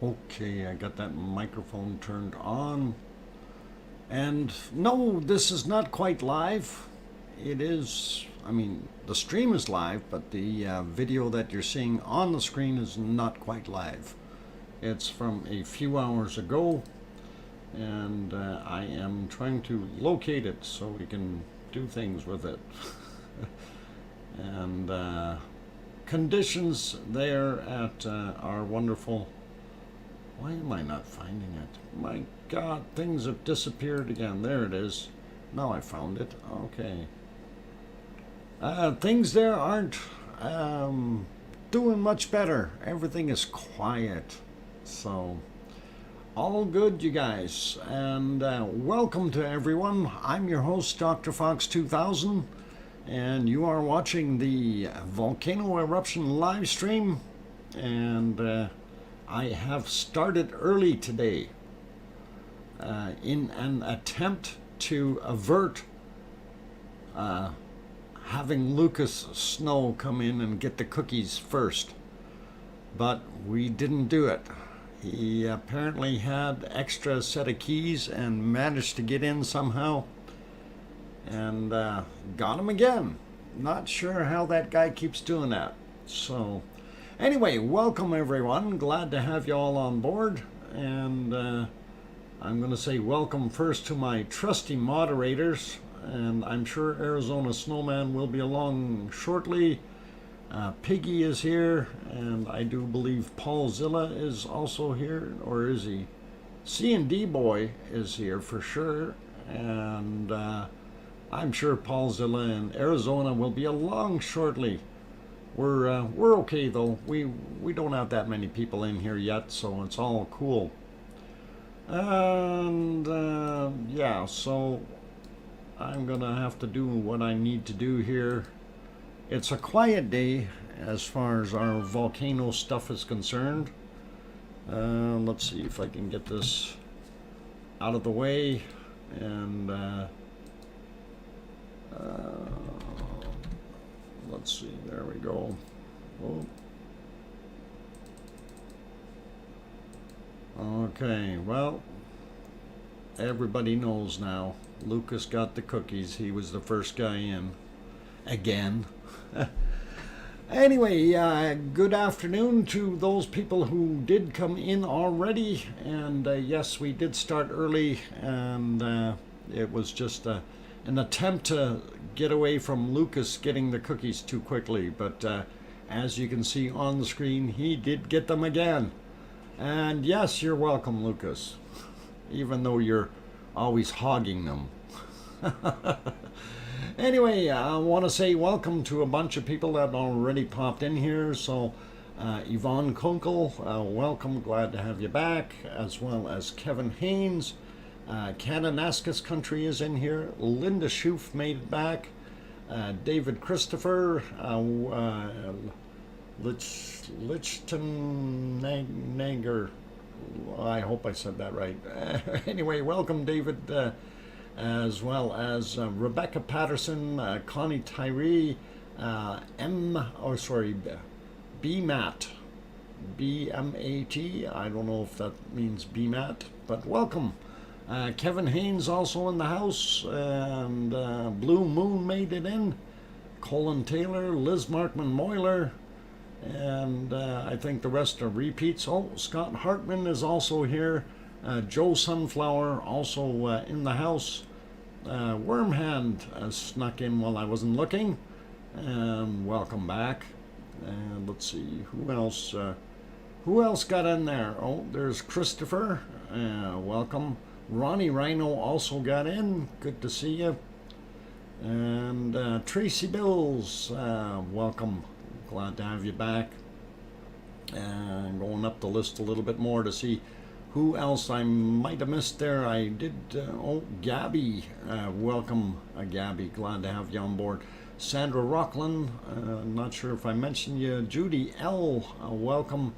Okay, I got that microphone turned on. And no, this is not quite live. It is, I mean, the stream is live, but the video that you're seeing on the screen is not quite live. It's from a few hours ago, and I am trying to locate it so we can do things with it. And conditions there at our wonderful. Why am I not finding it? My God, things have disappeared again. There it is. Now I found it. Okay. Things there aren't doing much better. Everything is quiet. So, all good, you guys. And welcome to everyone. I'm your host, DrFox2000. And you are watching the Volcano Eruption live stream. And I have started early today in an attempt to avert having Lucas Snow come in and get the cookies first. But we didn't do it. He apparently had extra set of keys and managed to get in somehow. And got him again. Not sure how that guy keeps doing that. So anyway, welcome everyone. Glad to have you all on board. And I'm going to say welcome first to my trusty moderators. And I'm sure Arizona Snowman will be along shortly. Piggy is here. And I do believe Paul Zilla is also here. Or is he? C&D Boy is here for sure. And I'm sure Paul Zilla and Arizona will be along shortly. We're okay though. We don't have that many people in here yet, so it's all cool. And yeah, so I'm gonna have to do what I need to do here. It's a quiet day as far as our volcano stuff is concerned. Let's see if I can get this out of the way and let's see, there we go. Oh. Okay, well, everybody knows now. Lucas got the cookies. He was the first guy in. Again. Anyway, good afternoon to those people who did come in already. And yes, we did start early, and it was just an attempt to get away from Lucas getting the cookies too quickly, but as you can see on the screen, he did get them again. And yes, you're welcome, Lucas, even though you're always hogging them. Anyway, I want to say welcome to a bunch of people that already popped in here. So Yvonne Kunkel, welcome, glad to have you back, as well as Kevin Haynes. Kananaskis Country is in here. Linda Schoof made it back. David Christopher. Lichtenegger. I hope I said that right. Anyway, welcome, David, as well as Rebecca Patterson, Connie Tyree, BMAT. B-M-A-T. I don't know if that means BMAT, but welcome. Kevin Haynes also in the house, and Blue Moon made it in. Colin Taylor, Liz Markman Moyler, and I think the rest are repeats. Oh, Scott Hartman is also here. Joe Sunflower also in the house. Wormhand snuck in while I wasn't looking. Welcome back. And let's see, who else got in there? Oh, there's Christopher. Welcome. Ronnie Rhino also got in. Good to see you. And Tracy Bills, welcome. Glad to have you back. And going up the list a little bit more to see who else I might have missed there. I did. Oh, Gabby. Welcome, Gabby. Glad to have you on board. Sandra Rockland. Not sure if I mentioned you. Judy L. Welcome.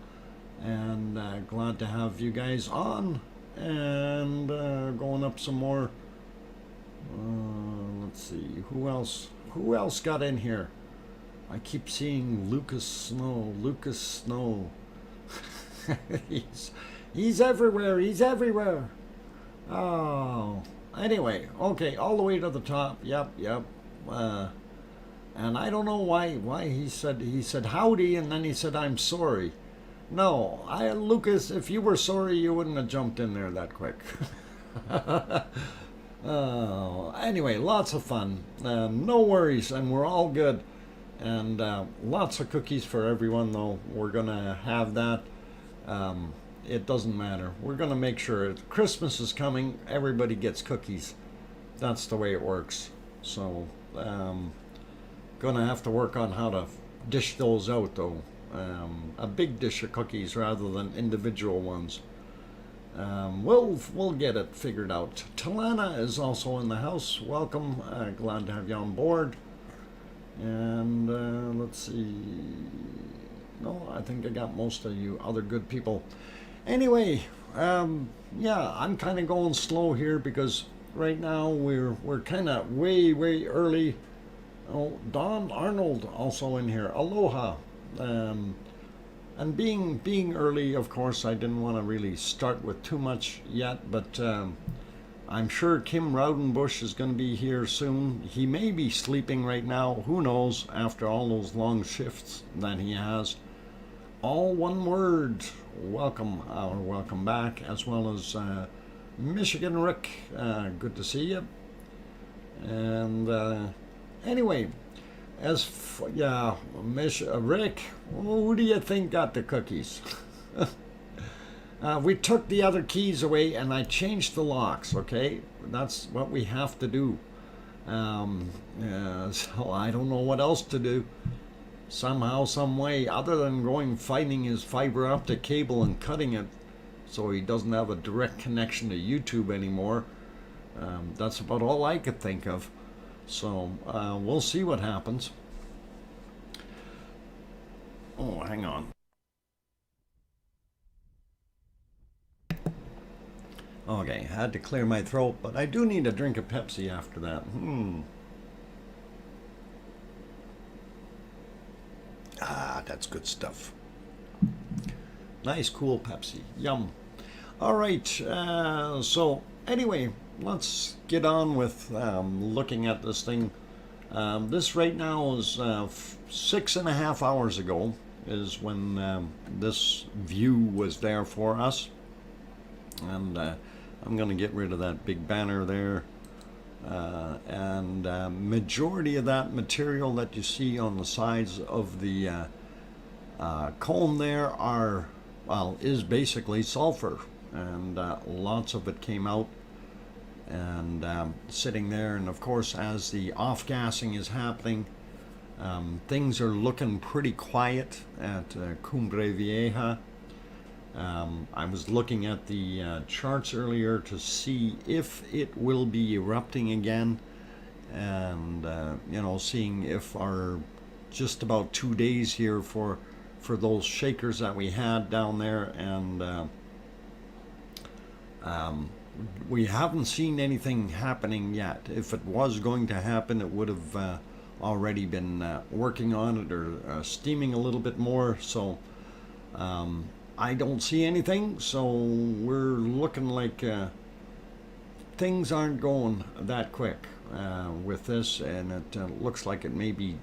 And glad to have you guys on. And going up some more. Let's see, who else got in here? I keep seeing Lucas Snow. he's everywhere. He's everywhere. Oh, anyway, okay, all the way to the top. Yep, yep. And I don't know why he said howdy, and then he said I'm sorry. No, Lucas, if you were sorry, you wouldn't have jumped in there that quick. Oh, anyway, lots of fun. No worries, and we're all good. And lots of cookies for everyone, though. We're gonna have that. It doesn't matter. We're gonna make sure Christmas is coming. Everybody gets cookies. That's the way it works. So, gonna have to work on how to dish those out, though. A big dish of cookies rather than individual ones. We'll get it figured out. Talana is also in the house. Welcome. Glad to have you on board. And let's see. No, I think I got most of you other good people. Anyway, yeah, I'm kind of going slow here because right now we're kind of way early. Oh, Don Arnold also in here. Aloha. And being early, of course, I didn't want to really start with too much yet, but I'm sure Kim Raudenbush is going to be here soon. He may be sleeping right now. Who knows, after all those long shifts that he has. All one word. Welcome, or welcome back, as well as Michigan Rick. Good to see you. And anyway, yeah, Rick, who do you think got the cookies? We took the other keys away and I changed the locks, okay? That's what we have to do. So I don't know what else to do. Somehow, some way, other than finding his fiber optic cable and cutting it so he doesn't have a direct connection to YouTube anymore. That's about all I could think of. So we'll see what happens. Oh, hang on. Okay, had to clear my throat, but I do need a drink of Pepsi after that. Ah, that's good stuff. Nice, cool Pepsi. Yum. All right, so anyway, let's get on with looking at this thing. This right now is 6.5 hours ago is when this view was there for us. And I'm going to get rid of that big banner there. And majority of that material that you see on the sides of the cone there is basically sulfur. And lots of it came out and sitting there. And of course, as the off-gassing is happening, things are looking pretty quiet at Cumbre Vieja. I was looking at the charts earlier to see if it will be erupting again, and you know, seeing if our just about 2 days here for those shakers that we had down there, and we haven't seen anything happening yet. If it was going to happen, it would have already been working on it or steaming a little bit more. So I don't see anything, so we're looking like things aren't going that quick with this, and it looks like it may be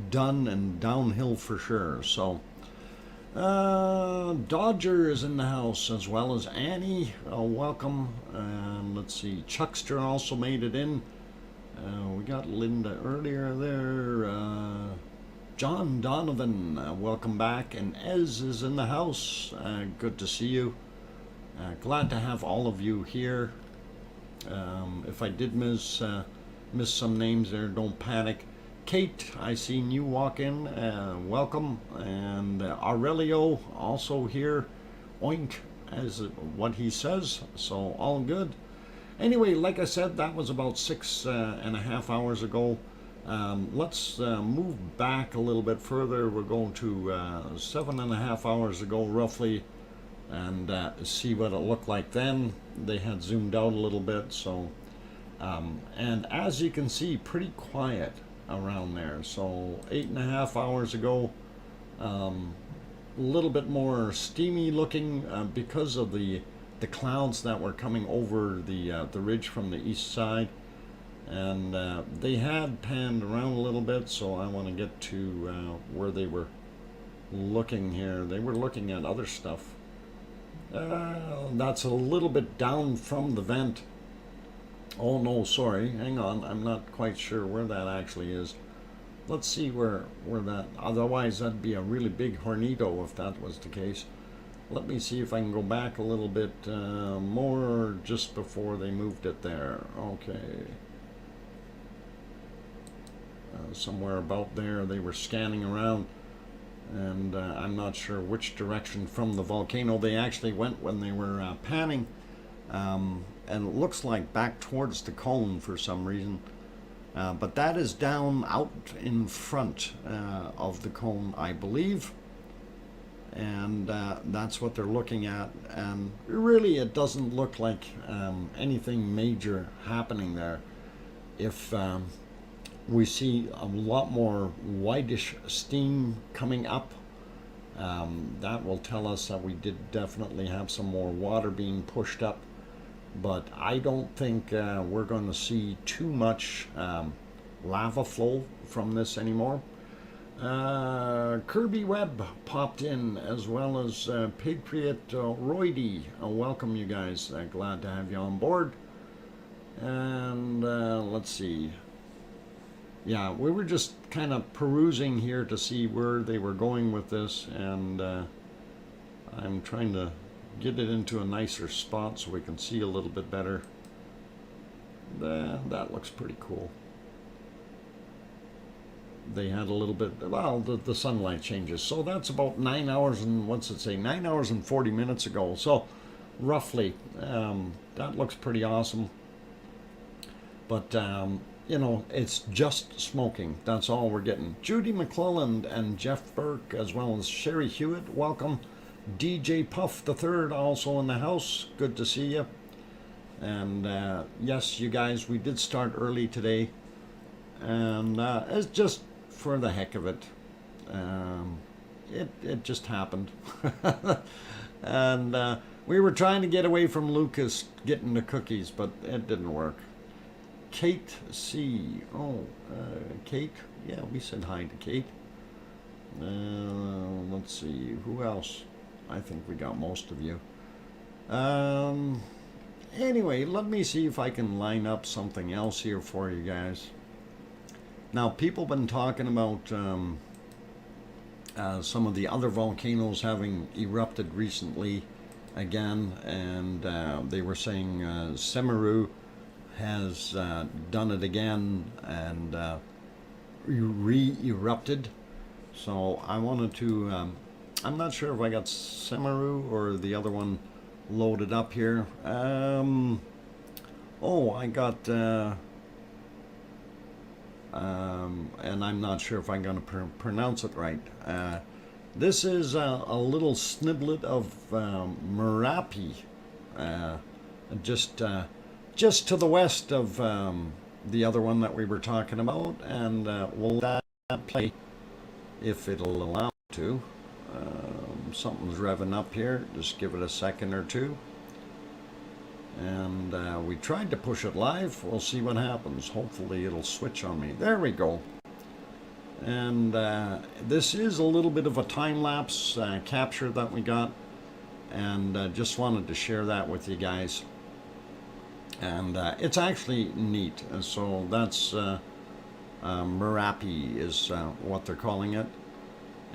done and downhill for sure. So Dodger is in the house, as well as Annie. Welcome. And let's see, Chuckster also made it in. We got Linda earlier there. John Donovan, welcome back, and Ez is in the house. Good to see you. Glad to have all of you here. If I did miss some names there, don't panic. Kate, I seen you walk in. Welcome. And Aurelio also here. Oink, as what he says. So all good. Anyway, like I said, that was about 6.5 hours ago. Let's move back a little bit further. We're going to 7.5 hours ago roughly, and see what it looked like then. They had zoomed out a little bit, so and as you can see, pretty quiet around there. So 8.5 hours ago, little bit more steamy looking because of the clouds that were coming over the ridge from the east side, and they had panned around a little bit. So I want to get to where they were looking here. They were looking at other stuff. That's a little bit down from the vent. Oh no, sorry, hang on, I'm not quite sure where that actually is. Let's see where that, otherwise that'd be a really big hornado if that was the case. Let me see if I can go back a little bit more just before they moved it there. Okay. Somewhere about there they were scanning around, and I'm not sure which direction from the volcano they actually went when they were panning. And it looks like back towards the cone for some reason. But that is down out in front of the cone, I believe. And that's what they're looking at. And really it doesn't look like anything major happening there. If we see a lot more whitish steam coming up, that will tell us that we did definitely have some more water being pushed up. But I don't think we're going to see too much lava flow from this anymore. Kirby Webb popped in, as well as Patriot Roydy. Welcome, you guys. Glad to have you on board. And let's see. Yeah, we were just kind of perusing here to see where they were going with this, and I'm trying to get it into a nicer spot so we can see a little bit better. That looks pretty cool. They had a little bit, well, the sunlight changes. So that's about 9 hours and, what's it say, 9 hours and 40 minutes ago. So roughly, that looks pretty awesome. But, you know, it's just smoking. That's all we're getting. Judy McClelland and Jeff Burke, as well as Sherry Hewitt, welcome. DJ Puff the Third also in the house. Good to see you. And yes, you guys, we did start early today, and it's just for the heck of it. It just happened. And we were trying to get away from Lucas getting the cookies, but it didn't work. Kate C. Oh, Kate. Yeah, we said hi to Kate. Let's see, who else? I think we got most of you. Anyway, let me see if I can line up something else here for you guys. Now, people have been talking about some of the other volcanoes having erupted recently again, and they were saying Semeru has done it again and re-erupted. So I wanted to, I'm not sure if I got Semeru or the other one loaded up here. Oh, I got, and I'm not sure if I'm going to pronounce it right. This is a little sniblet of Merapi, just to the west of the other one that we were talking about, and will that play if it'll allow to. Something's revving up here. Just give it a second or two. And we tried to push it live. We'll see what happens. Hopefully it'll switch on me. There we go. And this is a little bit of a time-lapse capture that we got, and just wanted to share that with you guys. And it's actually neat. So that's Merapi is what they're calling it.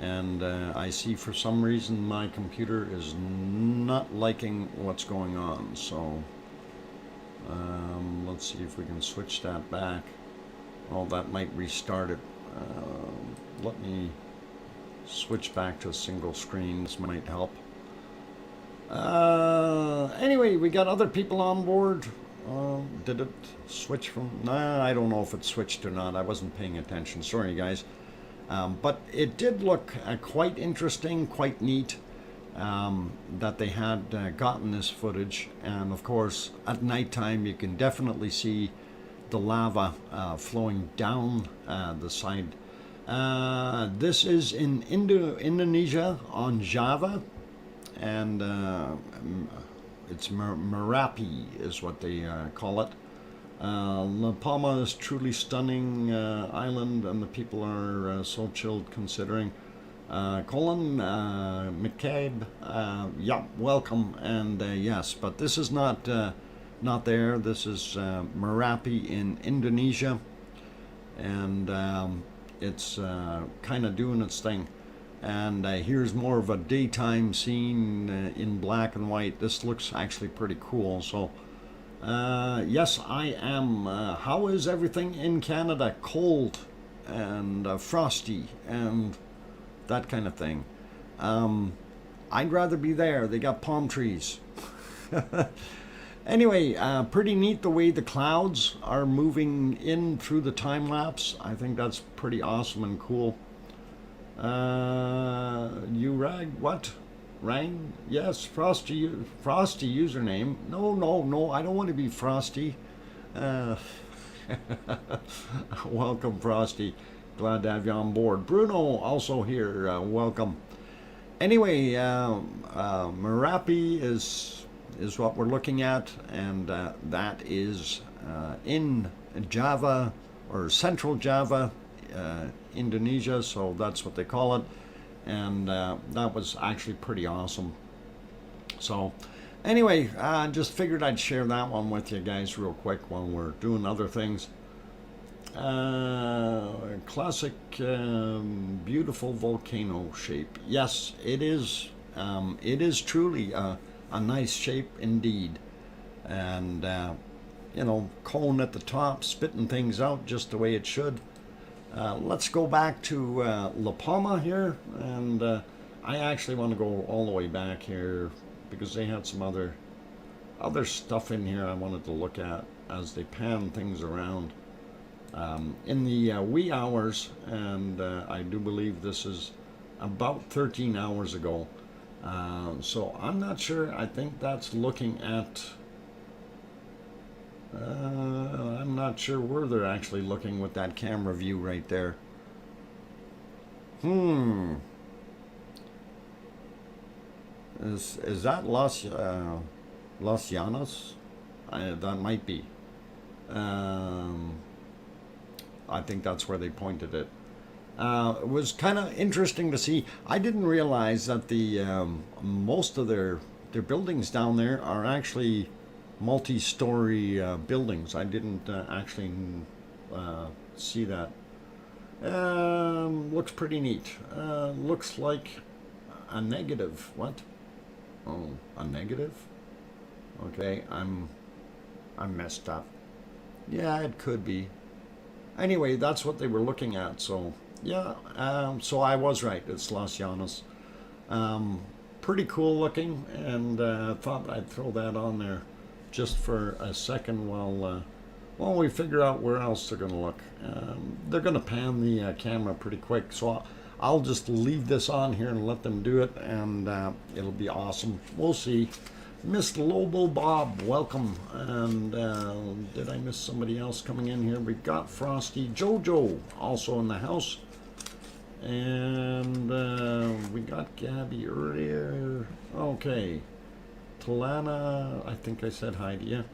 And I see for some reason my computer is not liking what's going on. So let's see if we can switch that back. Oh, that might restart it. Let me switch back to a single screen. This might help. Anyway, we got other people on board. Did it switch from? Nah, I don't know if it switched or not. I wasn't paying attention. Sorry, guys. But it did look quite interesting, quite neat, that they had gotten this footage. And of course, at nighttime, you can definitely see the lava flowing down the side This is in Indonesia on Java, and it's Merapi is what they call it. Palma is truly stunning island, and the people are so chilled considering. Colin, McCabe, yeah, welcome, and yes, but this is not there. This is Merapi in Indonesia, and it's kind of doing its thing. And here's more of a daytime scene in black and white. This looks actually pretty cool. So yes, I am. How is everything in Canada? Cold and frosty and that kind of thing. I'd rather be there. They got palm trees. Anyway, pretty neat the way the clouds are moving in through the time lapse. I think that's pretty awesome and cool. You rag what? Rang? Yes, Frosty username. No, I don't want to be Frosty. Welcome, Frosty. Glad to have you on board. Bruno also here. Welcome. Anyway, Merapi is what we're looking at, and that is in Java or Central Java, Indonesia. So that's what they call it, and that was actually pretty awesome. So anyway, just figured I'd share that one with you guys real quick while we're doing other things. Classic, beautiful volcano shape. Yes, it is. It is truly a nice shape indeed, and you know, cone at the top, spitting things out just the way it should. Let's go back to La Palma here, and I actually want to go all the way back here because they had some other stuff in here I wanted to look at as they pan things around in the wee hours, and I do believe this is about 13 hours ago. So I'm not sure. I think that's looking at I'm not sure where they're actually looking with that camera view right there. Is that Los Llanos? That might be. I think that's where they pointed it. It was kind of interesting to see. I didn't realize that the most of their buildings down there are actually multi-story buildings. I didn't actually see that. Looks pretty neat. Looks like a negative. What? Oh, a negative? Okay, I'm messed up. Yeah, it could be. Anyway, that's what they were looking at. So yeah, so I was right. It's Los Llanos. Pretty cool looking, and thought I'd throw that on there just for a second while we figure out where else they're going to look. They're going to pan the camera pretty quick, so I'll just leave this on here and let them do it, and it'll be awesome. We'll see. Miss Lobo Bob, welcome. And did I miss somebody else coming in here? We've got Frosty Jojo also in the house. And we got Gabby earlier. Okay. Talana, I think I said hi to you.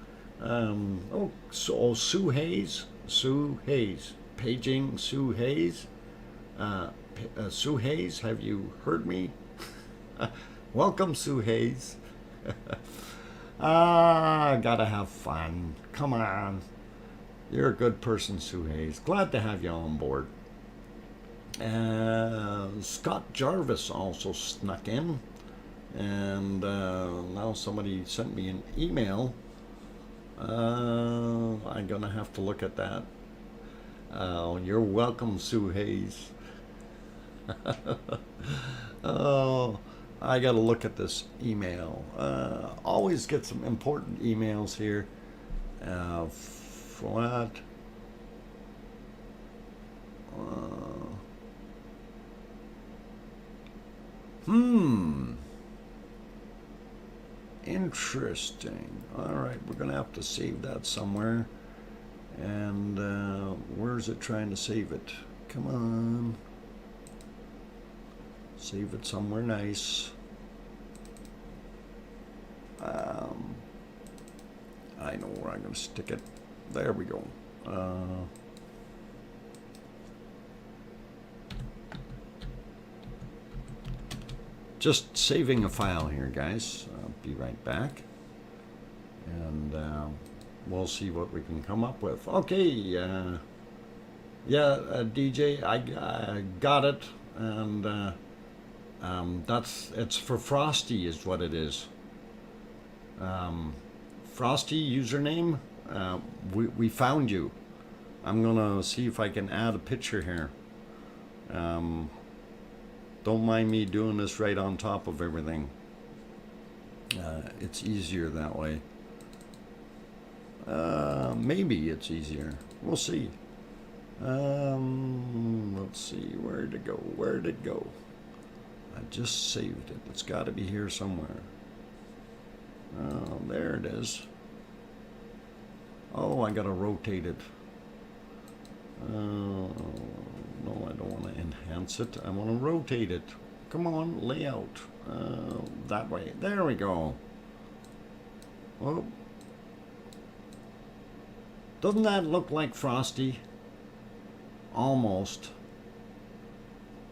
Sue Hayes. Sue Hayes. Paging Sue Hayes. Sue Hayes, have you heard me? Welcome, Sue Hayes. Gotta have fun. Come on. You're a good person, Sue Hayes. Glad to have you on board. Scott Jarvis also snuck in. And now somebody sent me an email. I'm gonna have to look at that. You're welcome, Sue Hayes. Oh, I gotta look at this email. Always get some important emails here. Flat. Interesting. All right, we're gonna have to save that somewhere. And where's it trying to save it? Come on. Save it somewhere nice. I know where I'm going to stick it. There we go. Just saving a file here, guys. I'll be right back. And we'll see what we can come up with. Okay. Yeah, DJ, I got it. And it's for Frosty is what it is. Frosty username. We found you. I'm gonna see if I can add a picture here. Don't mind me doing this right on top of everything. It's easier that way. Maybe it's easier. We'll see. Let's see, where'd it go? I just saved it. It's got to be here somewhere. Oh, there it is. Oh, I gotta rotate it. No, I don't want to enhance it. I want to rotate it. Come on, layout. That way. There we go. Oh. Doesn't that look like Frosty? Almost.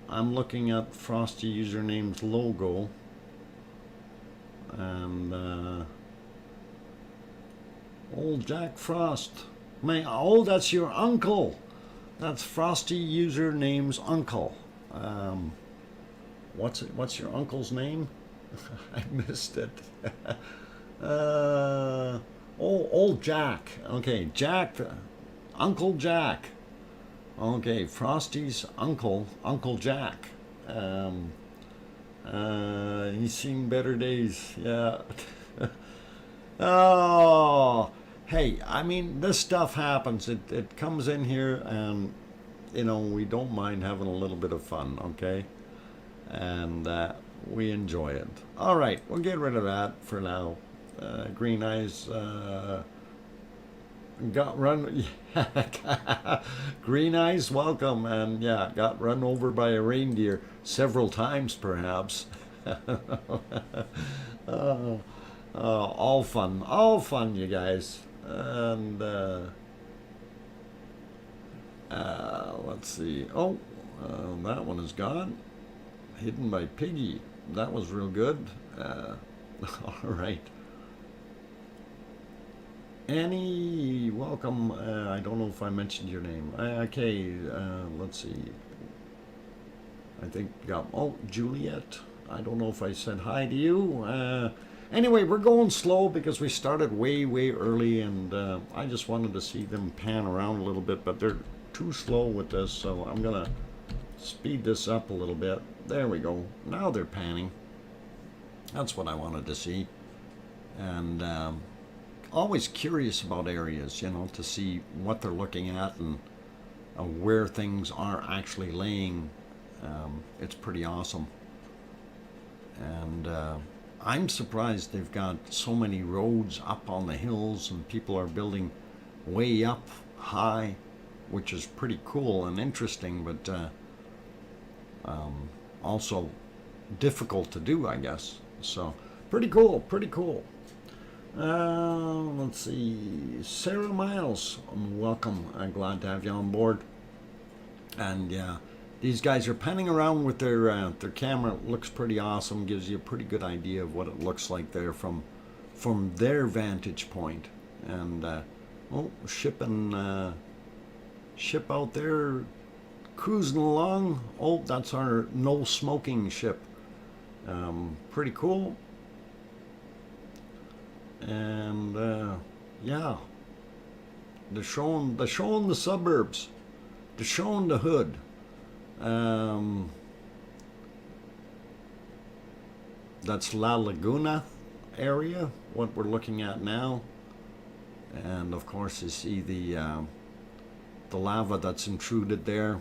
I'm looking at Frosty username's logo. And old Jack Frost. Oh, that's your uncle. That's Frosty username's uncle. What's your uncle's name? I missed it. Old Jack. Okay, Jack. Uncle Jack. Okay, Frosty's uncle, Uncle Jack. He's seen better days. Yeah. Oh, hey, I mean, this stuff happens. It comes in here and, you know, we don't mind having a little bit of fun, okay? And we enjoy it. All right, we'll get rid of that for now. Green Eyes got run. Green Eyes, welcome. And yeah, got run over by a reindeer several times, perhaps. All fun, you guys. And let's see. Oh, that one is gone. Hidden by Piggy. That was real good. All right. Annie, welcome. I don't know if I mentioned your name. Okay, let's see. I think, yeah. Oh, Juliet. I don't know if I said hi to you. Anyway, we're going slow because we started way early, and I just wanted to see them pan around a little bit, but they're too slow with this, so I'm gonna speed this up a little bit. There we go. Now they're panning. That's what I wanted to see. And always curious about areas, you know, to see what they're looking at and where things are actually laying. It's pretty awesome. And I'm surprised they've got so many roads up on the hills and people are building way up high, which is pretty cool and interesting, but also difficult to do, I guess. So pretty cool. Let's see, Sarah Miles, welcome. I'm glad to have you on board. And yeah, these guys are panning around with their camera. It looks pretty awesome. Gives you a pretty good idea of what it looks like there from their vantage point. And oh, ship out there cruising along. Oh, that's our no smoking ship. Pretty cool. And yeah, they're showing the suburbs, they're showing the hood. That's La Laguna area, what we're looking at now. And of course you see the lava that's intruded there.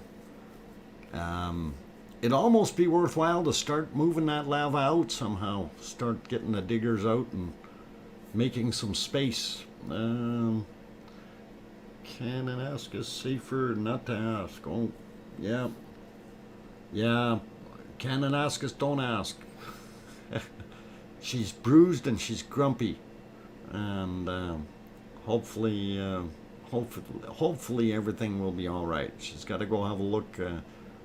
It'd almost be worthwhile to start moving that lava out somehow, start getting the diggers out and making some space. Can I ask is safer not to ask? Oh, Yeah. Yeah. Canon ask us, don't ask. She's bruised and she's grumpy. And hopefully, hopefully everything will be all right. She's got to go have a look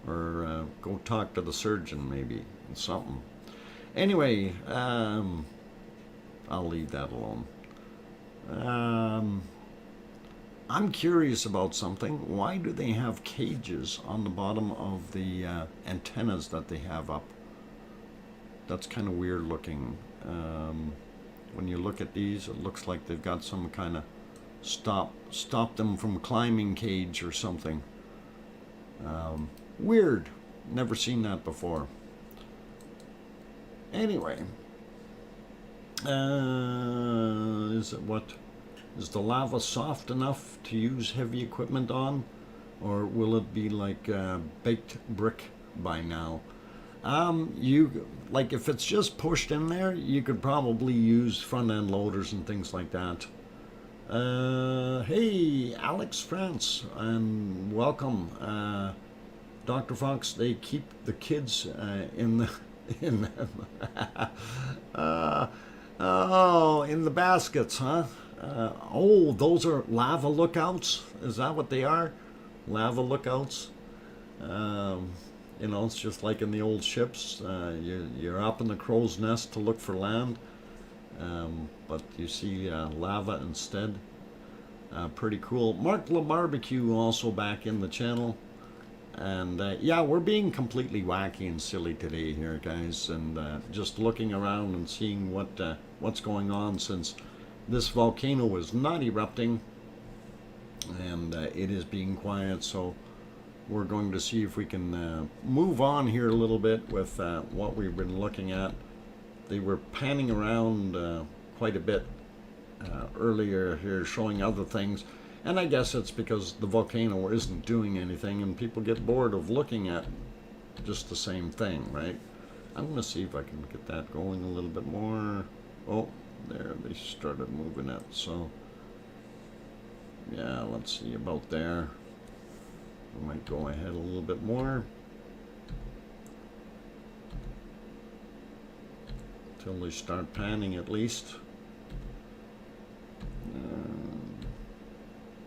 or go talk to the surgeon maybe, something. Anyway, I'll leave that alone. I'm curious about something. Why do they have cages on the bottom of the antennas that they have up? That's kind of weird looking. When you look at these, it looks like they've got some kind of stop them from climbing cage or something. Weird. Never seen that before. Anyway, is it what? Is the lava soft enough to use heavy equipment on, or will it be like baked brick by now? You like if it's just pushed in there, you could probably use front end loaders and things like that. Hey, Alex France, and welcome. Dr. Fox, they keep the kids in the in them. Oh, in the baskets, huh? Oh, those are lava lookouts? Is that what they are? Lava lookouts? You know, it's just like in the old ships. You're up in the crow's nest to look for land, but you see lava instead. Pretty cool. Mark LaBarbecue also back in the channel. And yeah, we're being completely wacky and silly today here, guys, and just looking around and seeing what's going on since this volcano is not erupting and it is being quiet. So we're going to see if we can move on here a little bit with what we've been looking at. They were panning around quite a bit earlier here, showing other things. And I guess it's because the volcano isn't doing anything and people get bored of looking at just the same thing, right? I'm going to see if I can get that going a little bit more. Oh, there, they started moving it. So, yeah, let's see about there. I might go ahead a little bit more. Until they start panning at least.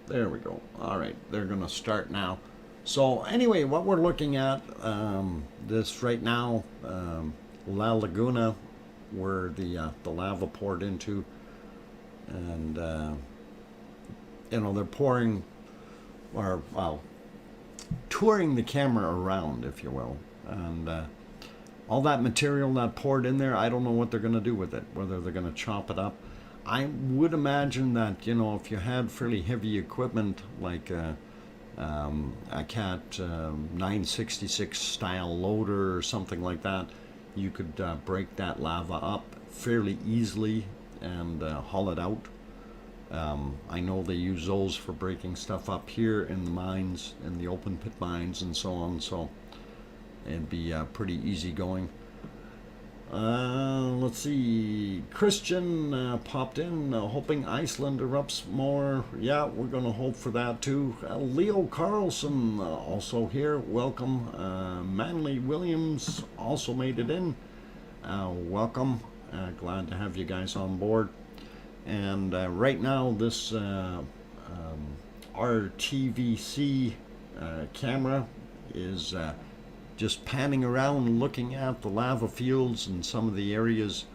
There we go. All right, they're going to start now. So anyway, what we're looking at, this right now, La Laguna, where the lava poured into, and you know, they're pouring, or well, touring the camera around, if you will, and all that material that poured in there, I don't know what they're going to do with it, whether they're going to chop it up. I would imagine that, you know, if you had fairly heavy equipment like a Cat 966 style loader or something like that, you could break that lava up fairly easily and haul it out. I know they use those for breaking stuff up here in the mines, in the open pit mines and so on, so it'd be pretty easy going. Let's see, Christian popped in, hoping Iceland erupts more. Yeah, we're going to hope for that too. Leo Carlson also here, welcome. Manly Williams also made it in. Welcome, glad to have you guys on board. And right now this RTVC camera is just panning around looking at the lava fields and some of the areas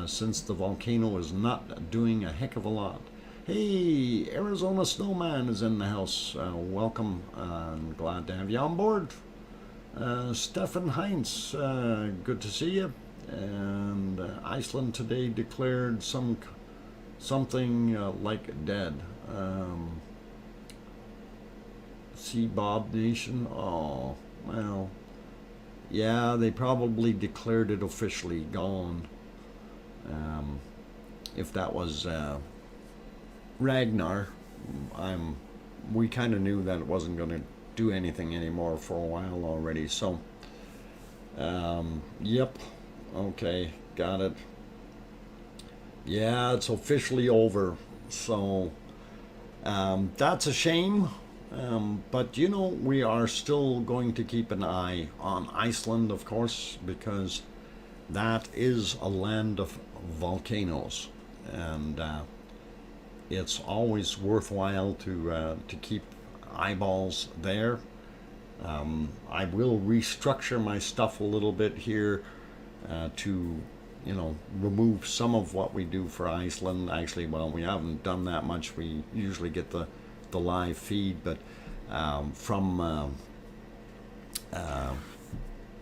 since the volcano is not doing a heck of a lot. Hey, Arizona Snowman is in the house. Welcome. I'm glad to have you on board. Stefan Heinz, good to see you. And Iceland today declared something like dead. Sea Bob Nation. Oh, well. Yeah, they probably declared it officially gone. If that was Ragnar, we kind of knew that it wasn't going to do anything anymore for a while already. So, yep, okay, got it. Yeah, it's officially over. So, that's a shame. But you know, we are still going to keep an eye on Iceland, of course, because that is a land of volcanoes, and it's always worthwhile to keep eyeballs there. I will restructure my stuff a little bit here to, you know, remove some of what we do for Iceland. Actually, well, we haven't done that much. We usually get the live feed, but from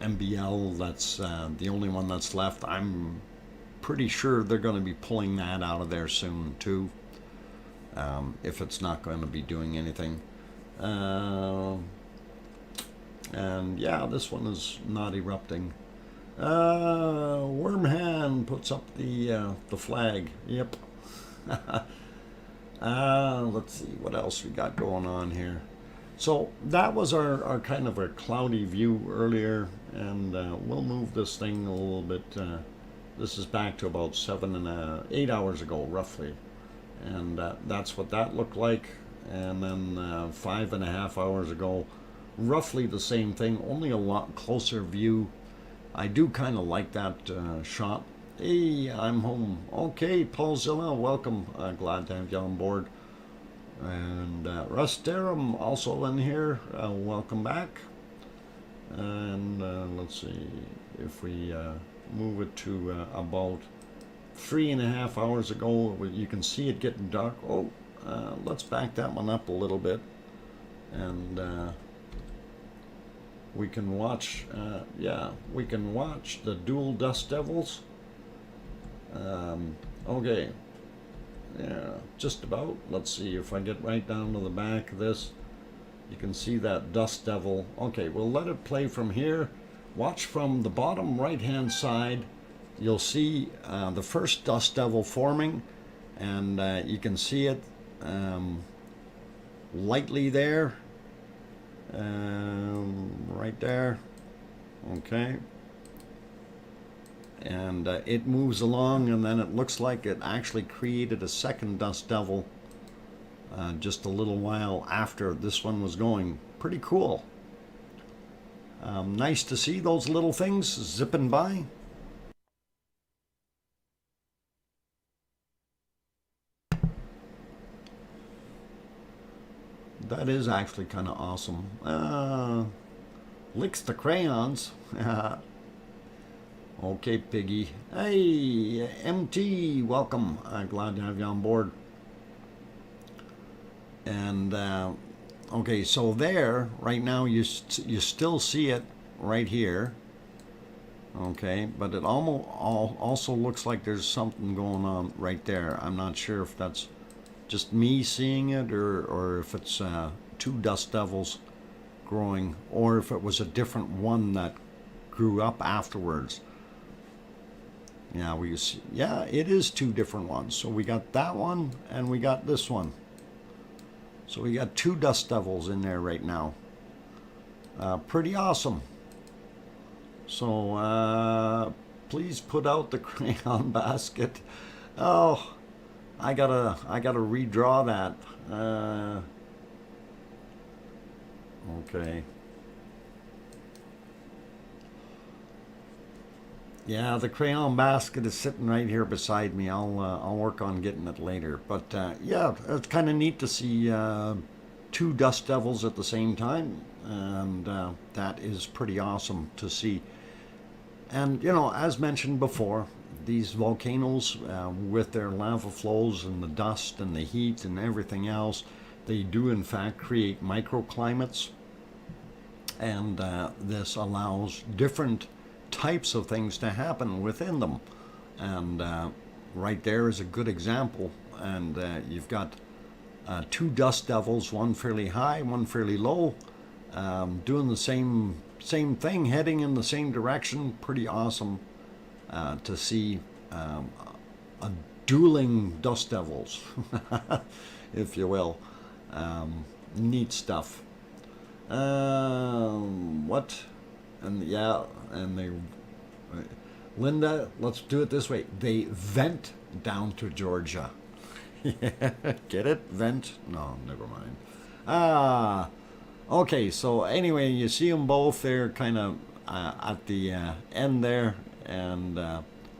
MBL, that's the only one that's left. I'm pretty sure they're going to be pulling that out of there soon too, if it's not going to be doing anything. And yeah, this one is not erupting. Wormhand puts up the flag. Yep. Let's see what else we got going on here. So that was our kind of a cloudy view earlier, and we'll move this thing a little bit. This is back to about 8 hours ago, roughly, and that's what that looked like. And then 5.5 hours ago, roughly the same thing, only a lot closer view. I do kind of like that shot. Hey, I'm home. Okay, Paulzilla, welcome. Glad to have you on board. And Russ Durham also in here. Welcome back. And let's see if we move it to about 3.5 hours ago. You can see it getting dark. Oh, let's back that one up a little bit, and we can watch. Yeah, we can watch the dual dust devils. Okay. Yeah, just about. Let's see if I get right down to the back of this. You can see that dust devil. Okay, we'll let it play from here. Watch from the bottom right hand side. You'll see the first dust devil forming, and you can see it lightly there, right there. Okay. And it moves along, and then it looks like it actually created a second dust devil just a little while after this one was going. Pretty cool. Nice to see those little things zipping by. That is actually kind of awesome. Licks the crayons. Okay, Piggy. Hey, MT, welcome. Glad to have you on board. And okay, so there, right now, you still see it right here. Okay, but it almost also looks like there's something going on right there. I'm not sure if that's just me seeing it, or if it's two dust devils growing, or if it was a different one that grew up afterwards. Yeah, yeah, it is two different ones. So we got that one and we got this one. So we got two dust devils in there right now. Pretty awesome. So please put out the crayon basket. Oh, I gotta redraw that. Okay. Yeah, the crayon basket is sitting right here beside me. I'll work on getting it later. But yeah, it's kind of neat to see two dust devils at the same time, and that is pretty awesome to see. And you know, as mentioned before, these volcanoes, with their lava flows and the dust and the heat and everything else, they do in fact create microclimates, and this allows different types of things to happen within them. And right there is a good example. And you've got two dust devils, one fairly high, one fairly low, doing the same thing, heading in the same direction. Pretty awesome to see a dueling dust devils, if you will. Neat stuff. What? And yeah, and they, Linda, let's do it this way. They vent down to Georgia. Get it? Vent? No, never mind. Okay, so anyway, you see them both there kind of at the end there, and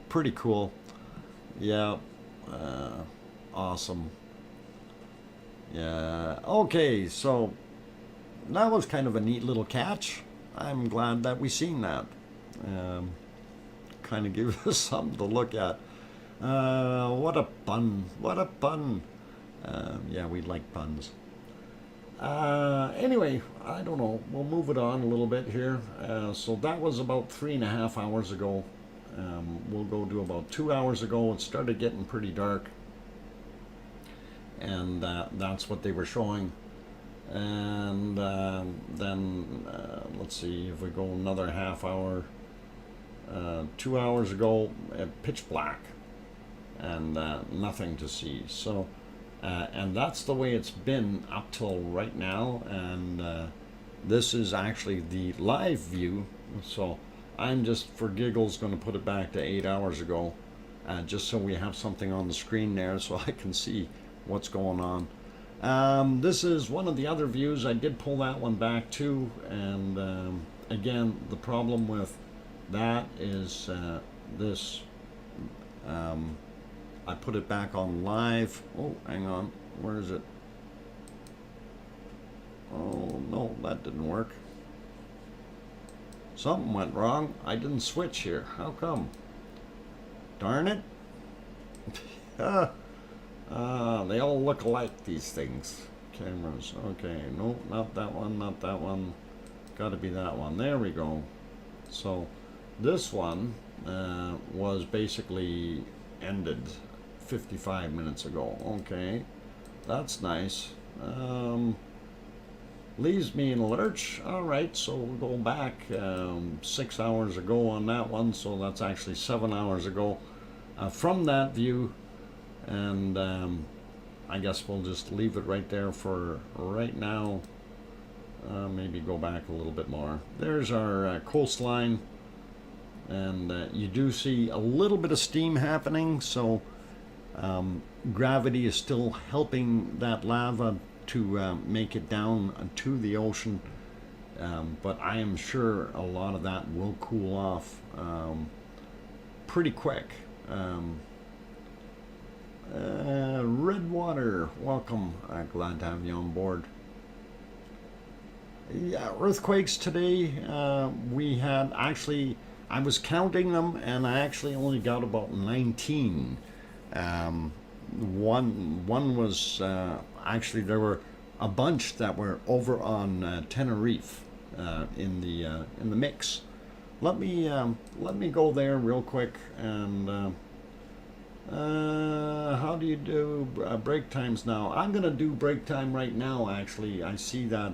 pretty cool. Yeah, awesome. Yeah, okay, so that was kind of a neat little catch. I'm glad that we seen that. Um, Kind of give us something to look at. What a pun! What a pun! Yeah, we like puns. Anyway, I don't know. We'll move it on a little bit here. So that was about 3.5 hours ago. We'll go to about 2 hours ago. It started getting pretty dark, and that's what they were showing. And then let's see if we go another half hour. 2 hours ago, pitch black, and nothing to see. So, and that's the way it's been up till right now. And this is actually the live view. So I'm just for giggles going to put it back to 8 hours ago, just so we have something on the screen there so I can see what's going on. This is one of the other views. I did pull that one back too, and again, the problem with that is this. I put it back on live. Oh, hang on. Where is it? Oh, no, that didn't work. Something went wrong. I didn't switch here. How come? Darn it. They all look alike, these things. Cameras. Okay, no, not that one, not that one. Gotta be that one. There we go. So this one was basically ended 55 minutes ago. Okay, that's nice. Leaves me in a lurch. All right, so we'll go back 6 hours ago on that one. So that's actually 7 hours ago from that view. And I guess we'll just leave it right there for right now. Maybe go back a little bit more. There's our coastline. And you do see a little bit of steam happening. So gravity is still helping that lava to make it down to the ocean, but I am sure a lot of that will cool off pretty quick. Redwater, welcome. Glad to have you on board. Yeah, earthquakes today. We had actually, I was counting them, and I actually only got about 19. One was actually, there were a bunch that were over on Tenerife in the mix. Let me go there real quick. And how do you do break times now? I'm gonna do break time right now. Actually, I see that.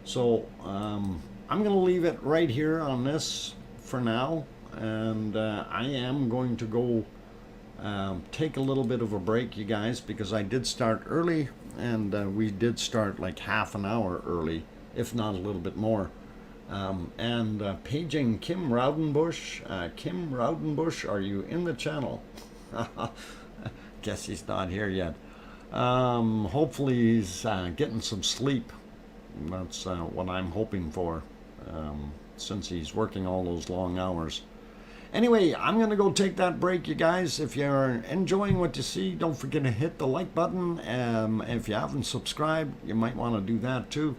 So I'm gonna leave it right here on this for now, and I am going to go take a little bit of a break, you guys, because I did start early, and we did start like half an hour early, if not a little bit more. And paging Kim Raudenbush. Kim Raudenbush, are you in the channel? Guess he's not here yet. Hopefully he's getting some sleep. That's what I'm hoping for, since he's working all those long hours. Anyway, I'm going to go take that break, you guys. If you're enjoying what you see, don't forget to hit the like button. If you haven't subscribed, you might want to do that too,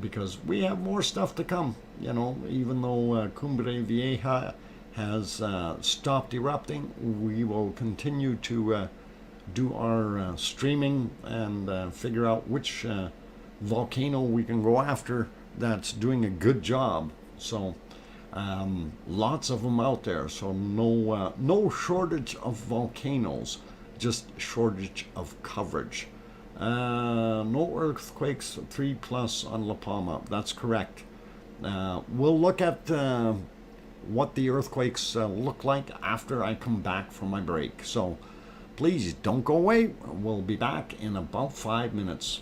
because we have more stuff to come. You know, even though Cumbre Vieja has stopped erupting, we will continue to do our streaming and figure out which volcano we can go after that's doing a good job. So lots of them out there, so no shortage of volcanoes, just shortage of coverage. No earthquakes 3+ on La Palma. That's correct. We'll look at what the earthquakes look like after I come back from my break. So please don't go away. We'll be back in about 5 minutes.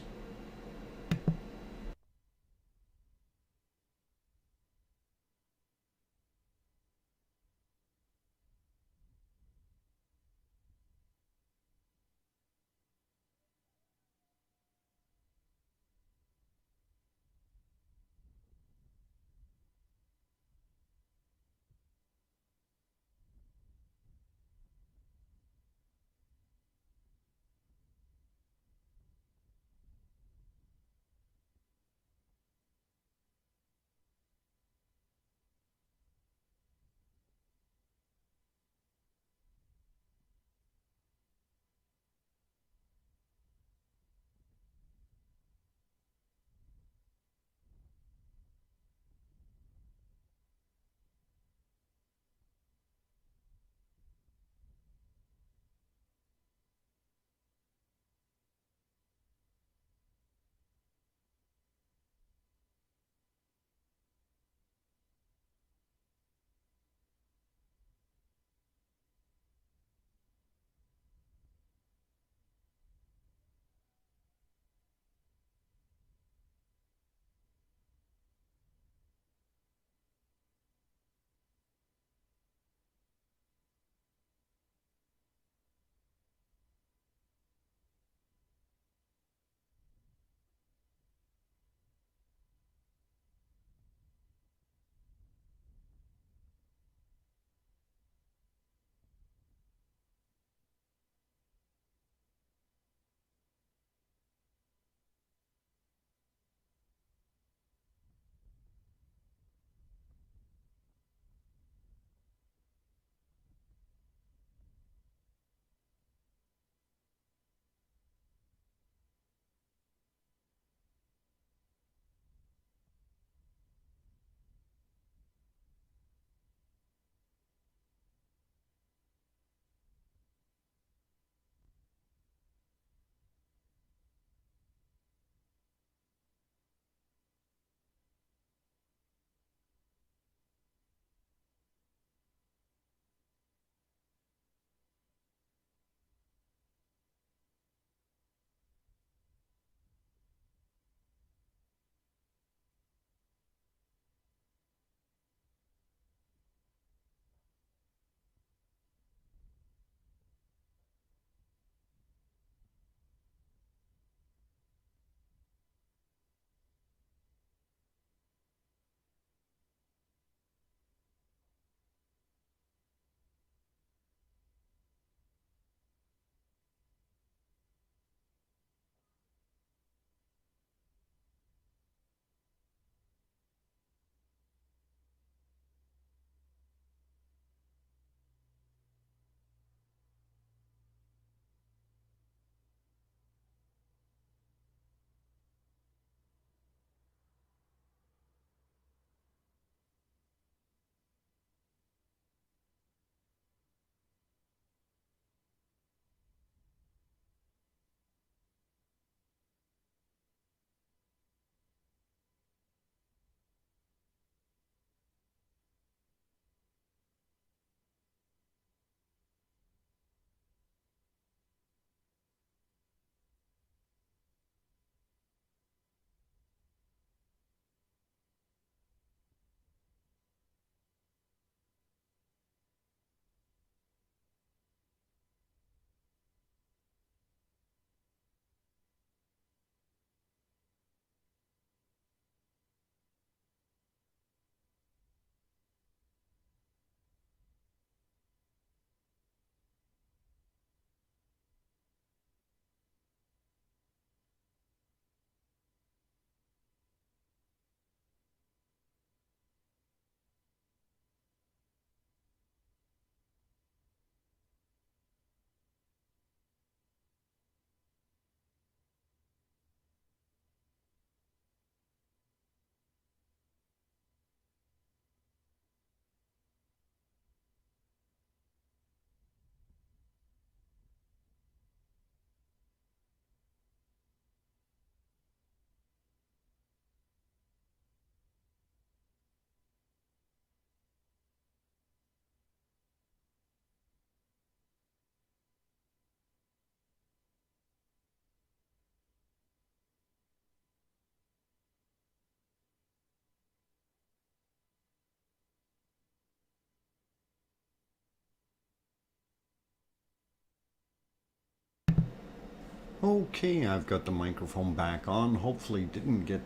Okay, I've got the microphone back on. Hopefully didn't get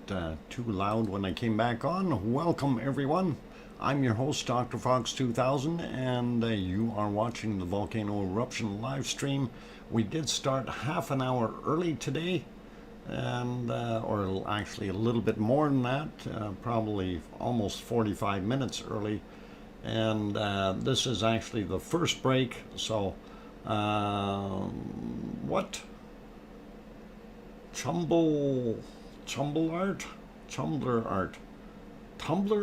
too loud when I came back on. Welcome everyone. I'm your host, DrFox2000, and you are watching the Volcano Eruption live stream. We did start half an hour early today, and or actually a little bit more than that, probably almost 45 minutes early. And this is actually the first break, so what? Tumblr art? Tumblr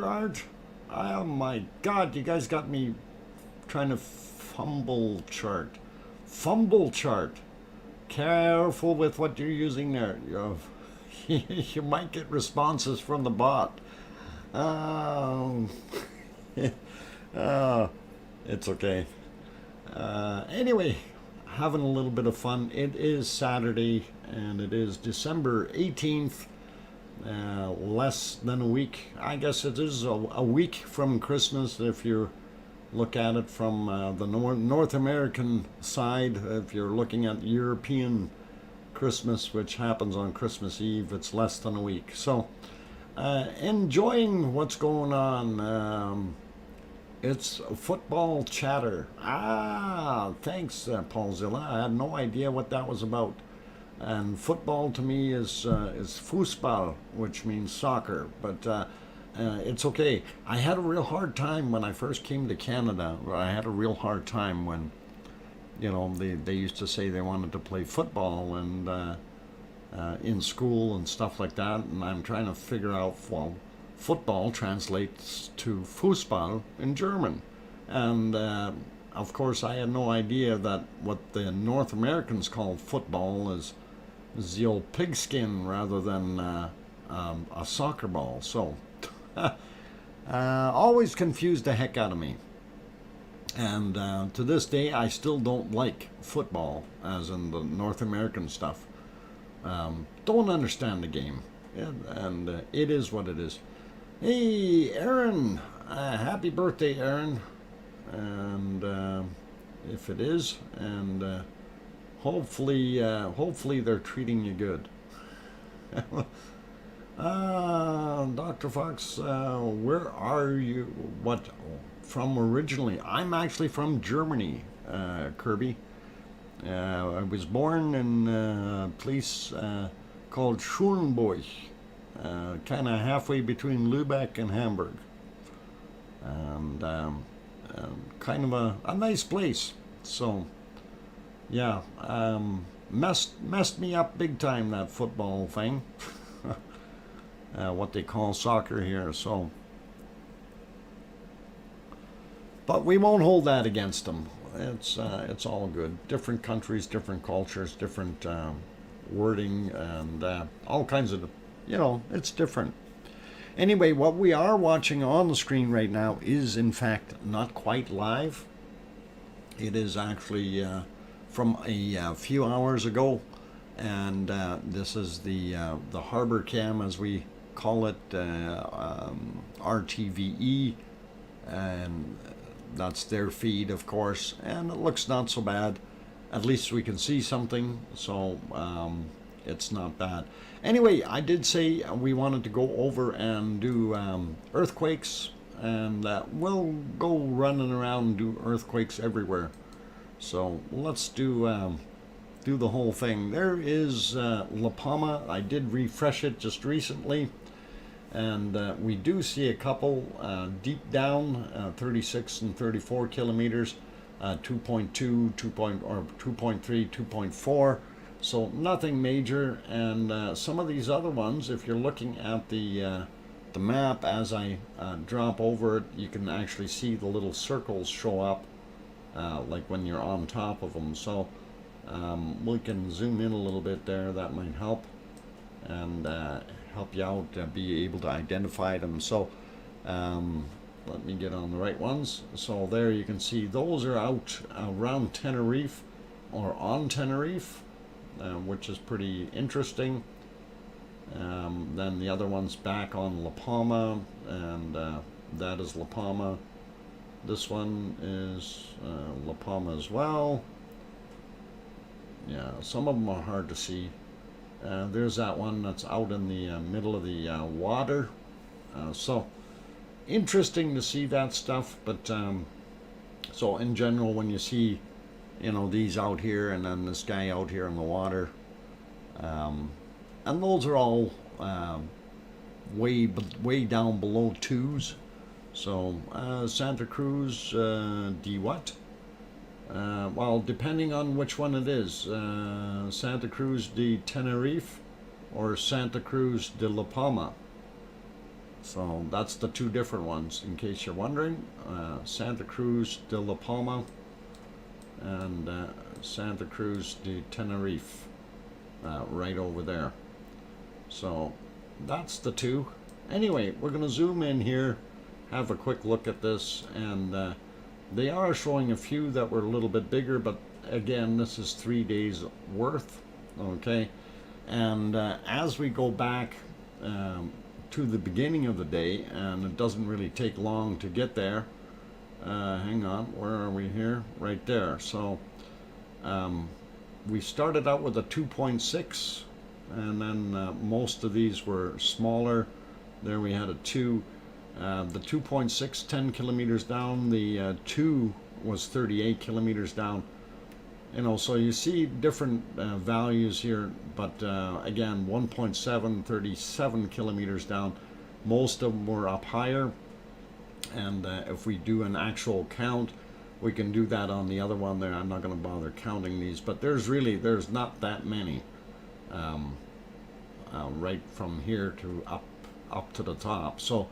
art? Oh my god, you guys got me trying to fumble chart. Careful with what you're using there. You might get responses from the bot. It's okay. Anyway, having a little bit of fun. It is Saturday, and it is December 18th, less than a week. I guess it is a week from Christmas if you look at it from the North American side. If you're looking at European Christmas, which happens on Christmas Eve, it's less than a week. So, enjoying what's going on. It's football chatter. Thanks, Paulzilla. I had no idea what that was about. And football to me is Fußball, which means soccer. But it's okay. I had a real hard time when I first came to Canada. I had a real hard time when, they used to say they wanted to play football and in school and stuff like that. And I'm trying to figure out, well, football translates to Fußball in German. And of course I had no idea that what the North Americans call football is the old pigskin rather than a soccer ball. So always confused the heck out of me. And to this day I still don't like football, as in the North American stuff. Don't understand the game. And it is what it is. Hey, Aaron! Happy birthday, Aaron! And if it is, and hopefully they're treating you good. Dr. Fox, where are you? What from originally? I'm actually from Germany, Kirby. I was born in a place called Schulenburg. Kind of halfway between Lübeck and Hamburg, and kind of a nice place. So yeah, messed me up big time, that football thing. What they call soccer here. So, but we won't hold that against them. It's all good. Different countries, different cultures, different wording, and all kinds of. It's different. Anyway, what we are watching on the screen right now is, in fact, not quite live. It is actually from a few hours ago, and this is the harbor cam, as we call it, RTVE, and that's their feed, of course, and it looks not so bad. At least we can see something, so it's not bad. Anyway, I did say we wanted to go over and do earthquakes, and we'll go running around and do earthquakes everywhere. So let's do the whole thing. There is La Palma. I did refresh it just recently, and we do see a couple deep down, 36 and 34 kilometers, 2.2, 2.3, 2.4. So nothing major, and some of these other ones, if you're looking at the map as I drop over it, you can actually see the little circles show up, like when you're on top of them. So we can zoom in a little bit there. That might help, and help you out, be able to identify them. So let me get on the right ones. So there you can see those are out around Tenerife or on Tenerife. Which is pretty interesting. Then the other one's back on La Palma, and that is La Palma. This one is La Palma as well. Yeah, some of them are hard to see. There's that one that's out in the middle of the water. So interesting to see that stuff. But so in general, when you see, these out here and then this guy out here in the water, and those are all way down below twos. So Santa Cruz de what? Well, depending on which one it is, Santa Cruz de Tenerife or Santa Cruz de La Palma. So that's the two different ones, in case you're wondering. Santa Cruz de La Palma and Santa Cruz de Tenerife, right over there. So that's the two. Anyway, we're going to zoom in here, have a quick look at this, and they are showing a few that were a little bit bigger, but again, this is 3 days worth, okay? And as we go back to the beginning of the day, and it doesn't really take long to get there. Hang on, where are we here? Right there. So we started out with a 2.6, and then most of these were smaller. There we had a 2. The 2.6, 10 kilometers down. The 2 was 38 kilometers down. So you see different values here, but again, 1.7, 37 kilometers down. Most of them were up higher, and if we do an actual count, we can do that on the other one there. I'm not going to bother counting these, but there's not that many right from here to up to the top. So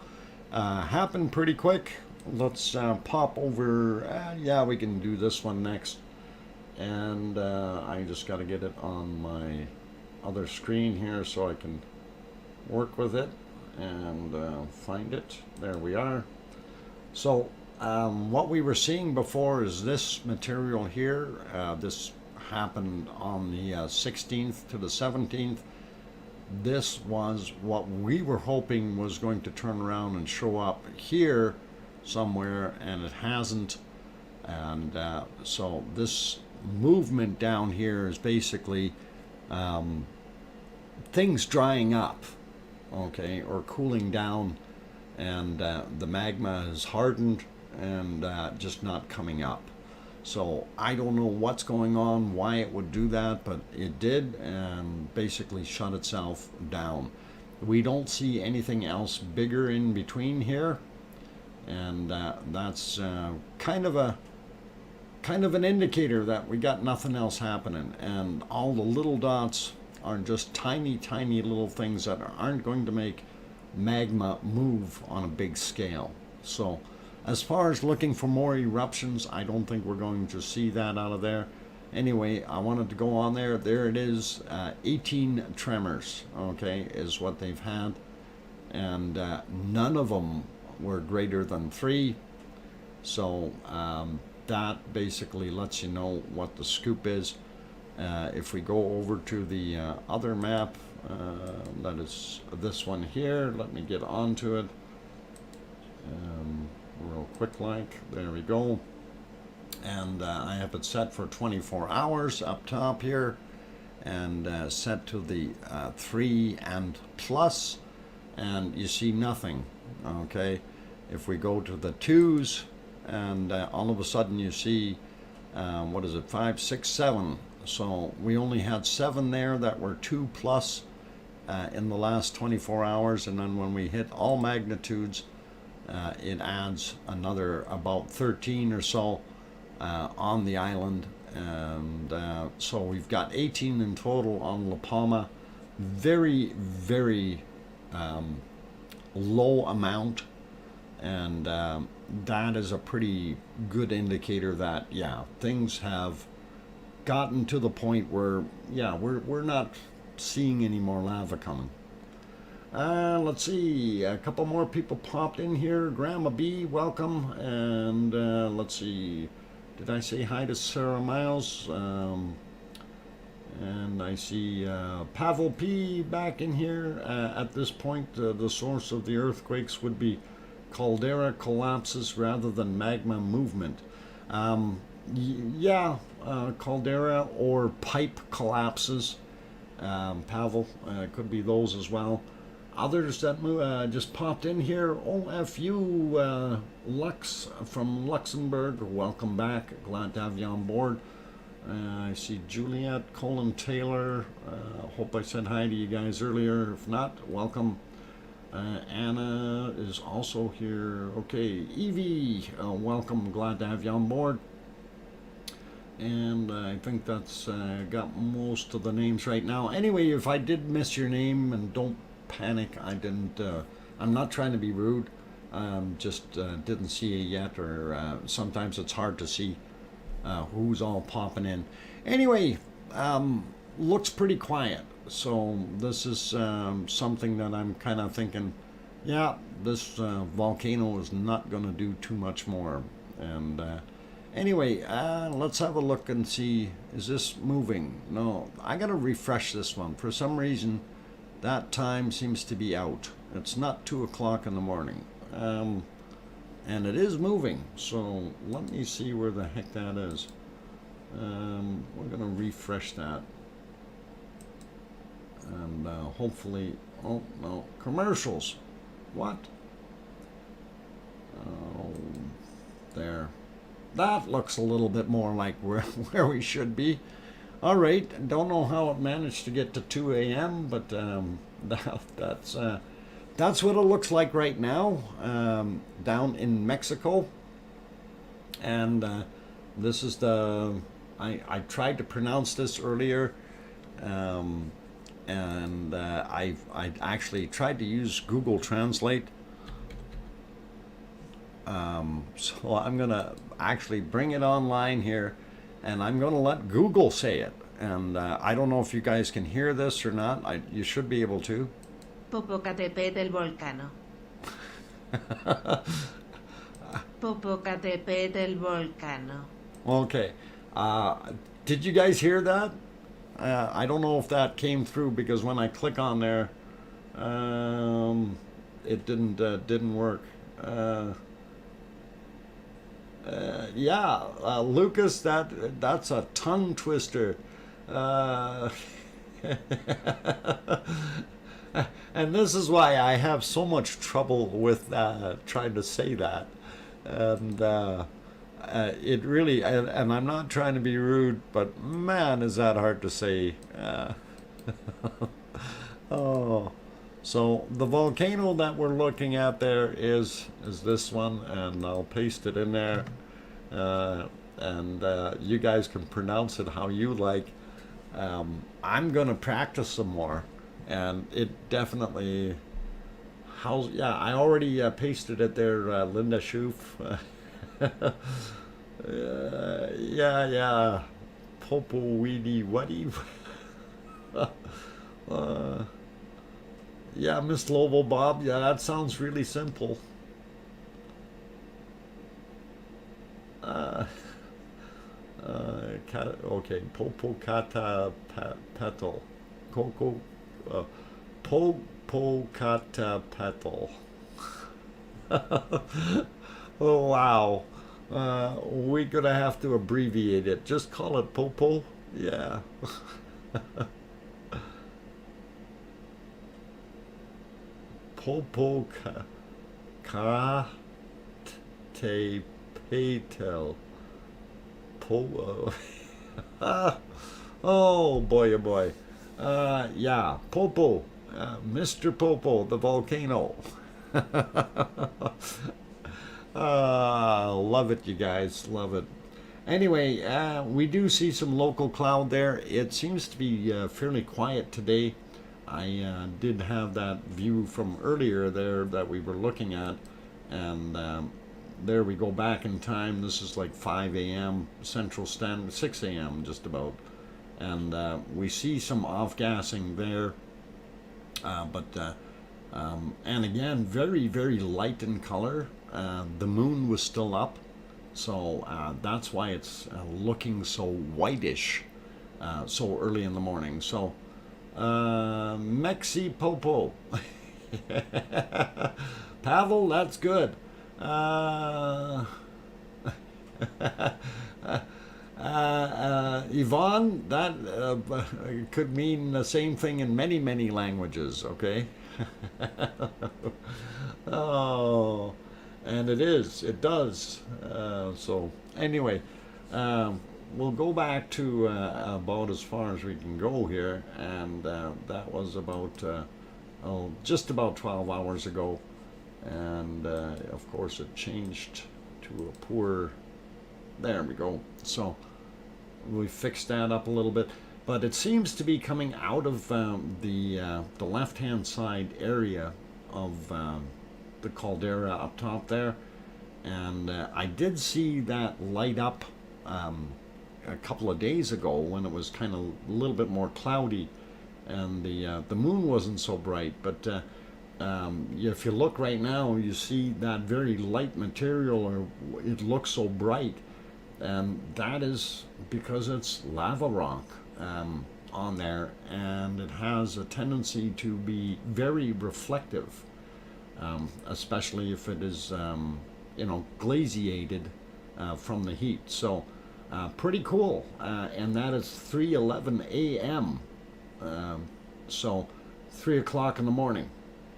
happened pretty quick. Let's pop over. Yeah, we can do this one next. And I just got to get it on my other screen here so I can work with it and find it. There we are. So what we were seeing before is this material here. This happened on the 16th to the 17th. This was what we were hoping was going to turn around and show up here somewhere, and it hasn't. And so this movement down here is basically things drying up, okay, or cooling down, and the magma is hardened and just not coming up. So I don't know what's going on, why it would do that, but it did, and basically shut itself down. We don't see anything else bigger in between here, and that's kind of an indicator that we got nothing else happening, and all the little dots are just tiny little things that aren't going to make magma move on a big scale. So as far as looking for more eruptions, I don't think we're going to see that out of there. Anyway, I wanted to go on there. There it is. 18 tremors, okay, is what they've had, and none of them were greater than 3. So that basically lets you know what the scoop is. If we go over to the other map, that is this one here, let me get onto it real quick like. There we go. And I have it set for 24 hours up top here, and set to the 3 and plus, and you see nothing, okay? If we go to the 2s, and all of a sudden you see, what is it, 5, 6, 7. So we only had 7 there that were 2 plus in the last 24 hours, and then when we hit all magnitudes, it adds another about 13 or so on the island, and so we've got 18 in total on La Palma. Very, very low amount, and that is a pretty good indicator that, yeah, things have gotten to the point where, yeah, we're not seeing any more lava coming. Let's see, a couple more people popped in here. Grandma B, welcome. And let's see, did I say hi to Sarah Miles? And I see Pavel P back in here. At this point, the source of the earthquakes would be caldera collapses rather than magma movement. Yeah, caldera or pipe collapses. Pavel, could be those as well. Others that just popped in here. OFU Lux from Luxembourg. Welcome back. Glad to have you on board. I see Juliet, Colin Taylor. Hope I said hi to you guys earlier. If not, welcome. Anna is also here. Okay, Evie, welcome. Glad to have you on board. And I think that's got most of the names right now. Anyway, if I did miss your name, and don't panic, I didn't. I'm not trying to be rude. Just didn't see it yet, or sometimes it's hard to see who's all popping in. Anyway, looks pretty quiet. So this is something that I'm kind of thinking, yeah, this volcano is not going to do too much more. And anyway, let's have a look and see, is this moving? No, I got to refresh this one. For some reason, that time seems to be out. It's not 2 o'clock in the morning. And it is moving. So let me see where the heck that is. We're going to refresh that. And hopefully, oh no, commercials. What? Oh, there. That looks a little bit more like where we should be. All right, don't know how it managed to get to 2 a.m., but that's what it looks like right now down in Mexico. And this is I tried to pronounce this earlier. And I actually tried to use Google Translate. So I'm going to actually bring it online here, and I'm going to let Google say it. And I don't know if you guys can hear this or not. You should be able to. Popocatepetl volcano. Popocatepetl volcano. Okay. Did you guys hear that? I don't know if that came through, because when I click on there, it didn't work. Yeah, Lucas, that's a tongue twister. And this is why I have so much trouble with trying to say that. And it really, and I'm not trying to be rude, but man, is that hard to say. Oh, so the volcano that we're looking at there is this one, and I'll paste it in there, and you guys can pronounce it how you like. I'm gonna practice some more, and it definitely. Yeah, I already pasted it there, Linda Schoof. Yeah. Popo weedy wuddy. Yeah, Miss Lobo Bob. Yeah, that sounds really simple. Okay, Popocatepetl. Popocatepetl. Oh wow. We're gonna have to abbreviate it. Just call it Popo. Yeah. Popocatepetl. Oh boy, oh boy. Yeah, Popo. Mr. Popo, the volcano. Love it, you guys. Love it. Anyway, we do see some local cloud there. It seems to be fairly quiet today. I did have that view from earlier there that we were looking at, and there we go back in time. This is like 5 a.m. Central Standard, 6 a.m. just about, and we see some off-gassing there, and again, very, very light in color. The moon was still up, so that's why it's looking so whitish so early in the morning. So Mexi Popo. Pavel, that's good. Grimsvotn, that could mean the same thing in many, many languages, okay? Oh, and it does. So anyway, we'll go back to about as far as we can go here, and that was about just about 12 hours ago, and of course it changed to a poor. There we go. So we fixed that up a little bit, but it seems to be coming out of the left-hand side area of the caldera up top there, and I did see that light up a couple of days ago when it was kind of a little bit more cloudy, and the moon wasn't so bright. But if you look right now, you see that very light material, or it looks so bright. And that is because it's lava rock on there, and it has a tendency to be very reflective, especially if it is, glaciated from the heat. So pretty cool, and that is 3:11 a.m. So 3 o'clock in the morning.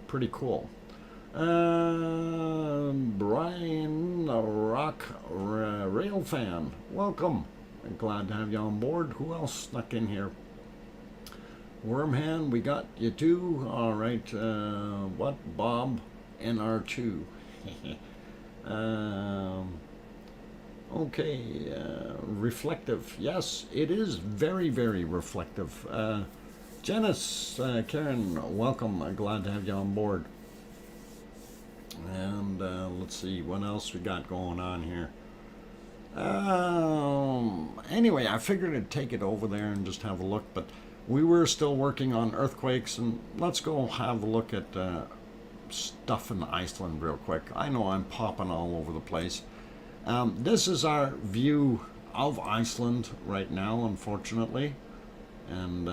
Pretty cool. Brian, a rock rail fan, welcome. I'm glad to have you on board. Who else snuck in here? Wormhand, we got you too. All right. What? Bob NR2. Okay. Reflective. Yes, it is very, very reflective. Janice, Karen, welcome. I'm glad to have you on board. And let's see what else we got going on here. Anyway, I figured I'd take it over there and just have a look, but we were still working on earthquakes, and let's go have a look at stuff in Iceland real quick. I know I'm popping all over the place. This is our view of Iceland right now, unfortunately, and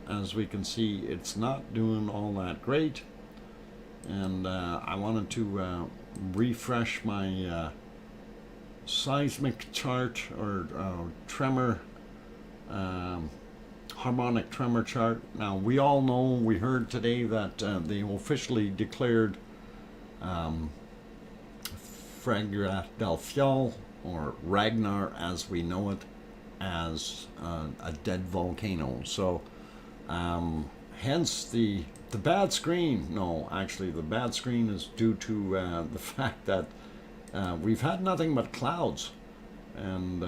as we can see, it's not doing all that great. And I wanted to refresh my seismic chart, or tremor, harmonic tremor chart. Now, we all know, we heard today that they officially declared Fraggradelfjall, or Ragnar as we know it, as a dead volcano. So hence the bad screen. No, actually the bad screen is due to the fact that we've had nothing but clouds and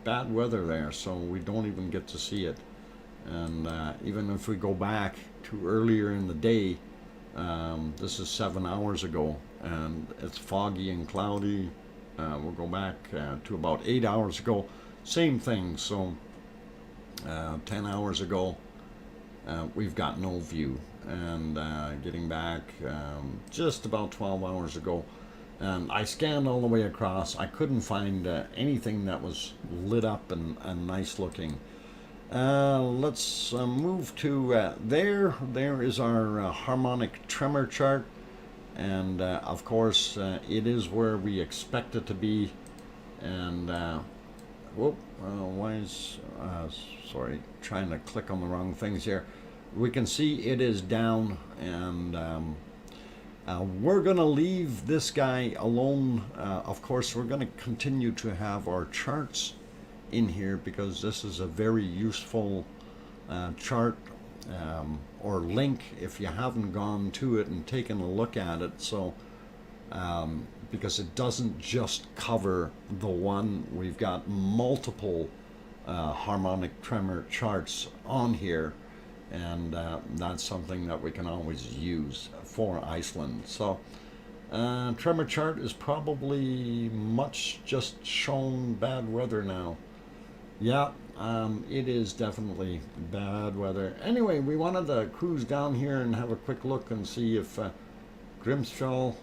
bad weather there, so we don't even get to see it. And even if we go back to earlier in the day, this is 7 hours ago, and it's foggy and cloudy. We'll go back to about 8 hours ago, same thing. So 10 hours ago, we've got no view, and getting back just about 12 hours ago, and I scanned all the way across. I couldn't find anything that was lit up and nice looking. Let's move to there is our harmonic tremor chart, and of course it is where we expect it to be. And why is sorry, trying to click on the wrong things here. We can see it is down, and we're going to leave this guy alone. Of course, we're going to continue to have our charts in here, because this is a very useful chart, or link if you haven't gone to it and taken a look at it. So because it doesn't just cover the one, we've got multiple harmonic tremor charts on here, and that's something that we can always use for Iceland. So tremor chart is probably much just shown bad weather now. Yeah, it is definitely bad weather. Anyway, we wanted to cruise down here and have a quick look and see if Grimsfjall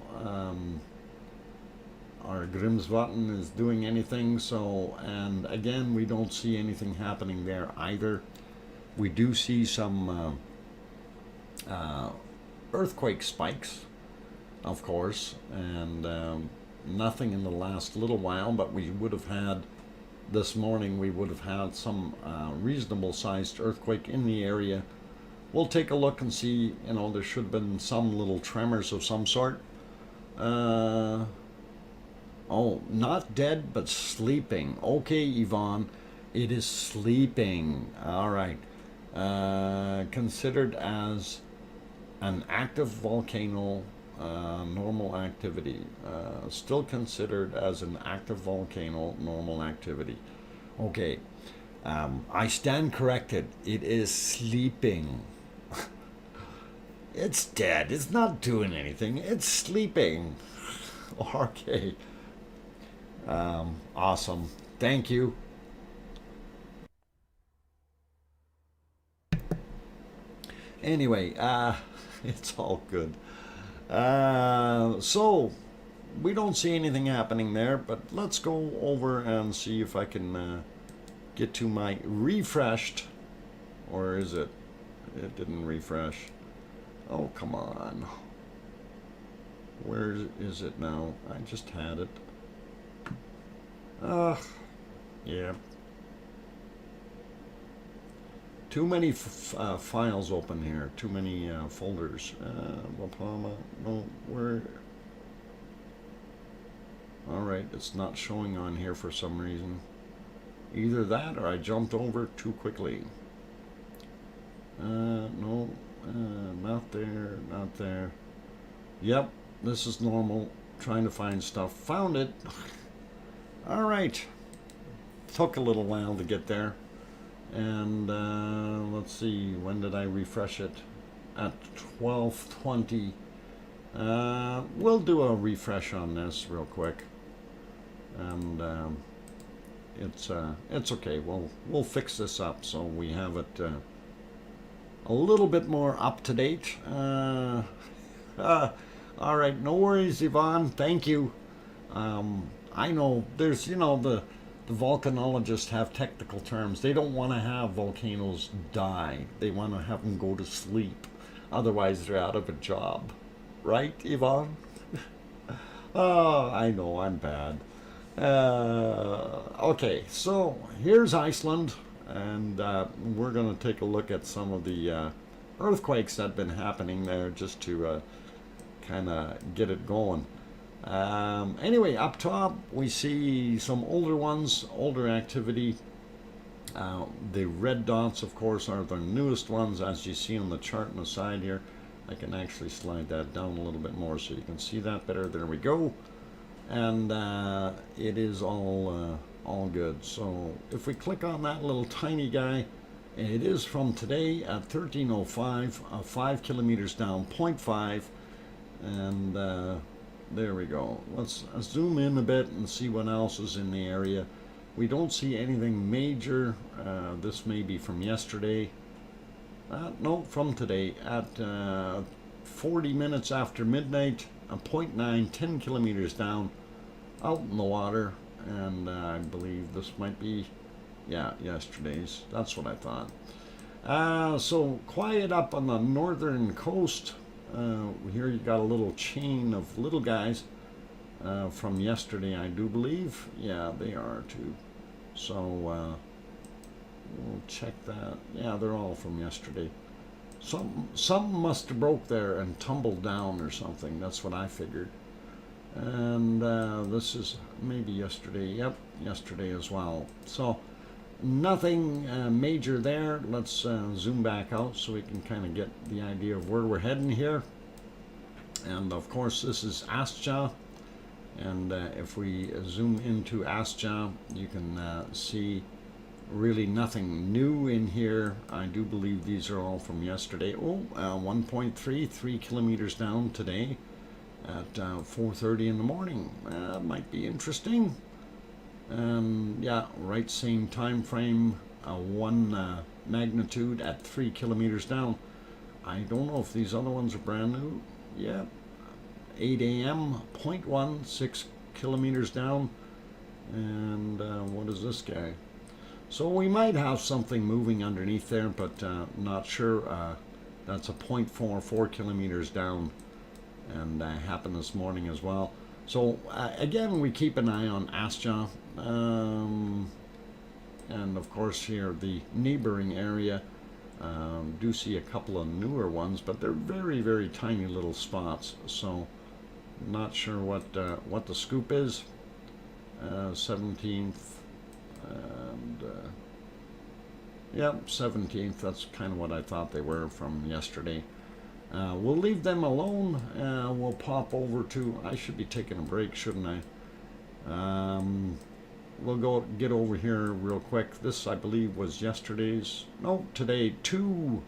or Grimsvotn is doing anything. So, and again, we don't see anything happening there either. We do see some earthquake spikes, of course, and nothing in the last little while, but we would have had this morning we would have had some reasonable sized earthquake in the area. We'll take a look and see, you know, there should have been some little tremors of some sort. Oh, not dead, but sleeping. Okay, Yvonne, it is sleeping. All right. Considered as an active volcano, normal activity. Still considered as an active volcano, normal activity. Okay. I stand corrected. It is sleeping. It's dead. It's not doing anything. It's sleeping. Okay. Awesome. Thank you. Anyway, it's all good. So, we don't see anything happening there, but let's go over and see if I can get to my refreshed, or is it? It didn't refresh. Oh, come on. Where is it now? I just had it. Yeah. Too many files open here. Too many folders. Palma. No, where? Alright, it's not showing on here for some reason. Either that or I jumped over too quickly. No, not there, not there. Yep, this is normal. Trying to find stuff. Found it. Alright. Took a little while to get there. And let's see, when did I refresh it? At 12:20. We'll do a refresh on this real quick. And it's okay. We'll fix this up so we have it a little bit more up to date. All right, no worries, Yvonne. Thank you. I know there's, you know, the volcanologists have technical terms. They don't want to have volcanoes die. They want to have them go to sleep. Otherwise, they're out of a job. Right, Yvonne? Oh, I know, I'm bad. Okay, so here's Iceland, and we're going to take a look at some of the earthquakes that have been happening there just to kind of get it going. Anyway, up top we see some older ones, older activity. The red dots, of course, are the newest ones, as you see on the chart on the side here. I can actually slide that down a little bit more so you can see that better. There we go. And it is all good. So if we click on that little tiny guy, it is from today at 13:05, 5 kilometers down, 0.5, and there we go. Let's zoom in a bit and see what else is in the area. We don't see anything major. This may be from yesterday. No, from today at 40 minutes after midnight, 0.9, 10 kilometers down, out in the water. And I believe this might be, yeah, yesterday's. That's what I thought. So quiet up on the northern coast. Here you got a little chain of little guys from yesterday, I do believe. Yeah, they are too. So we'll check that. Yeah, they're all from yesterday. Some must have broke there and tumbled down or something. That's what I figured. And this is maybe yesterday. Yep, yesterday as well. So nothing major there. Let's zoom back out so we can kind of get the idea of where we're heading here. And of course this is Astja, and if we zoom into Astja, you can see really nothing new in here. I do believe these are all from yesterday. 1.3, 3 kilometers down today at 4:30 in the morning. Might be interesting. Yeah, right, same time frame, 1 magnitude at 3 kilometers down. I don't know if these other ones are brand new. Yeah, 8 a.m., 0.1, 6 kilometers down. And what is this guy? So we might have something moving underneath there, but not sure. That's a 0.4, 4 kilometers down, and happened this morning as well. So again, we keep an eye on Astja. course, here, the neighboring area, do see a couple of newer ones, but they're very, very tiny little spots. So, not sure what the scoop is. 17th, and yep, 17th. That's kind of what I thought they were from yesterday. We'll leave them alone. We'll pop over to. I should be taking a break, shouldn't I? We'll go get over here real quick. This, I believe, was yesterday's. No, today, 2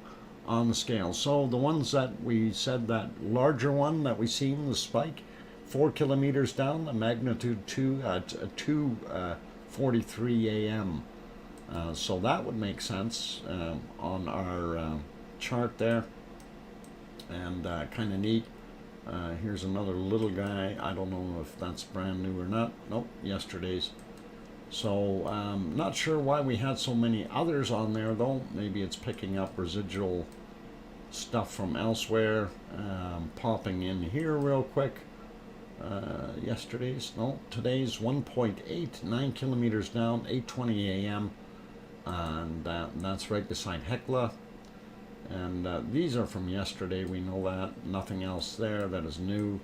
on the scale. So the ones that we said, that larger one that we seen, the spike, 4 kilometers down, the magnitude 2 at 2:43 a.m. So that would make sense on our chart there, and kind of neat. Here's another little guy. I don't know if that's brand new or not. Nope, yesterday's. So not sure why we had so many others on there though. Maybe it's picking up residual stuff from elsewhere. Popping in here real quick. Yesterday's, no, today's 1.8, 9 kilometers down, 8:20 a.m. And that's right beside Hekla. And these are from yesterday, we know that. Nothing else there that is new.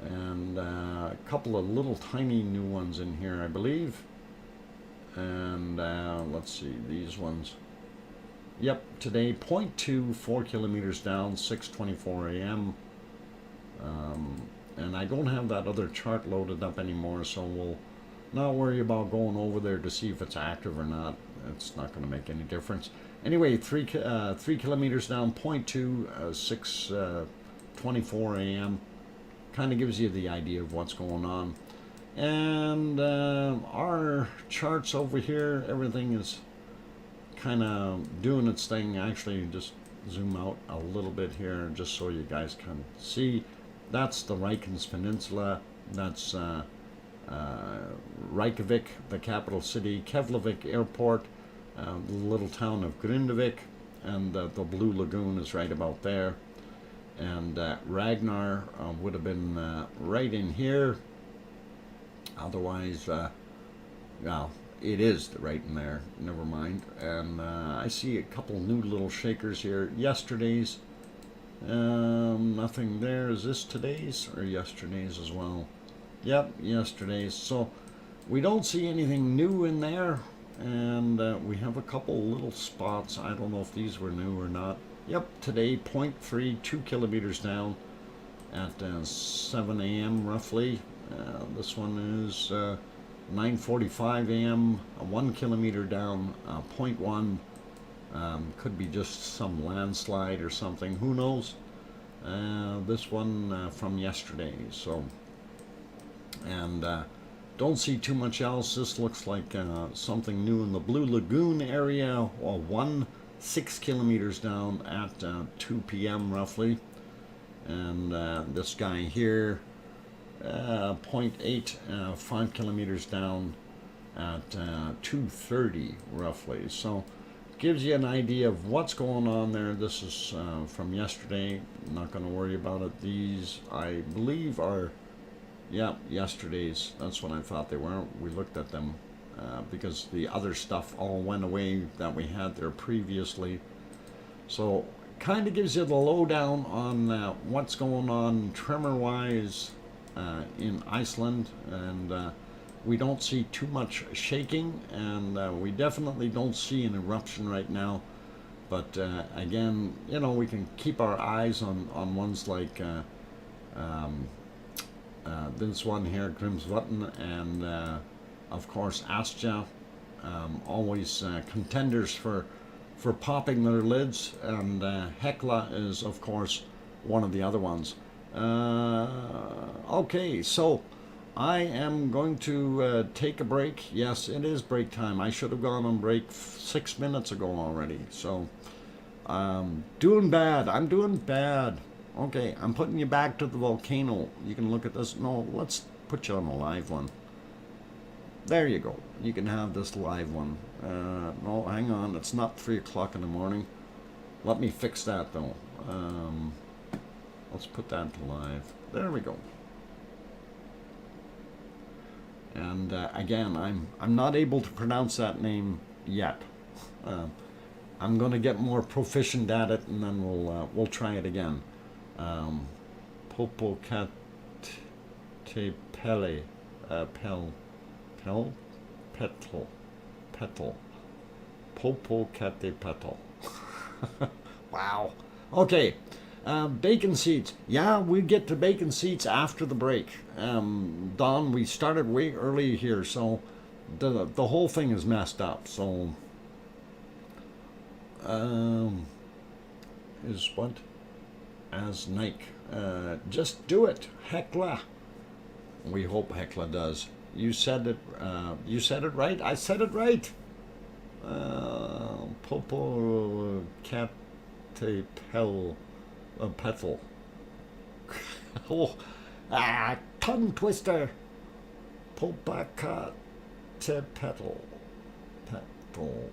And a couple of little tiny new ones in here, I believe. And let's see, these ones. Yep, today, 0.2, 4 kilometers down, 6:24 a.m. And I don't have that other chart loaded up anymore, so we'll not worry about going over there to see if it's active or not. It's not going to make any difference. Anyway, 3 kilometers down, 0.2, 6:24 a.m. Kind of gives you the idea of what's going on. And our charts over here, everything is kind of doing its thing. Actually, just zoom out a little bit here just so you guys can see. That's the Reykjanes Peninsula. That's Reykjavik, the capital city, Keflavik Airport, the little town of Grindavik, and the Blue Lagoon is right about there. And Ragnar would have been right in here. Otherwise, well, it is right in there. Never mind. And I see a couple new little shakers here. Yesterday's. Nothing there. Is this today's or yesterday's as well? Yep, yesterday's. So we don't see anything new in there. And we have a couple little spots. I don't know if these were new or not. Yep, today 0.3, 2 kilometers down at 7 a.m. roughly. This one is 9:45 a.m. 1 kilometer down, 0.1. Could be just some landslide or something. Who knows? This one from yesterday. So, and don't see too much else. This looks like something new in the Blue Lagoon area. 6 kilometers down at 2 p.m. roughly. And this guy here, 0.8, 5 kilometers down at 2:30 roughly. So gives you an idea of what's going on there. This is from yesterday. I'm not going to worry about it. These, I believe, are, yeah, yesterday's. That's what I thought they were. We looked at them because the other stuff all went away that we had there previously. So kind of gives you the lowdown on what's going on tremor-wise in Iceland. And we don't see too much shaking, and we definitely don't see an eruption right now. But again, you know, we can keep our eyes on ones like this one here, Grimsvotn, and of course Astja, always contenders for popping their lids, and Hekla is of course one of the other ones. Okay, so I am going to take a break. Yes, it is break time. I should have gone on break 6 minutes ago already. So, doing bad. I'm doing bad. Okay, I'm putting you back to the volcano. You can look at this. No, let's put you on a live one. There you go. You can have this live one. No, hang on. It's not 3 o'clock in the morning. Let me fix that, though. Let's put that to live. There we go. And again, I'm not able to pronounce that name yet. I'm going to get more proficient at it, and then we'll try it again. Popocatepetl, petal, Popocatepetl. Wow. Okay. Bacon seeds. Yeah, we get to bacon seeds after the break. Don, we started way early here, so the whole thing is messed up. So, is what? As Nike. Just do it, Hecla. We hope Hecla does. You said it. You said it right. I said it right. Popocatepetl. Petal. Oh, tongue twister. Popocatepetl. Petal.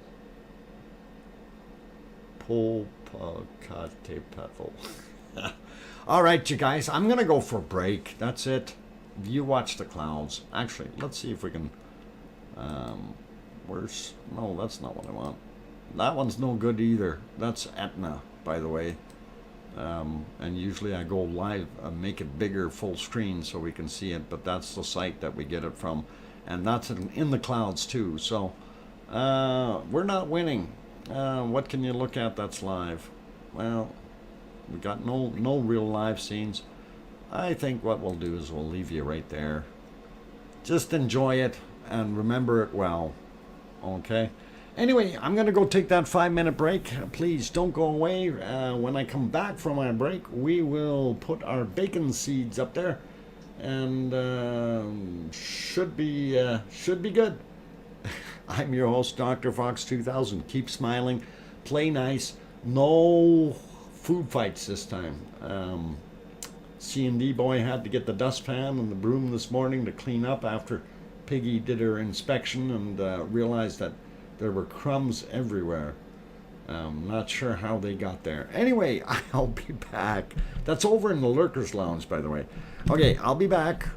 Popocatepetl. All right, you guys. I'm gonna go for a break. That's it. You watch the clouds. Actually, let's see if we can. Where's? No, that's not what I want. That one's no good either. That's Etna, by the way. And usually I go live, make it bigger, full screen, so we can see it. But that's the site that we get it from, and that's in the clouds too. So we're not winning. What can you look at that's live? Well, we got no real live scenes. I think what we'll do is we'll leave you right there. Just enjoy it and remember it well. Okay. Anyway, I'm going to go take that 5-minute break. Please don't go away. When I come back from my break, we will put our bacon seeds up there, and should be good. I'm your host, DrFox2000. Keep smiling, play nice. No food fights this time. C&D boy had to get the dustpan and the broom this morning to clean up after Piggy did her inspection and realized that there were crumbs everywhere. Not sure how they got there. Anyway, I'll be back. That's over in the Lurkers Lounge, by the way. Okay, I'll be back.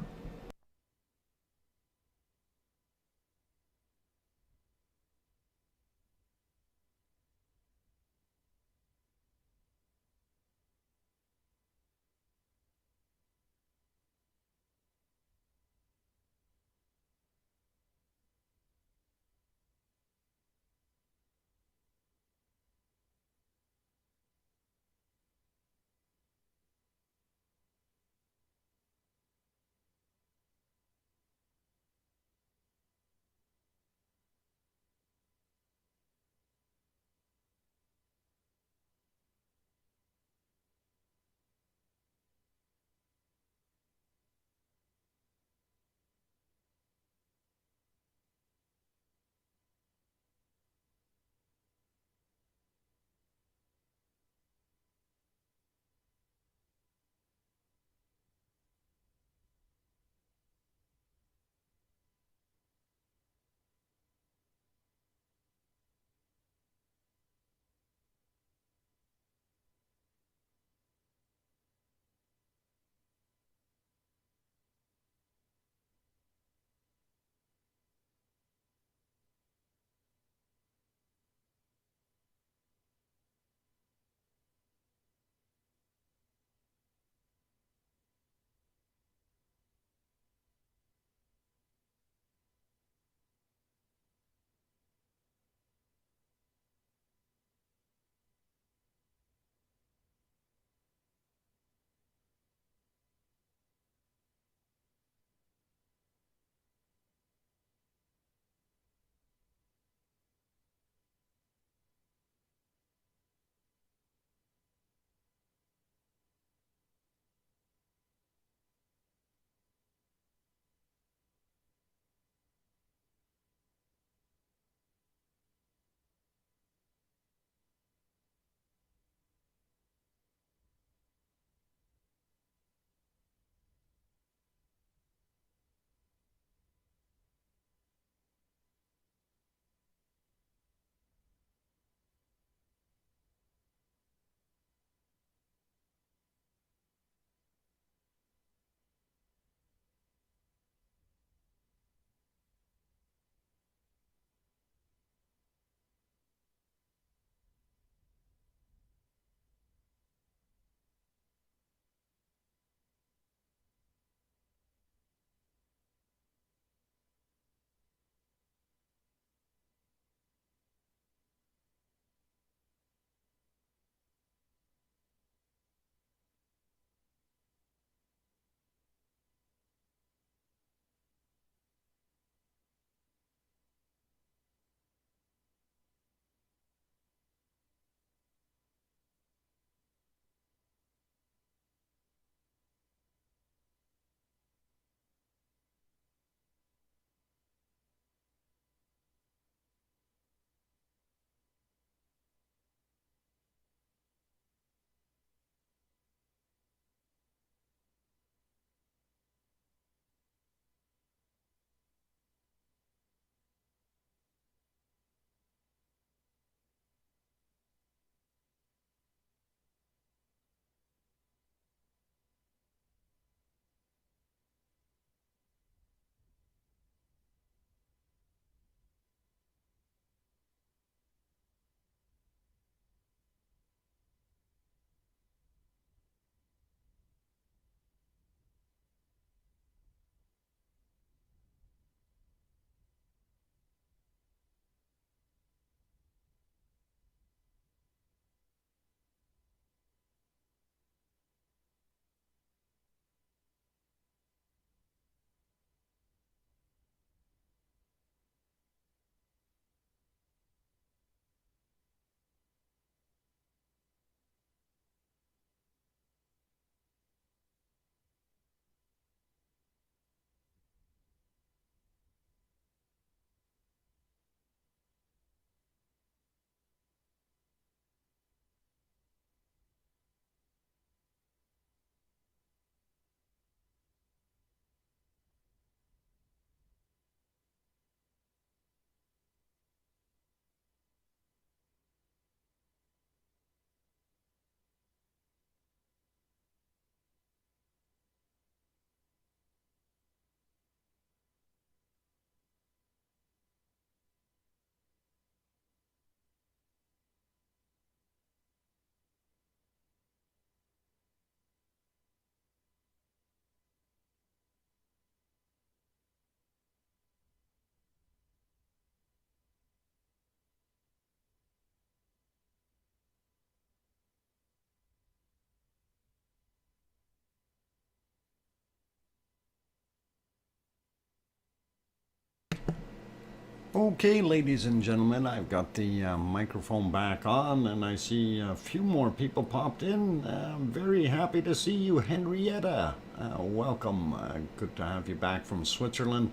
Okay, ladies and gentlemen, I've got the microphone back on, and I see a few more people popped in. I'm very happy to see you, Henrietta. Welcome. Good to have you back from Switzerland.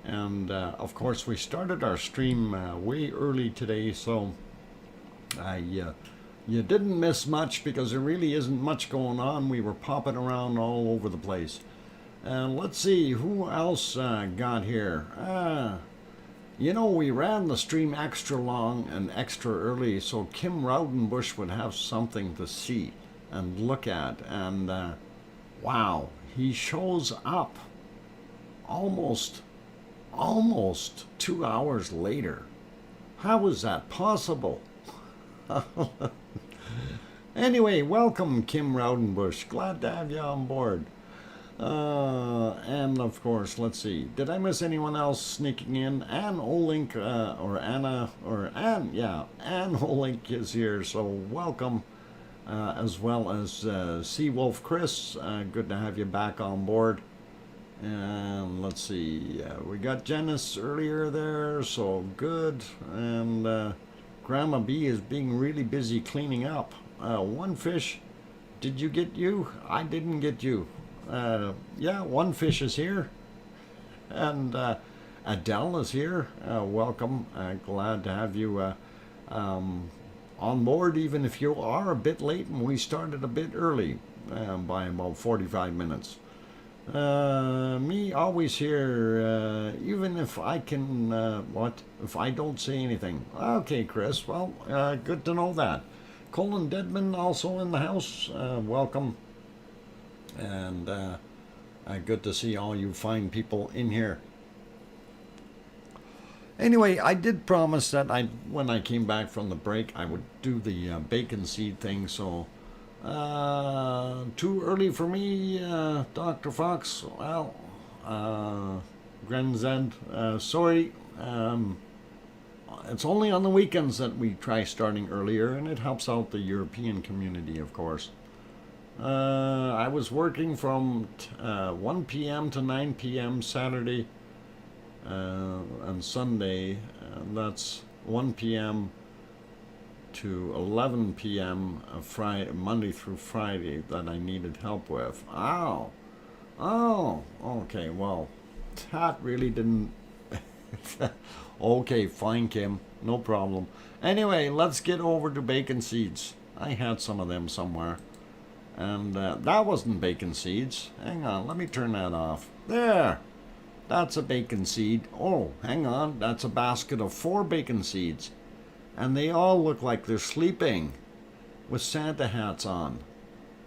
And of course, we started our stream way early today, so you didn't miss much because there really isn't much going on. We were popping around all over the place. Let's see who else got here. You know, we ran the stream extra long and extra early so Kim Raudenbush would have something to see and look at. And wow, he shows up almost 2 hours later. How is that possible? Anyway, welcome, Kim Raudenbush. Glad to have you on board. And of course, let's see. Did I miss anyone else sneaking in? Anne Olink, Anne Olink is here, so welcome. As well as Seawolf Chris. Good to have you back on board. And let's see. We got Janice earlier there, so good. And Grandma B is being really busy cleaning up. One fish, did you get you? I didn't get you. Yeah, one fish is here, and Adele is here. Welcome. Glad to have you on board, even if you are a bit late and we started a bit early by about 45 minutes. Me always here, even if I can, if I don't say anything. Okay, Chris, well, good to know that. Colin Deadman also in the house. Welcome. And good to see all you fine people in here. Anyway, I did promise that when I came back from the break, I would do the bacon seed thing. So, too early for me, Dr. Fox. Well, Grenzen, sorry. It's only on the weekends that we try starting earlier, and it helps out the European community, of course. I was working from 1 p.m. to 9 p.m. Saturday and Sunday, and that's 1 p.m. to 11 p.m. Friday, Monday through Friday that I needed help with. Oh, okay, well, that really didn't... Okay, fine, Kim, no problem. Anyway, let's get over to bacon seeds. I had some of them somewhere. And that wasn't bacon seeds. Hang on, let me turn that off. There! That's a bacon seed. Oh, hang on, that's a basket of 4 bacon seeds. And they all look like they're sleeping with Santa hats on.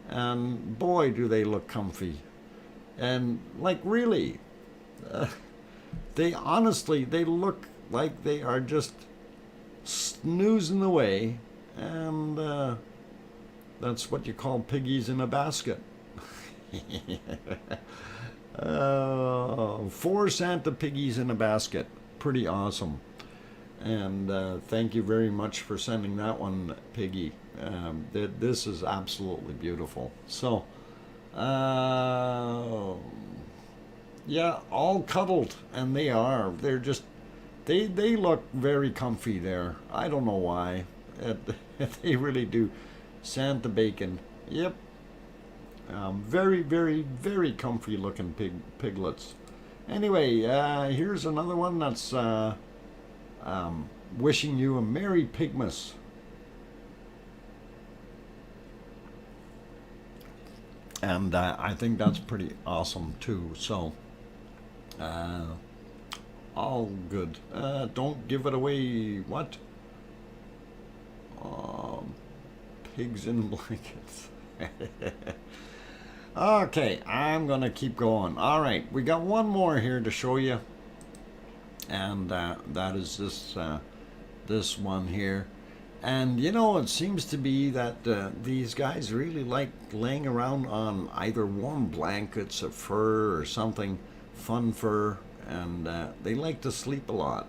And boy, do they look comfy. And, like, really, they honestly, they look like they are just snoozing away. And, that's what you call piggies in a basket. 4 Santa piggies in a basket. Pretty awesome. And thank you very much for sending that one, Piggy. This is absolutely beautiful. So, yeah, all cuddled. And they are. They're just, they look very comfy there. I don't know why. They really do. Santa bacon. Yep. Very, very, very comfy looking piglets. Anyway, here's another one that's wishing you a Merry Pigmas. And I think that's pretty awesome too. So, all good. Don't give it away. What? Pigs in blankets. Okay, I'm gonna keep going. All right, we got one more here to show you, and that is this one here. And you know, it seems to be that these guys really like laying around on either warm blankets of fur or something, fun fur, and they like to sleep a lot.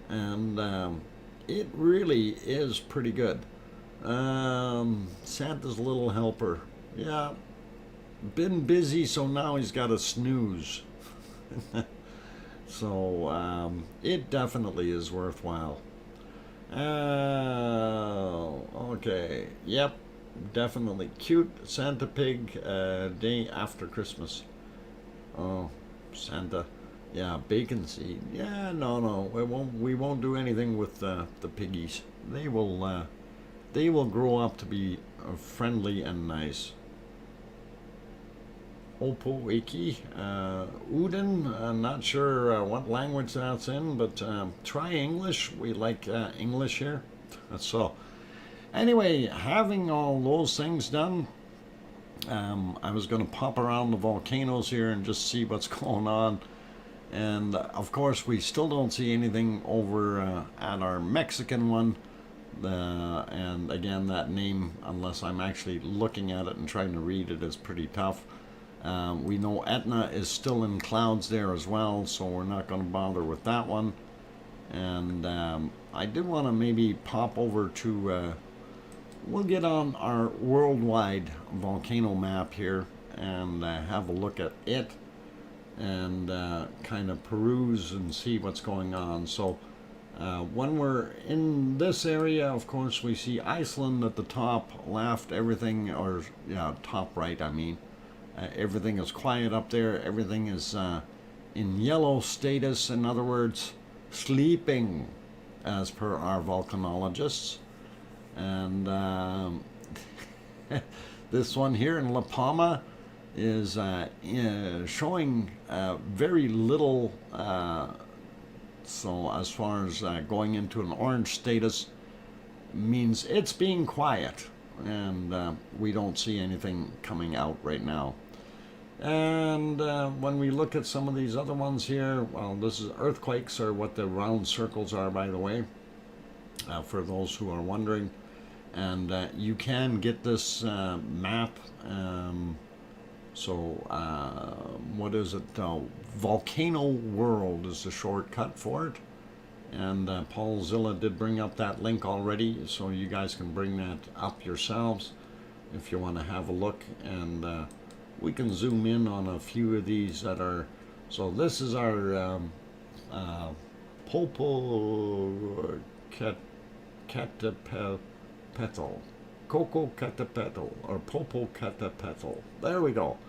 And it really is pretty good. Santa's little helper. Yeah, been busy, so now he's got to snooze. So it definitely is worthwhile. Okay, yep, definitely cute Santa Pig day after Christmas. Oh, Santa, yeah, bacon seed. Yeah, no, we won't do anything with the piggies. They will grow up to be friendly and nice. Opo Iki, Uden, I'm not sure what language that's in, but try English. We like English here. So, anyway, having all those things done, I was going to pop around the volcanoes here and just see what's going on. And of course, we still don't see anything over at our Mexican one. And again, that name, unless I'm actually looking at it and trying to read it, is pretty tough. We know Etna is still in clouds there as well, so we're not going to bother with that one. And I did want to maybe pop over to, we'll get on our worldwide volcano map here and have a look at it and kind of peruse and see what's going on. So when we're in this area, of course, we see Iceland at the top left, everything, or yeah, top right, I mean. Everything is quiet up there. Everything is in yellow status. In other words, sleeping, as per our volcanologists. And this one here in La Palma is showing very little. So as far as going into an orange status means it's being quiet. And we don't see anything coming out right now. And when we look at some of these other ones here, well, this is earthquakes, are what the round circles are, by the way, for those who are wondering. And you can get this map. What is it? Volcano World is the shortcut for it. And Paul Zilla did bring up that link already, so you guys can bring that up yourselves if you want to have a look. And we can zoom in on a few of these that are. So this is our Popocatepetl, Popocatepetl, or Popocatepetl. There we go.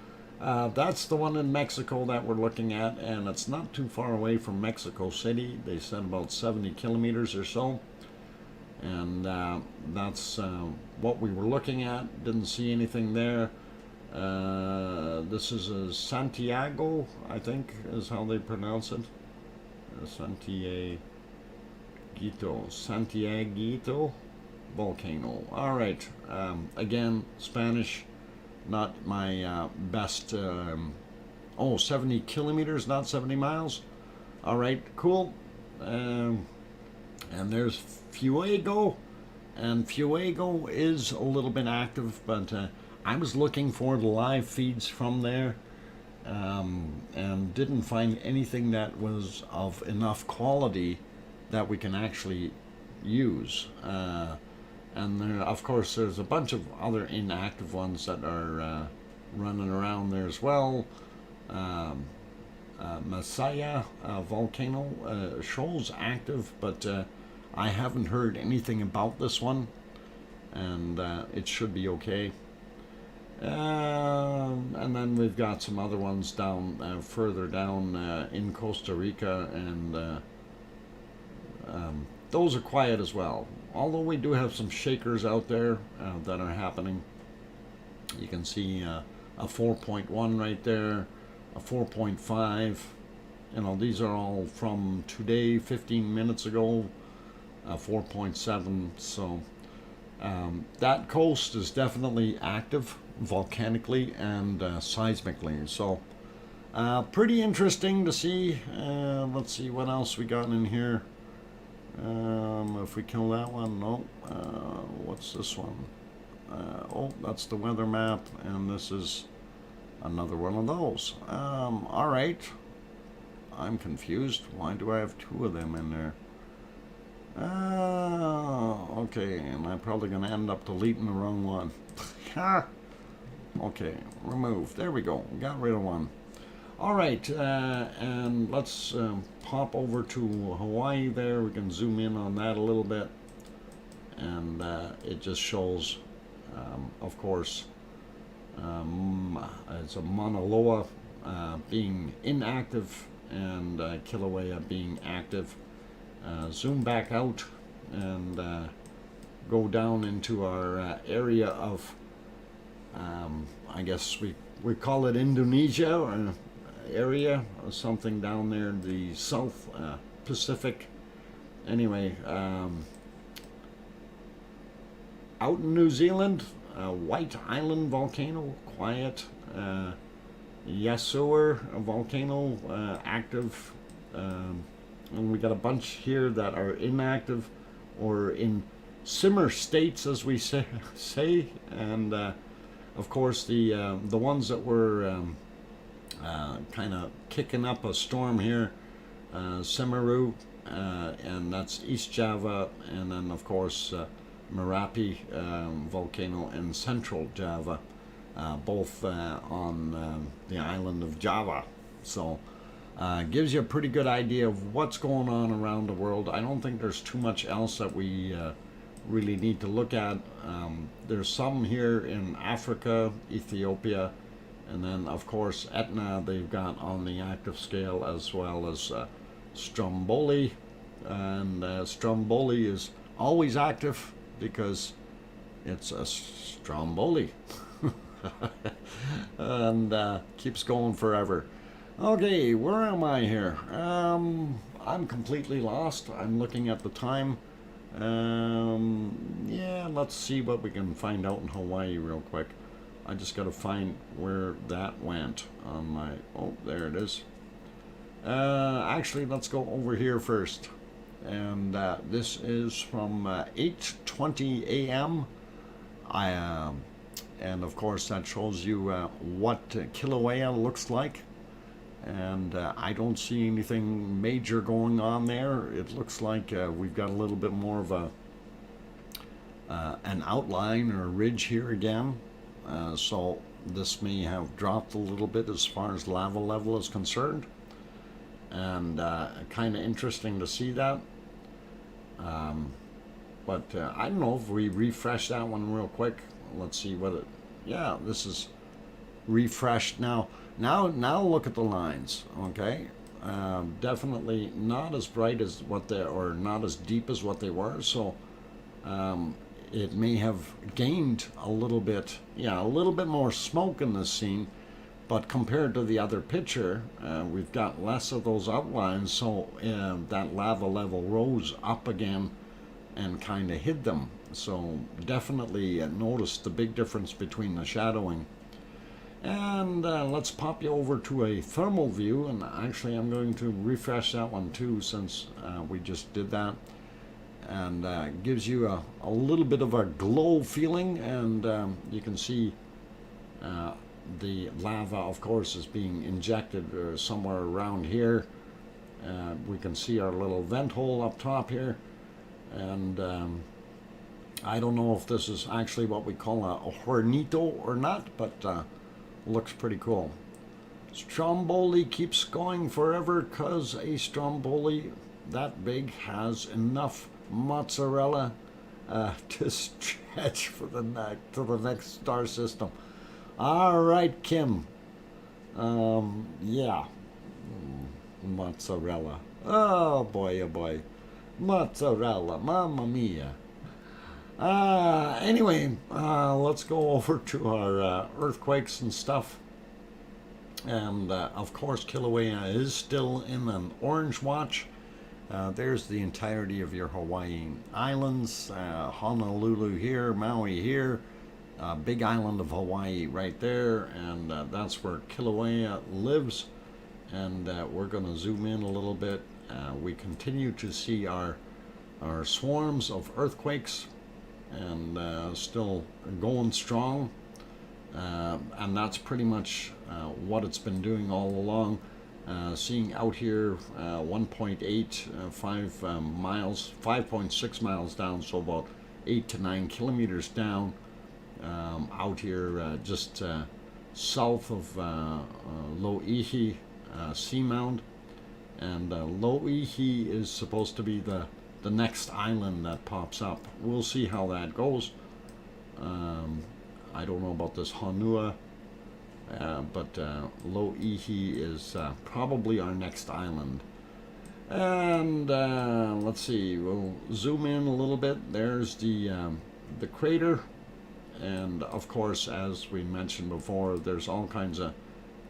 That's the one in Mexico that we're looking at, and it's not too far away from Mexico City. They said about 70 kilometers or so. And that's what we were looking at. Didn't see anything there. This is Santiago, I think, is how they pronounce it. Santiaguito volcano. All right. Again, Spanish, not my best. 70 kilometers, not 70 miles. All right, cool. And there's Fuego, and Fuego is a little bit active, but I was looking for the live feeds from there, and didn't find anything that was of enough quality that we can actually use. And there, of course, there's a bunch of other inactive ones that are running around there as well. Masaya volcano shows active, but I haven't heard anything about this one, and it should be okay. And then we've got some other ones down further down in Costa Rica, and those are quiet as well. Although we do have some shakers out there that are happening. You can see a 4.1 right there, a 4.5. You know, these are all from today, 15 minutes ago, 4.7. So that coast is definitely active volcanically and seismically. So pretty interesting to see. Let's see what else we got in here. If we kill that one, no. What's this one? Oh, that's the weather map, and this is another one of those. All right. I'm confused. Why do I have two of them in there? Okay, and I'm probably going to end up deleting the wrong one. Okay, remove. There we go. Got rid of one. All right, and let's pop over to Hawaii there. We can zoom in on that a little bit. And it just shows, of course, it's a Mauna Loa being inactive and Kilauea being active. Zoom back out and go down into our area of, I guess we call it Indonesia, or area, or something down there in the South Pacific. Anyway, out in New Zealand, White Island volcano, quiet. Yasur volcano, active. And we got a bunch here that are inactive or in simmer states, as we say. And of course, the ones that were kind of kicking up a storm here, Semeru, and that's East Java, and then of course Merapi volcano in Central Java, both on the island of Java. So gives you a pretty good idea of what's going on around the world. I don't think there's too much else that we really need to look at. There's some here in Africa, Ethiopia, and then of course Etna they've got on the active scale, as well as Stromboli. And Stromboli is always active because it's a Stromboli. And keeps going forever. Okay, where am I here? I'm completely lost. I'm looking at the time. Yeah, let's see what we can find out in Hawaii real quick. I just got to find where that went on my... Oh, there it is. Actually, let's go over here first. And this is from 8:20 a.m. And of course, that shows you what Kilauea looks like. And I don't see anything major going on there. It looks like we've got a little bit more of a an outline or a ridge here again. So this may have dropped a little bit as far as lava level is concerned. And kind of interesting to see that. But I don't know if we refresh that one real quick. Let's see what it... Yeah, this is refreshed now. Now look at the lines, okay? Definitely not as bright as what they... or not as deep as what they were. So it may have gained a little bit... Yeah, a little bit more smoke in this scene. But compared to the other picture, we've got less of those outlines, so that lava level rose up again and kind of hid them. So definitely noticed the big difference between the shadowing. And let's pop you over to a thermal view, and actually I'm going to refresh that one too, since we just did that. And gives you a little bit of a glow feeling, and you can see the lava, of course, is being injected somewhere around here. We can see our little vent hole up top here, and I don't know if this is actually what we call a hornito or not, but looks pretty cool. Stromboli keeps going forever because a Stromboli that big has enough mozzarella to stretch for the to the next star system. All right, Kim. Yeah. Mozzarella. Oh boy. Mozzarella. Mamma mia. Anyway, let's go over to our earthquakes and stuff. And of course, Kilauea is still in an orange watch. There's the entirety of your Hawaiian islands. Honolulu here, Maui here. Big island of Hawaii right there, and that's where Kilauea lives. And we're going to zoom in a little bit. We continue to see our swarms of earthquakes, and still going strong. And that's pretty much what it's been doing all along. Seeing out here 1.85 miles, 5.6 miles down, so about 8 to 9 kilometers down. Out here just south of Loihi, seamount, and Loihi is supposed to be the next island that pops up. We'll see how that goes. I don't know about this Honua, but Loihi is probably our next island. And let's see, we'll zoom in a little bit. There's the crater, and of course, as we mentioned before, there's all kinds of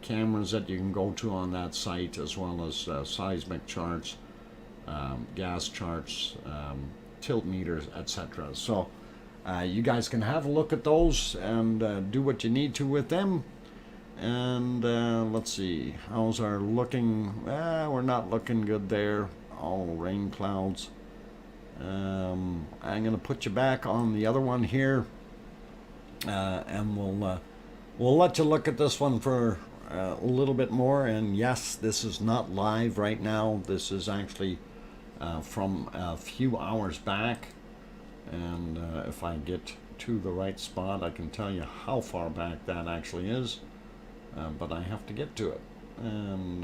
cameras that you can go to on that site, as well as seismic charts, gas charts, tilt meters, etc. So you guys can have a look at those and do what you need to with them. And let's see, how's our looking? We're not looking good there. All rain clouds. I'm going to put you back on the other one here, and we'll let you look at this one for a little bit more. And yes, this is not live right now. This is actually from a few hours back. And if I get to the right spot, I can tell you how far back that actually is. But I have to get to it, and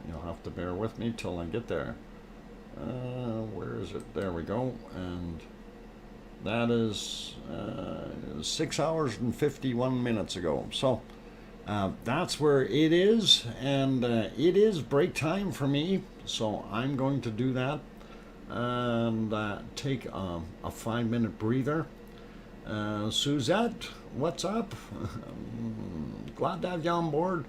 you'll have to bear with me till I get there. Where is it? There we go. And that is 6 hours and 51 minutes ago. So that's where it is, and it is break time for me, so I'm going to do that and take a 5-minute breather. Suzette, what's up? Glad to have you on board.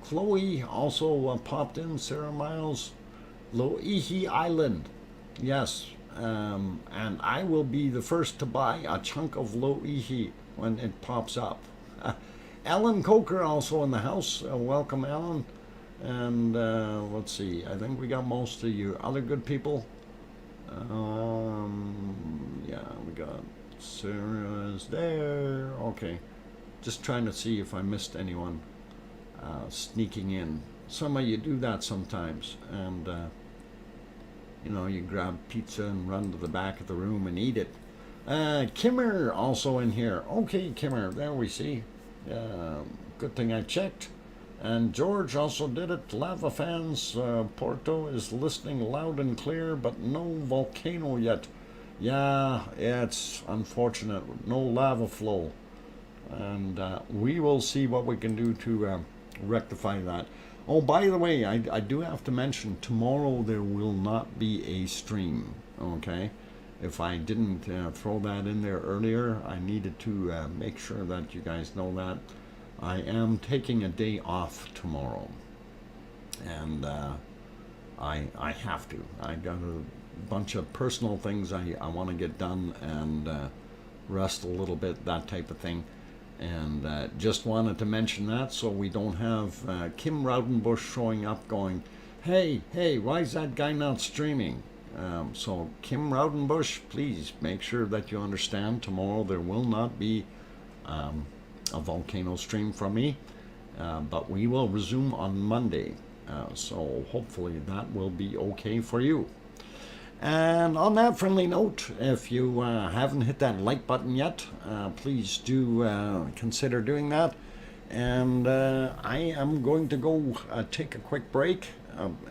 Chloe also popped in. Sarah Miles, Loihi Island. Yes, and I will be the first to buy a chunk of Loihi when it pops up. Ellen Coker also in the house. Welcome, Ellen. And let's see, I think we got most of you other good people. Yeah, we got Sarah's there. Okay, just trying to see if I missed anyone sneaking in. Some of you do that sometimes, and you know, you grab pizza and run to the back of the room and eat it. Kimmer also in here. Okay, Kimmer, there we see. Good thing I checked. And George also did it. Lava fans, Porto is listening loud and clear, but no volcano yet. Yeah, it's unfortunate. No lava flow. And we will see what we can do to rectify that. Oh, by the way, I do have to mention, tomorrow there will not be a stream, okay? If I didn't throw that in there earlier, I needed to make sure that you guys know that. I am taking a day off tomorrow, and I have to. I got a bunch of personal things I want to get done, and rest a little bit, that type of thing. And just wanted to mention that so we don't have Kim Raudenbush showing up going, hey, why is that guy not streaming? So Kim Raudenbush, please make sure that you understand tomorrow there will not be a volcano stream from me, but we will resume on Monday, so hopefully that will be okay for you. And on that friendly note, if you haven't hit that like button yet, please do consider doing that. And I am going to go take a quick break.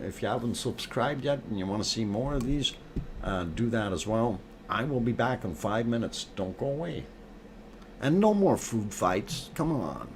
If you haven't subscribed yet and you want to see more of these, do that as well. I will be back in 5 minutes. Don't go away. And no more food fights. Come on.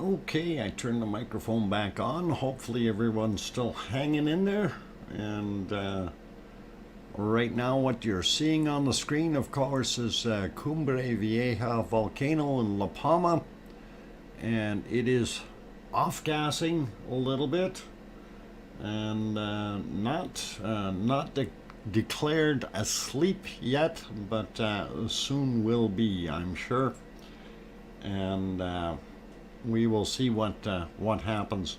Okay, I turned the microphone back on. Hopefully everyone's still hanging in there. And right now what you're seeing on the screen, of course, is Cumbre Vieja volcano in La Palma. And it is off-gassing a little bit. And not declared asleep yet, but soon will be, I'm sure. And we will see what happens.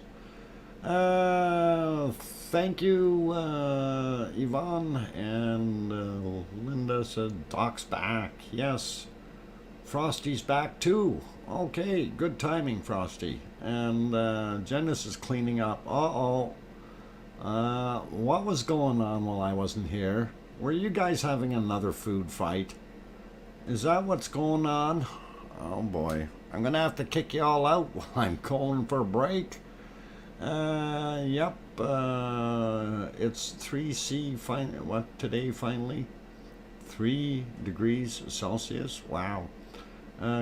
Thank you, Yvonne, and Linda said Doc's back. Yes, Frosty's back too. Okay, good timing, Frosty. And Janice is cleaning up. What was going on while I wasn't here? Were you guys having another food fight? Is that what's going on? Oh boy. I'm gonna have to kick you all out while I'm calling for a break. Yep. It's 3C today finally? 3 degrees Celsius. Wow.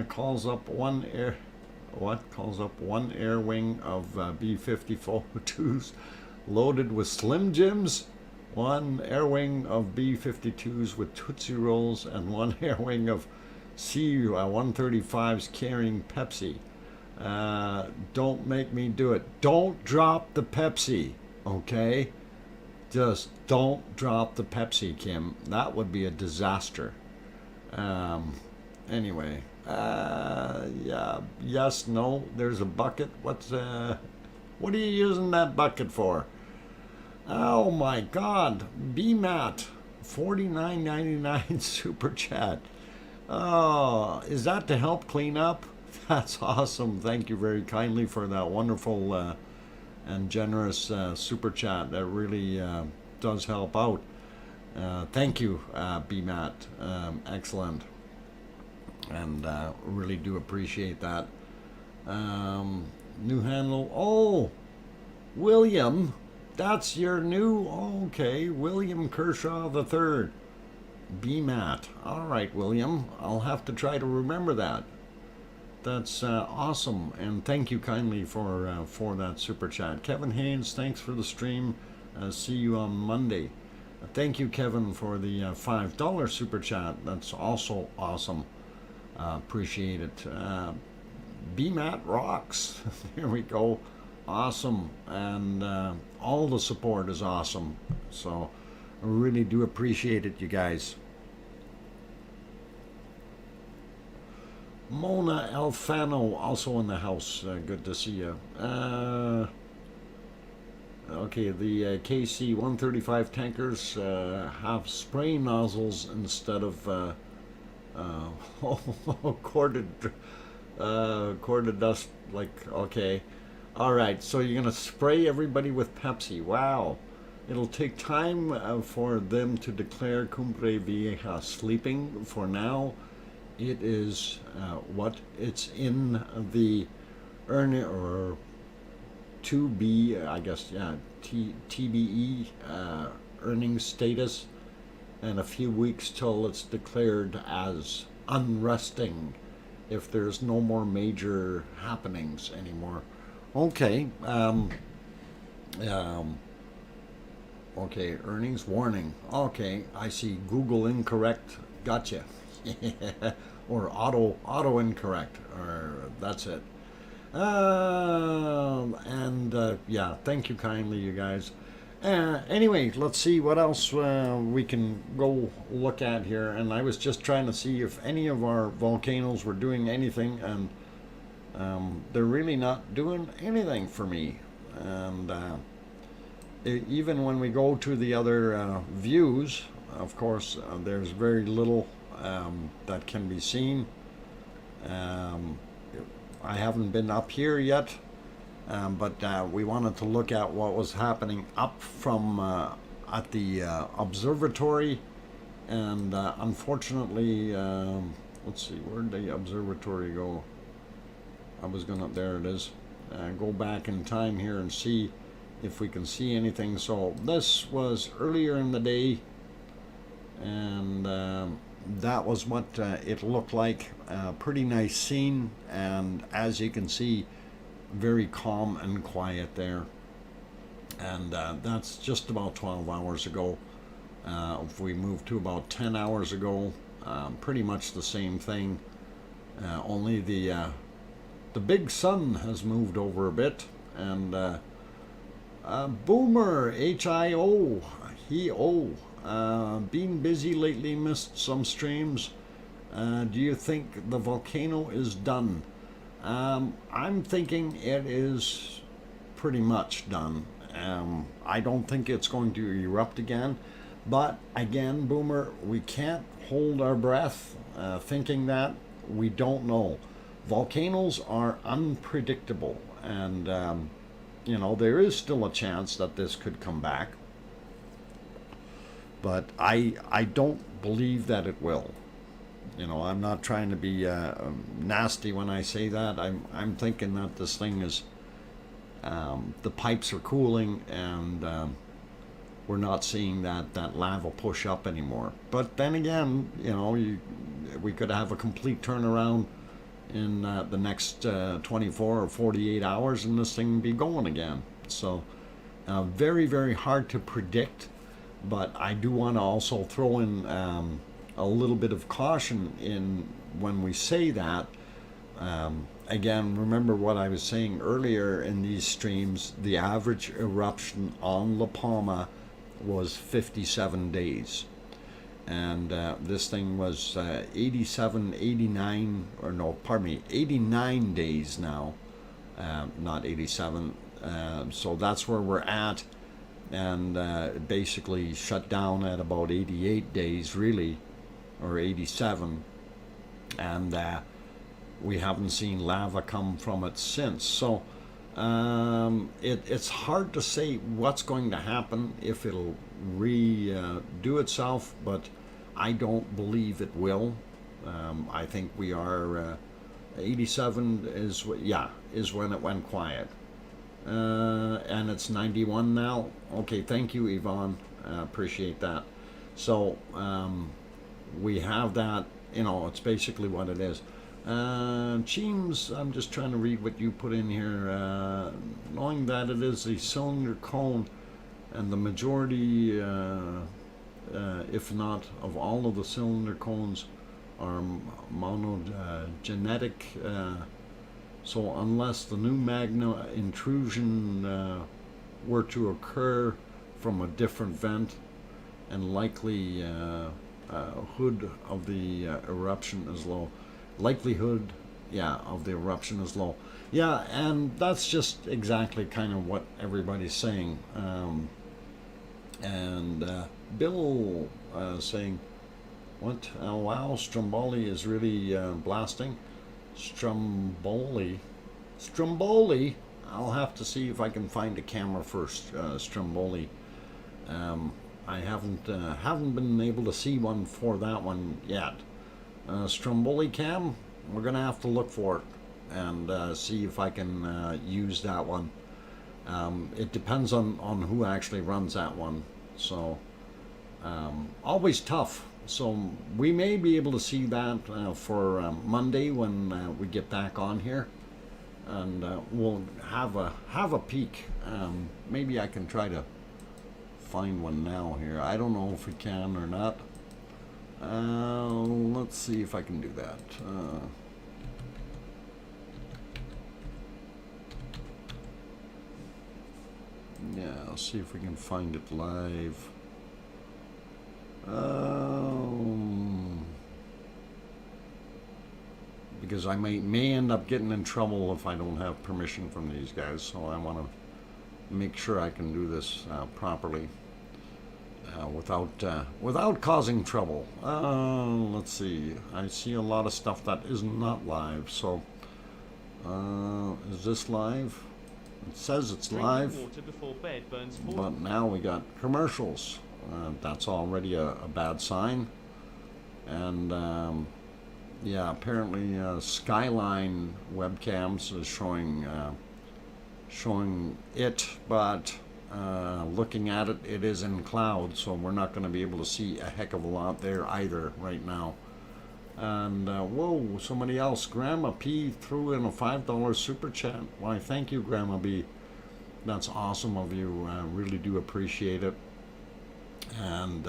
Calls up one air wing of B-52s loaded with Slim Jims, one air wing of B-52s with Tootsie Rolls, and one air wing of C-135s carrying Pepsi. Don't make me do it. Don't drop the Pepsi, okay? Just don't drop the Pepsi, Kim. That would be a disaster. Anyway, yeah, yes, no, there's a bucket. What are you using that bucket for? Oh my God, BMAT, $49.99 super chat. Oh, is that to help clean up? That's awesome. Thank you very kindly for that wonderful and generous super chat. That really does help out. Thank you, BMAT. Excellent. And really do appreciate that. New handle. Oh, William. That's your new. Okay, William Kershaw III. BMAT. All right, William. I'll have to try to remember that. That's awesome, and thank you kindly for that super chat. Kevin Haynes, thanks for the stream. See you on Monday. Thank you, Kevin, for the $5 super chat. That's also awesome. Appreciate it. BMAT rocks. There we go. Awesome, and all the support is awesome. So I really do appreciate it, you guys. Mona Alfano also in the house. Good to see you. Okay, the KC-135 tankers have spray nozzles instead of corded dust. Like, okay, all right. So you're gonna spray everybody with Pepsi. Wow. It'll take time for them to declare Cumbre Vieja sleeping. For now, it is it's in the or 2B, I guess, yeah, TBE earnings status, and a few weeks till it's declared as unresting if there's no more major happenings anymore. Okay. Okay, earnings warning. Okay, I see Google incorrect. Gotcha. Or auto incorrect, or that's it. Yeah, thank you kindly, you guys. Anyway, let's see what else we can go look at here. And I was just trying to see if any of our volcanoes were doing anything, and they're really not doing anything for me. And even when we go to the other views, of course, there's very little that can be seen. I haven't been up here yet, but we wanted to look at what was happening up from at the observatory, and unfortunately, let's see, where'd the observatory go? There it is. Go back in time here and see if we can see anything. So this was earlier in the day, and that was what it looked like. Pretty nice scene, and as you can see, very calm and quiet there. And that's just about 12 hours ago. If we move to about 10 hours ago, pretty much the same thing. Only the big sun has moved over a bit. And Boomer, H-I-O, been busy lately, missed some streams. Do you think the volcano is done? I'm thinking it is pretty much done. I don't think it's going to erupt again. But again, Boomer, we can't hold our breath thinking that. We don't know. Volcanoes are unpredictable. And, you know, there is still a chance that this could come back. But I don't believe that it will. You know, I'm not trying to be nasty when I say that. I'm thinking that this thing is, the pipes are cooling and we're not seeing that lava push up anymore. But then again, you know, we could have a complete turnaround in the next 24 or 48 hours and this thing be going again. So very, very hard to predict. But I do want to also throw in a little bit of caution in when we say that. Again, remember what I was saying earlier in these streams, the average eruption on La Palma was 57 days. And this thing was 89 days now, not 87. So that's where we're at. And basically shut down at about 88 days, really, or 87. And we haven't seen lava come from it since. So it's hard to say what's going to happen, if it'll redo itself, but I don't believe it will. I think we are 87 is when it went quiet. And it's 91 now. Okay, thank you, Yvonne. Appreciate that. So we have that. You know, it's basically what it is. Cheems, I'm just trying to read what you put in here. Knowing that it is a cylinder cone, and the majority, if not of all of the cylinder cones, are monogenetic. So unless the new magma intrusion were to occur from a different vent, and likely hood of the eruption is low. Likelihood, of the eruption is low. Yeah, and that's just exactly kind of what everybody's saying. And Bill saying, what? Oh, wow, Stromboli is really blasting. Stromboli. I'll have to see if I can find a camera first. Stromboli. I haven't been able to see one for that one yet. Stromboli cam, we're gonna have to look for it and see if I can use that one. It depends on who actually runs that one. So always tough. So we may be able to see that for Monday when we get back on here, and we'll have a peek. Maybe I can try to find one now here. I don't know if we can or not. Let's see if I can do that. Yeah, I'll see if we can find it live. Because I may end up getting in trouble if I don't have permission from these guys, so I want to make sure I can do this properly without causing trouble. Let's see. I see a lot of stuff that is not live. So is this live? It says it's live, but now we got commercials. That's already a bad sign. And yeah, apparently Skyline webcams is showing it, but looking at it, it is in cloud, so we're not going to be able to see a heck of a lot there either right now. And whoa, somebody else, Grandma P threw in a $5 super chat. Why, thank you, Grandma B. That's awesome of you. I really do appreciate it. And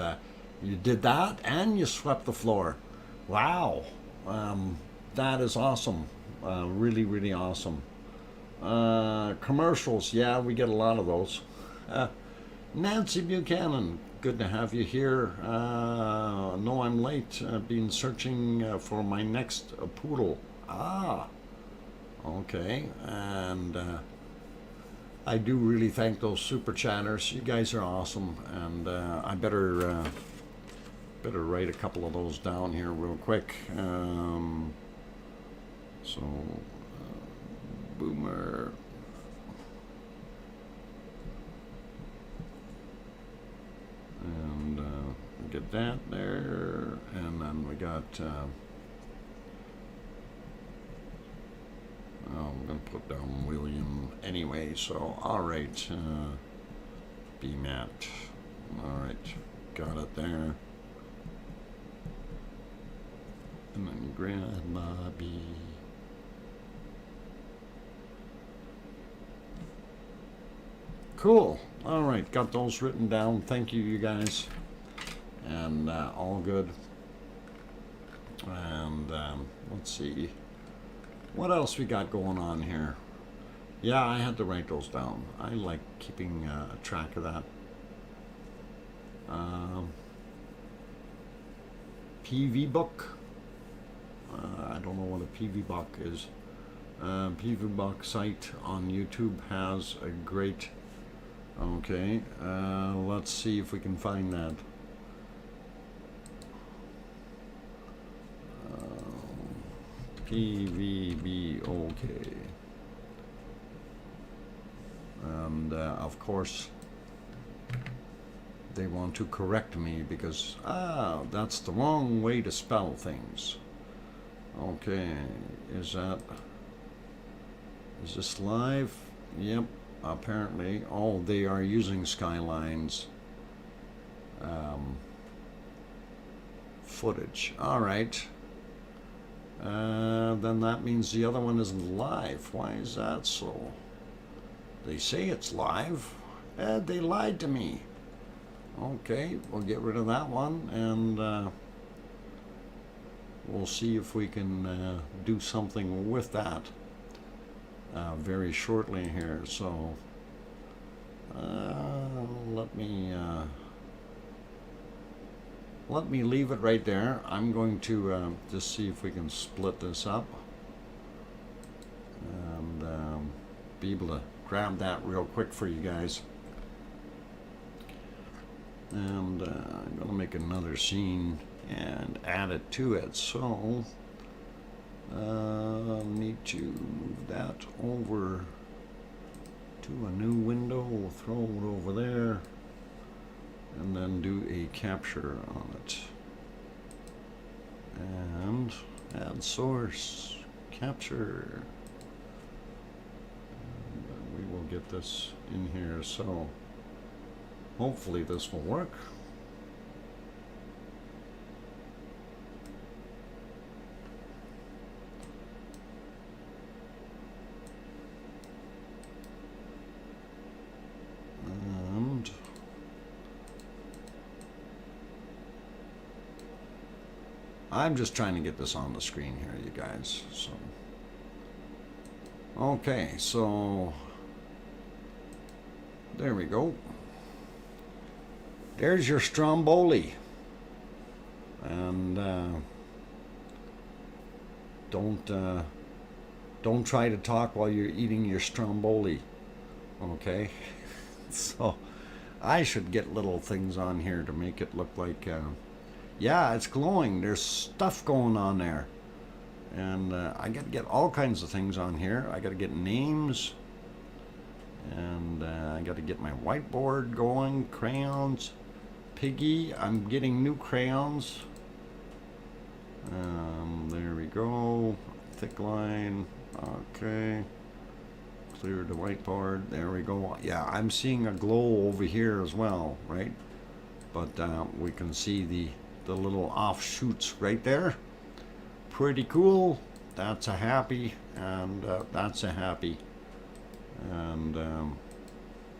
you did that, and you swept the floor. Wow, that is awesome. Really, really awesome. Commercials, yeah, we get a lot of those. Nancy Buchanan, good to have you here. No, I'm late. I've been searching for my next poodle. Ah, okay. And I do really thank those super chatters. You guys are awesome. And I better write a couple of those down here real quick. Boomer. And get that there, and then we got I'm gonna put down William anyway, so alright, BMAT, alright, got it there, and then Grandma B. Cool. All right, got those written down. Thank you, you guys, and all good. And let's see, what else we got going on here. Yeah, I had to write those down. I like keeping track of that. PV book. I don't know what a PV book is. PV book site on YouTube has a great. Okay, let's see if we can find that. PVB, okay. And of course, they want to correct me because, that's the wrong way to spell things. Okay, is this live? Yep. Apparently, they are using Skyline's footage. All right. Then that means the other one isn't live. Why is that so? They say it's live. They lied to me. Okay, we'll get rid of that one, and we'll see if we can do something with that. Very shortly here, so let me leave it right there. I'm going to just see if we can split this up and be able to grab that real quick for you guys. And I'm going to make another scene and add it to it, so need to move that over to a new window. We'll throw it over there and then do a capture on it. And add source, capture. And we will get this in here, so hopefully this will work. I'm just trying to get this on the screen here, you guys. So, okay, so there we go. There's your Stromboli, and don't try to talk while you're eating your Stromboli. Okay, so I should get little things on here to make it look like. Yeah, it's glowing. There's stuff going on there. And I got to get all kinds of things on here. I got to get names. And I got to get my whiteboard going. Crayons. Piggy. I'm getting new crayons. There we go. Thick line. Okay. Clear the whiteboard. There we go. Yeah, I'm seeing a glow over here as well, right? But we can see the little offshoots right there. pretty cool. That's a happy, and that's a happy. And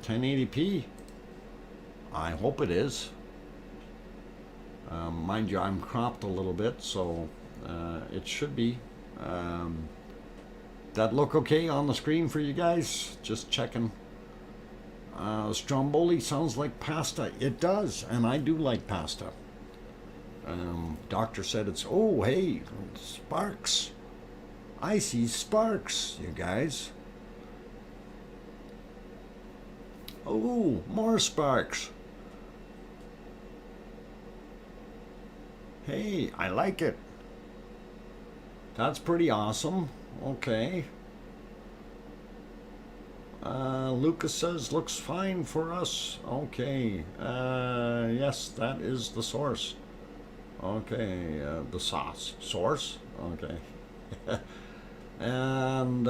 1080p. I hope it is. Mind you, I'm cropped a little bit, so it should be. That look okay on the screen for you guys? Just checking. Stromboli sounds like pasta. It does, and I do like pasta. Doctor said it's, oh hey, sparks. I see sparks, you guys. Oh, more sparks. Hey, I like it. That's pretty awesome. Okay. Lucas says, looks fine for us. Okay. Yes, that is the source. Okay, the sauce. Source? Okay. And,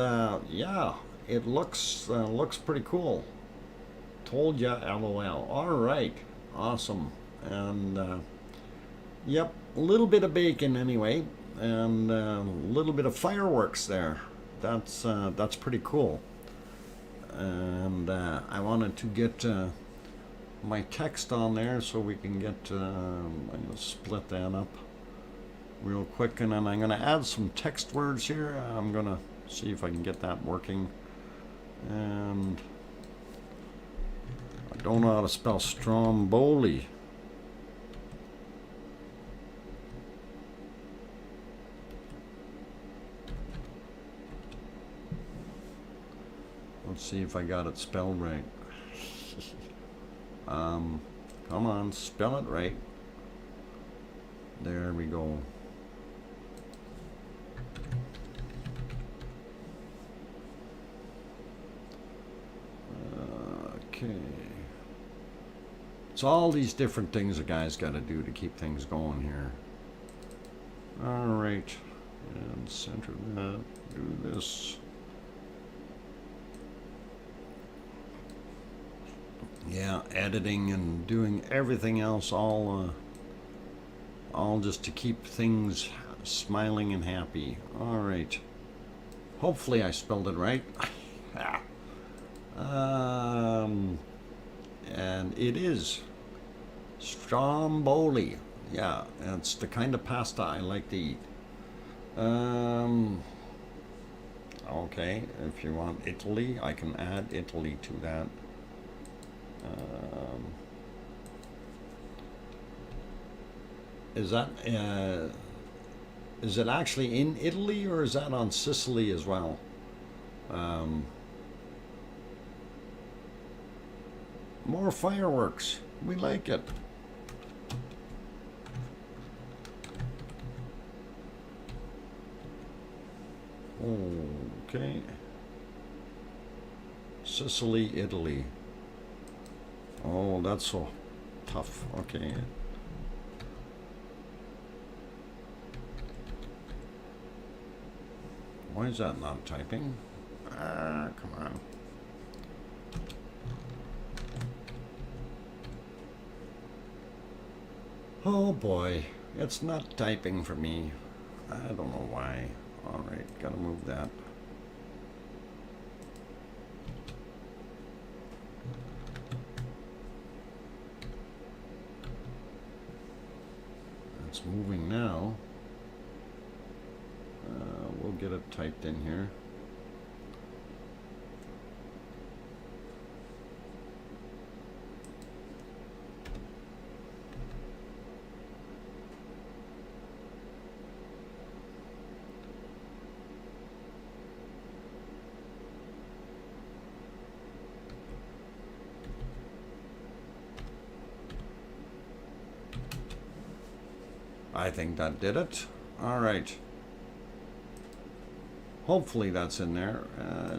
yeah, it looks pretty cool. Told ya, LOL. Alright. Awesome. And, yep, a little bit of bacon anyway. And a little bit of fireworks there. That's pretty cool. And I wanted to get my text on there so we can get. I'm gonna split that up real quick, and then I'm gonna add some text words here. I'm gonna see if I can get that working. And I don't know how to spell Stromboli. Let's see if I got it spelled right. Come on, spell it right. There we go. Okay. It's all these different things a guy's got to do to keep things going here. All right. And center that. Do this. Yeah, editing and doing everything else, all just to keep things smiling and happy. All right. Hopefully I spelled it right. And it is Stromboli. Yeah, it's the kind of pasta I like to eat. Okay, if you want Italy, I can add Italy to that. Is it actually in Italy, or is that on Sicily as well? More fireworks. We like it. Okay. Sicily, Italy. Oh, that's so tough. Okay. Why is that not typing? Come on. Oh boy, it's not typing for me. I don't know why. Alright, gotta move that. It's moving now. We'll get it typed in here. I think that did it. All right. Hopefully that's in there.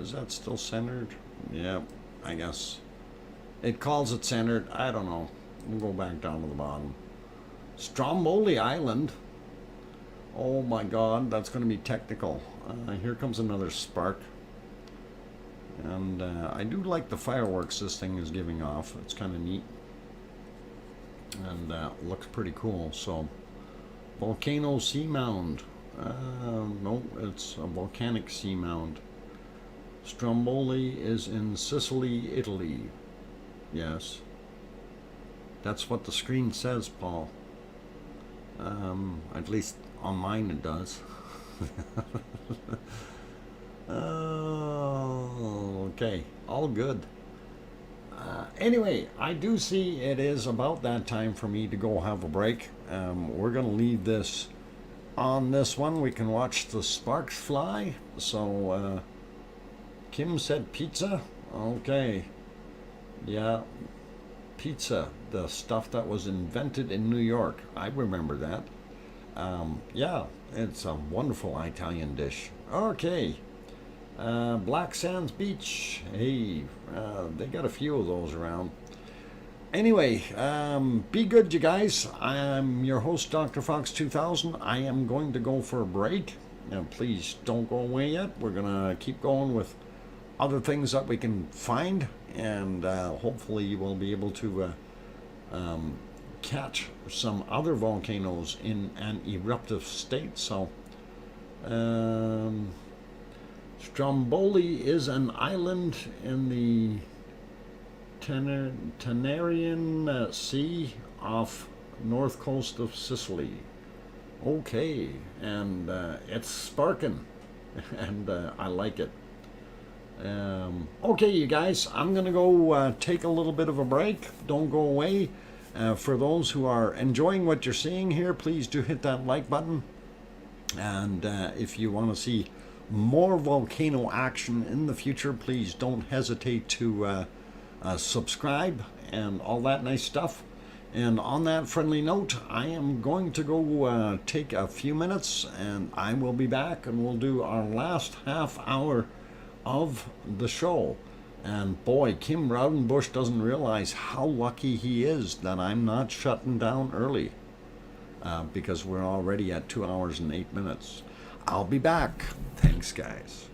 Is that still centered? Yep, I guess. It calls it centered. I don't know. We'll go back down to the bottom. Stromboli Island. Oh my God, that's going to be technical. Here comes another spark. And I do like the fireworks this thing is giving off. It's kind of neat. And looks pretty cool. So, Volcano Seamound. No, it's a volcanic seamount. Stromboli is in Sicily, Italy. Yes. That's what the screen says, Paul. At least on mine it does. Oh, okay. All good. Anyway, I do see it is about that time for me to go have a break. We're going to leave this on this one. We can watch the sparks fly. So, Kim said pizza. Okay. Yeah, pizza, the stuff that was invented in New York. I remember that. Yeah, it's a wonderful Italian dish. Okay. Black Sands Beach. Hey, they got a few of those around. Anyway, be good, you guys. I'm your host, DrFox2000. I am going to go for a break. Now, please don't go away yet. We're going to keep going with other things that we can find, and hopefully you will be able to catch some other volcanoes in an eruptive state. So, Stromboli is an island in the Tenerian Sea off north coast of Sicily. Okay, and it's sparking, and I like it. Okay, you guys, I'm going to go take a little bit of a break. Don't go away. For those who are enjoying what you're seeing here, please do hit that like button. And if you want to see more volcano action in the future, please don't hesitate to subscribe and all that nice stuff. And on that friendly note, I am going to go take a few minutes, and I will be back, and we'll do our last half hour of the show. And boy, Kim Rowdenbush doesn't realize how lucky he is that I'm not shutting down early, because we're already at 2 hours and 8 minutes. I'll be back. Thanks, guys.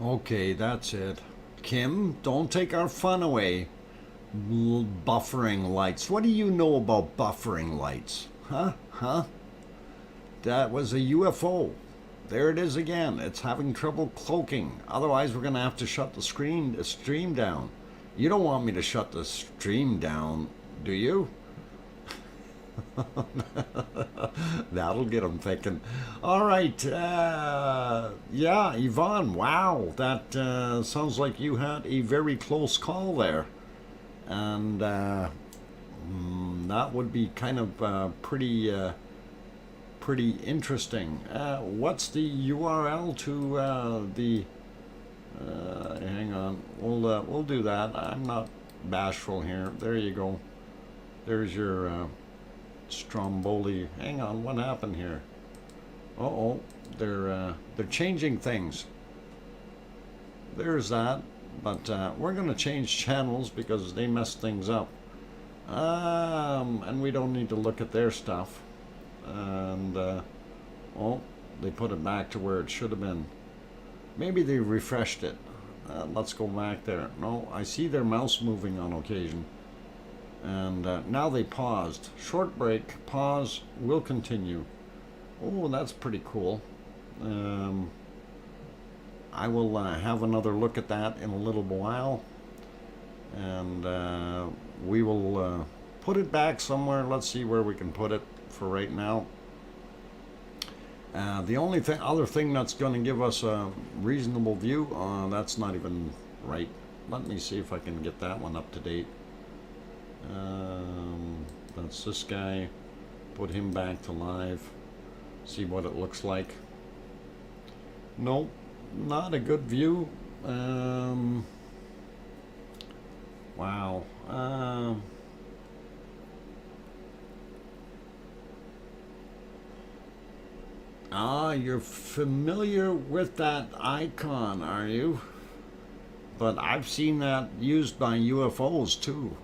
Okay, that's it. Kim, don't take our fun away. Buffering lights. What do you know about buffering lights? Huh? Huh? That was a UFO. There it is again. It's having trouble cloaking. Otherwise, we're going to have to shut the stream down. You don't want me to shut the stream down, do you? That'll get them thinking. All right. Yeah, Yvonne, wow. That sounds like you had a very close call there. And that would be kind of pretty interesting. What's the URL to the? Hang on, we'll do that. I'm not bashful here. There you go. There's your Stromboli. Hang on, what happened here? Uh-oh, they're changing things. There's that. But we're going to change channels because they mess things up. And we don't need to look at their stuff. And, oh, they put it back to where it should have been. Maybe they refreshed it. Let's go back there. No, I see their mouse moving on occasion. And now they paused. Short break, pause, we'll continue. Oh, that's pretty cool. I will have another look at that in a little while, and we will put it back somewhere. Let's see where we can put it for right now. The only other thing that's going to give us a reasonable view, that's not even right. Let me see if I can get that one up to date. That's this guy. Put him back to live. See what it looks like. Nope. Not a good view. Wow. You're familiar with that icon, are you? But I've seen that used by UFOs too.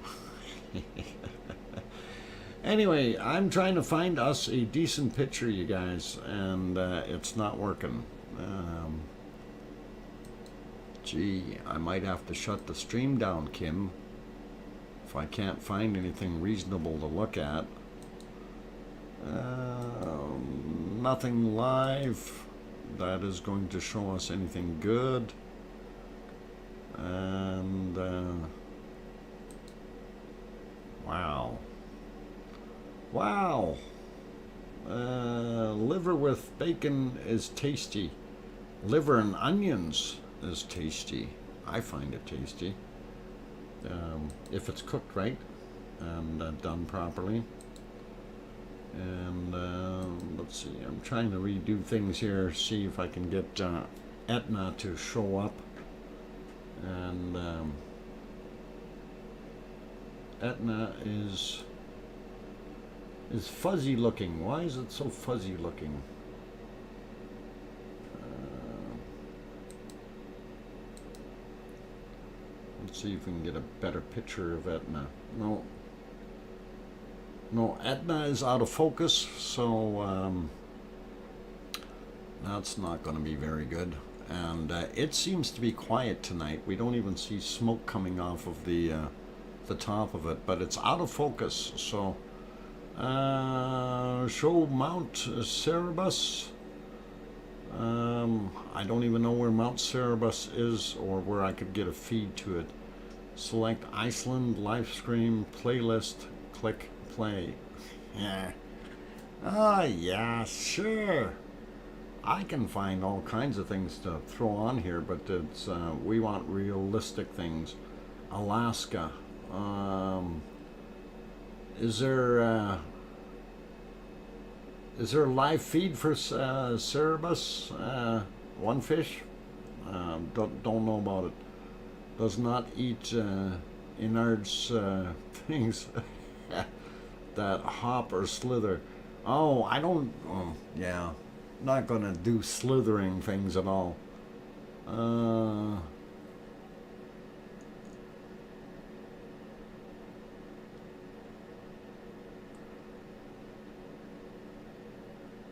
Anyway, I'm trying to find us a decent picture, you guys, and it's not working. Gee, I might have to shut the stream down, Kim, if I can't find anything reasonable to look at. Nothing live that is going to show us anything good. And wow. Wow. Liver with bacon is tasty. Liver and onions is tasty. I find it tasty. If it's cooked right and done properly. And let's see, I'm trying to redo things here, see if I can get Etna to show up. And Etna is fuzzy looking. Why is it so fuzzy looking? Let's see if we can get a better picture of Etna. No, Etna is out of focus, so that's not going to be very good. And it seems to be quiet tonight. We don't even see smoke coming off of the top of it, but it's out of focus. So show Mount Cerebus. I don't even know where Mount Cerebus is or where I could get a feed to it. Select Iceland live stream playlist. Click play. Yeah. Yeah, sure. I can find all kinds of things to throw on here, but it's we want realistic things. Alaska. Is there a live feed for Cerebus? One fish? Don't know about it. Does not eat innards things that hop or slither. Oh, I don't. Yeah, not gonna do slithering things at all.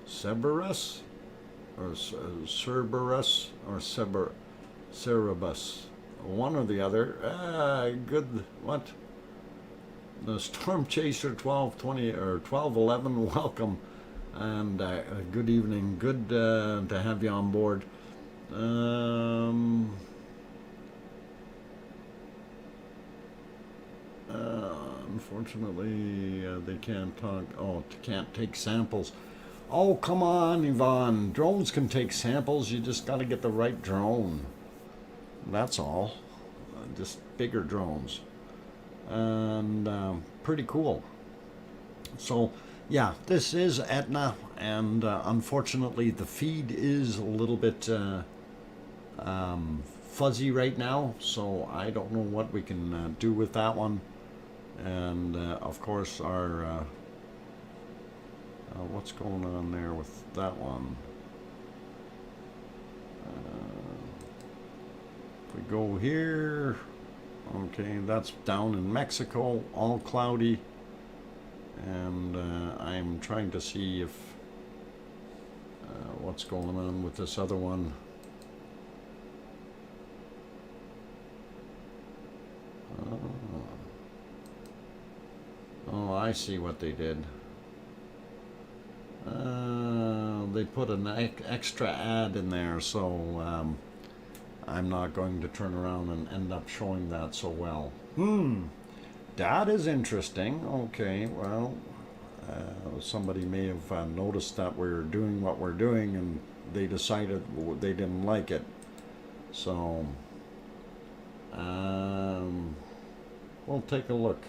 Cerberus or Cerberus or Cerebus, one or the other. Good. What? The Storm Chaser 1220 or 1211. Welcome, and good evening. Good to have you on board. Unfortunately, they can't talk. Oh, can't take samples. Oh, come on, Yvonne. Drones can take samples. You just got to get the right drone. That's all. Just bigger drones. And pretty cool. So, yeah, this is Etna. And unfortunately, the feed is a little bit fuzzy right now. So, I don't know what we can do with that one. And of course, our what's going on there with that one? If we go here, okay, that's down in Mexico, all cloudy, and I'm trying to see if what's going on with this other one. Oh, I see what they did. They put an extra ad in there, so I'm not going to turn around and end up showing that so well. That is interesting. Okay, well, somebody may have noticed that we're doing what we're doing, and they decided they didn't like it. So, we'll take a look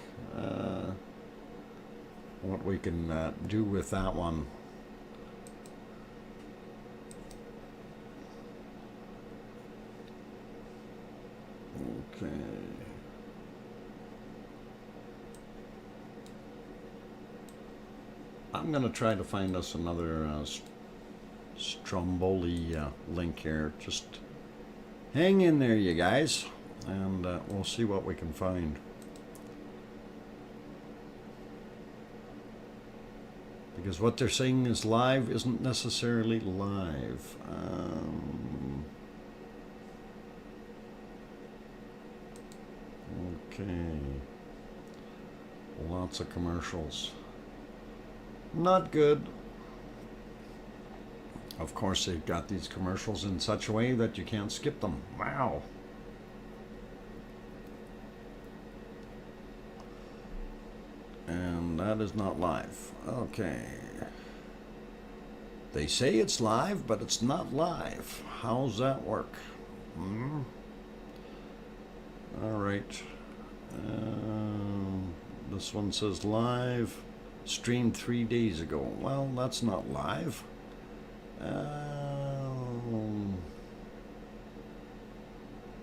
what we can do with that one. Okay. I'm going to try to find us another Stromboli link here. Just hang in there, you guys, and we'll see what we can find. Because what they're saying is live isn't necessarily live. Okay. Lots of commercials. Not good. Of course, they've got these commercials in such a way that you can't skip them. Wow. And that is not live. Okay. They say it's live, but it's not live. How's that work? All right. This one says live. Streamed 3 days ago. Well, that's not live.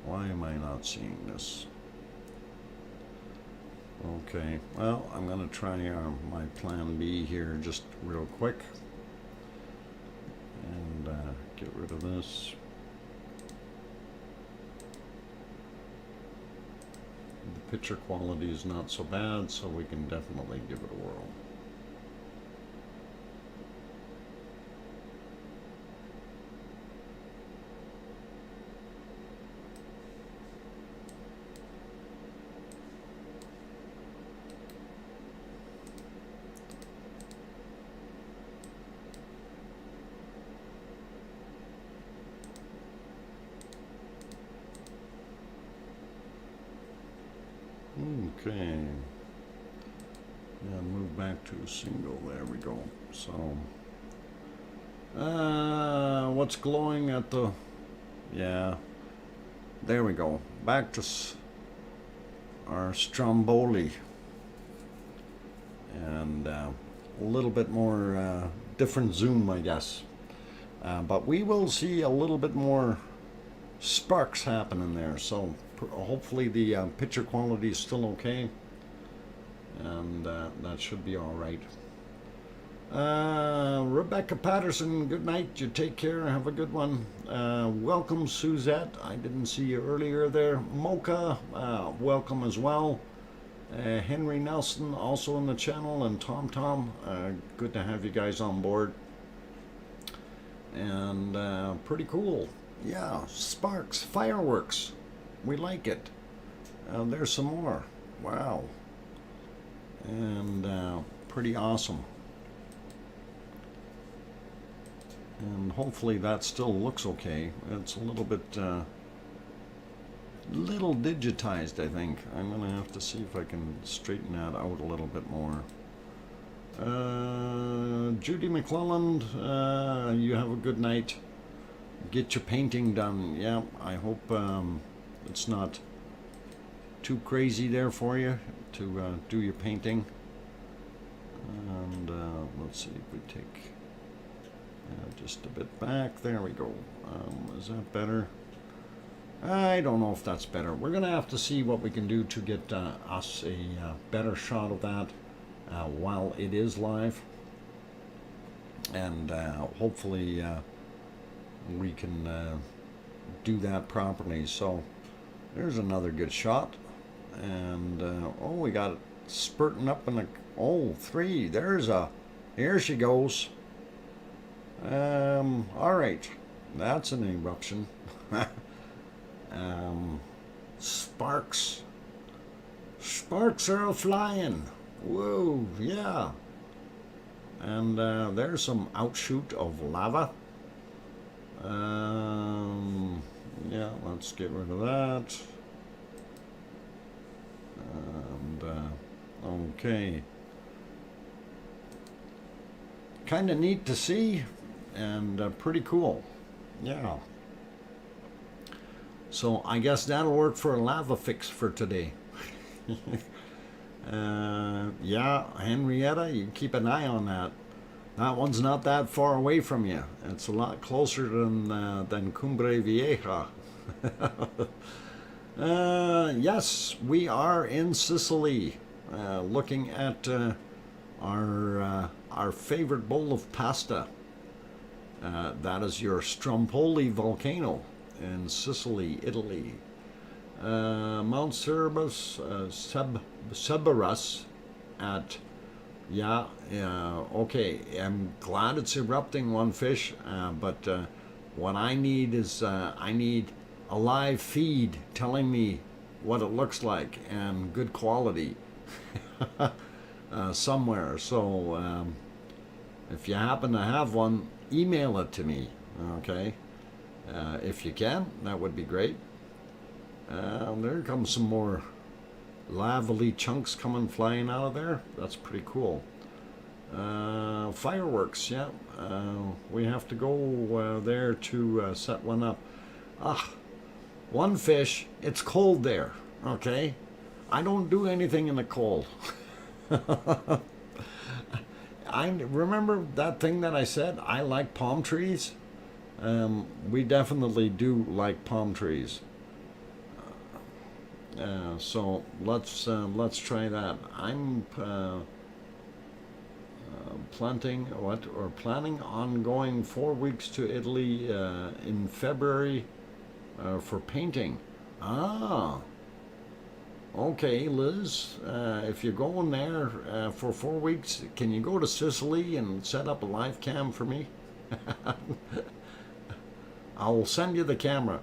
Why am I not seeing this? Okay, well, I'm going to try my plan B here just real quick. And get rid of this. The picture quality is not so bad, so we can definitely give it a whirl. Okay. Yeah, move back to single. There we go. So, what's glowing at the? Yeah. There we go. Back to our Stromboli, and a little bit more different zoom, I guess. But we will see a little bit more sparks happening there. So. Hopefully the picture quality is still okay, and that should be all right. Rebecca Patterson, good night. You take care. Have a good one. Welcome, Suzette. I didn't see you earlier there. Mocha, welcome as well. Henry Nelson, also on the channel, and Tom. Good to have you guys on board. And pretty cool. Yeah, sparks, fireworks. We like it. There's some more. Wow. And pretty awesome. And hopefully that still looks okay. It's a little bit, little digitized, I think. I'm gonna have to see if I can straighten that out a little bit more. Judy McClelland, you have a good night. Get your painting done. Yeah, I hope it's not too crazy there for you to do your painting. And let's see if we take just a bit back. There we go. Is that better? I don't know if that's better. We're gonna have to see what we can do to get us a better shot of that while it is live, and hopefully we can do that properly. So there's another good shot, and oh, we got it spurting up in the 3. Here she goes. All right, that's an eruption. Sparks are flying. Whoa, yeah. And there's some outshoot of lava. Yeah, let's get rid of that. And okay. Kind of neat to see, and pretty cool. Yeah. So I guess that'll work for a lava fix for today. Yeah, Henrietta, you keep an eye on that. That one's not that far away from you. It's a lot closer than Cumbre Vieja. Yes, we are in Sicily, looking at our favorite bowl of pasta. That is your Stromboli volcano in Sicily, Italy. Mount Cerberus, Cerberus at, yeah, okay, I'm glad it's erupting, one fish, but what I need is, I need a live feed telling me what it looks like and good quality somewhere. So if you happen to have one, email it to me, okay? If you can, that would be great. There comes some more lavely chunks coming flying out of there. That's pretty cool. Fireworks, yeah. We have to go there to set one up. One fish, it's cold there, okay? I don't do anything in the cold. I remember that thing that I said, I like palm trees. We definitely do like palm trees. So let's try that. I'm planning on going 4 weeks to Italy in February for painting. Okay, Liz, if you're going there for 4 weeks, can you go to Sicily and set up a live cam for me? I'll send you the camera.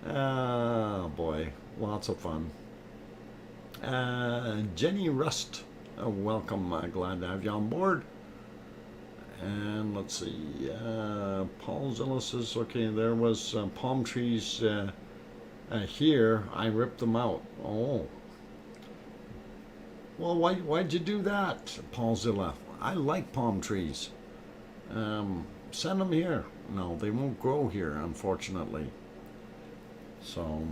Oh boy, lots of fun. Jenny Rust, welcome. Glad to have you on board. And let's see, Paul Zilla says, okay, there was palm trees here. I ripped them out. Oh. Well, why'd you do that, Paul Zilla? I like palm trees. Send them here. No, they won't grow here, unfortunately. So,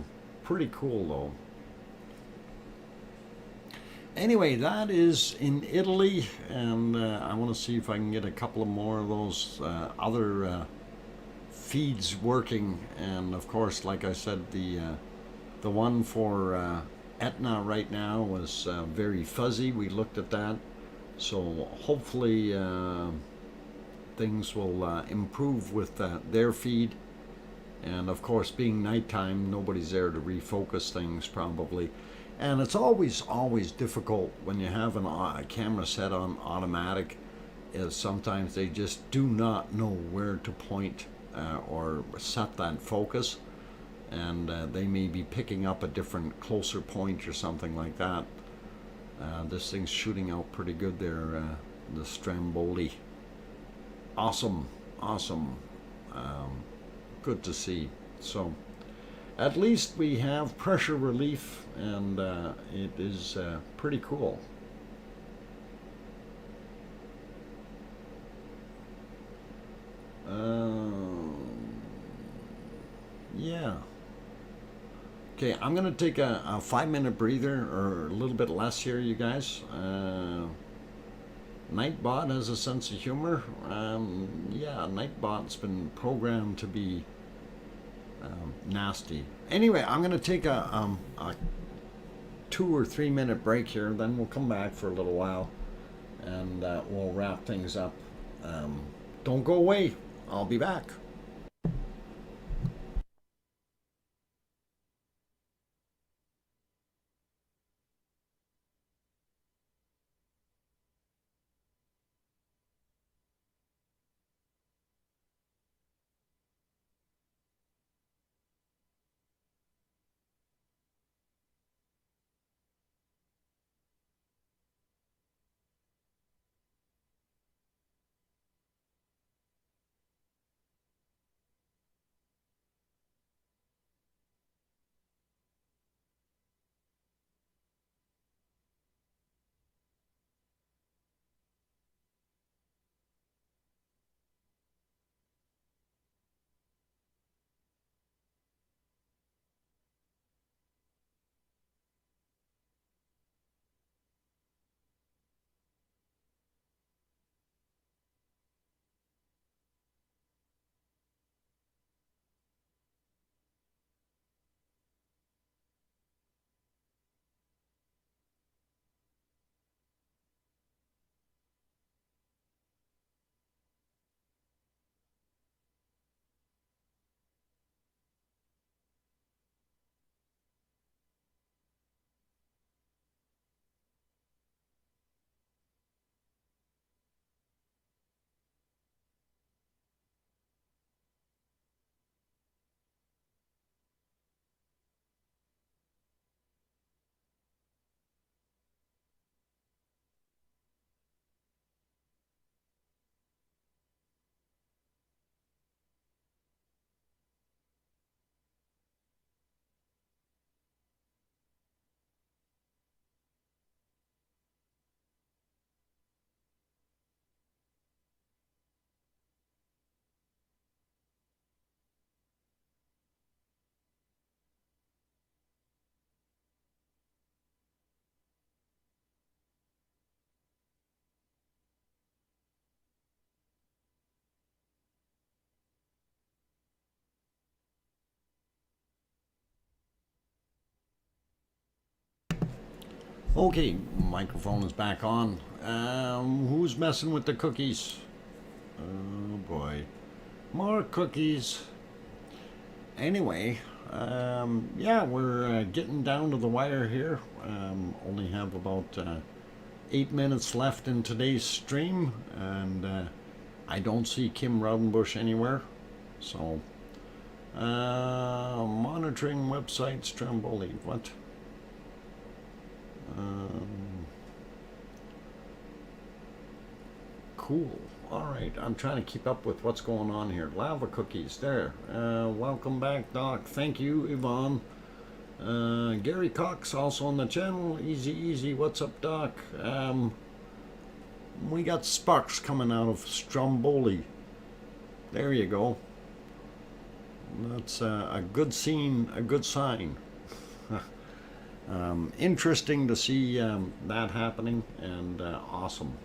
pretty cool, though. Anyway, that is in Italy, and I want to see if I can get a couple of more of those other feeds working. And of course, like I said, the one for Etna right now was very fuzzy. We looked at that, so hopefully things will improve with their feed. And of course, being nighttime, nobody's there to refocus things probably. And it's always difficult when you have a camera set on automatic is sometimes they just do not know where to point or set that focus, and they may be picking up a different closer point or something like that. This thing's shooting out pretty good there, the Stromboli. Awesome, awesome. Good to see. So at least we have pressure relief, and it is pretty cool. Yeah. Okay, I'm gonna take a 5-minute breather, or a little bit less here, you guys. Nightbot has a sense of humor. Yeah, Nightbot's been programmed to be nasty. Anyway, I'm gonna take a 2 or 3 minute break here, then we'll come back for a little while, and we'll wrap things up. Don't go away. I'll be back. Okay, microphone is back on. Who's messing with the cookies? Oh boy, more cookies. Anyway, yeah, we're getting down to the wire here. Only have about 8 minutes left in today's stream, and I don't see Kim Raudenbush anywhere. So, monitoring website Stromboli. What? Cool. All right, I'm trying to keep up with what's going on here. Lava cookies, there. Welcome back, Doc. Thank you, Yvonne. Gary Cox also on the channel. Easy, easy. What's up, Doc? We got sparks coming out of Stromboli. There you go. That's a good scene, a good sign. Interesting to see that happening, and awesome.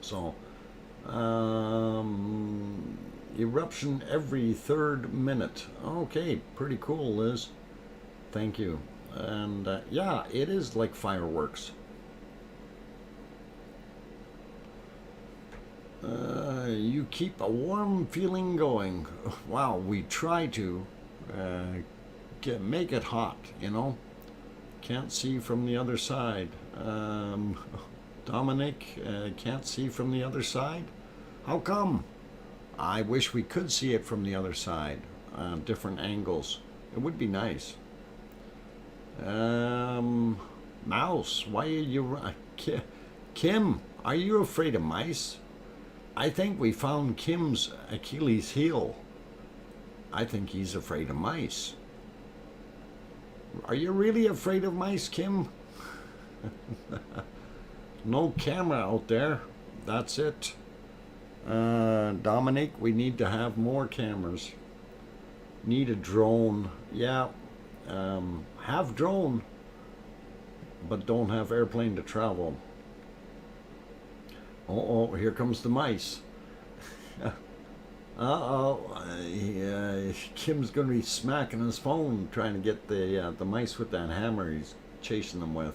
So, eruption every 3rd minute. Okay, pretty cool, Liz. Thank you. And yeah, it is like fireworks. You keep a warm feeling going. Wow, we try to make it hot, you know. Can't see from the other side. Dominic, can't see from the other side. How come? I wish we could see it from the other side, different angles. It would be nice. Mouse, why are you... Kim, are you afraid of mice? I think we found Kim's Achilles heel. I think he's afraid of mice. Are you really afraid of mice, Kim? No camera out there. That's it. Dominic, we need to have more cameras. Need a drone. Yeah. Have drone, but don't have airplane to travel. Oh, here comes the mice. Kim's going to be smacking his phone trying to get the mice with that hammer he's chasing them with.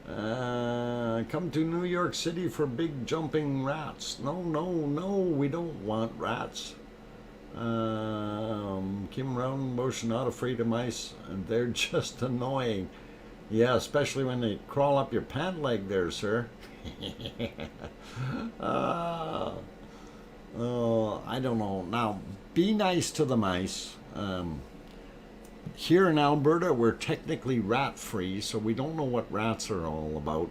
Come to New York City for big jumping rats. No, we don't want rats. Kim Roundbush, not afraid of mice, and they're just annoying. Yeah, especially when they crawl up your pant leg there, sir. I don't know. Now, be nice to the mice. Here in Alberta, we're technically rat-free, so we don't know what rats are all about.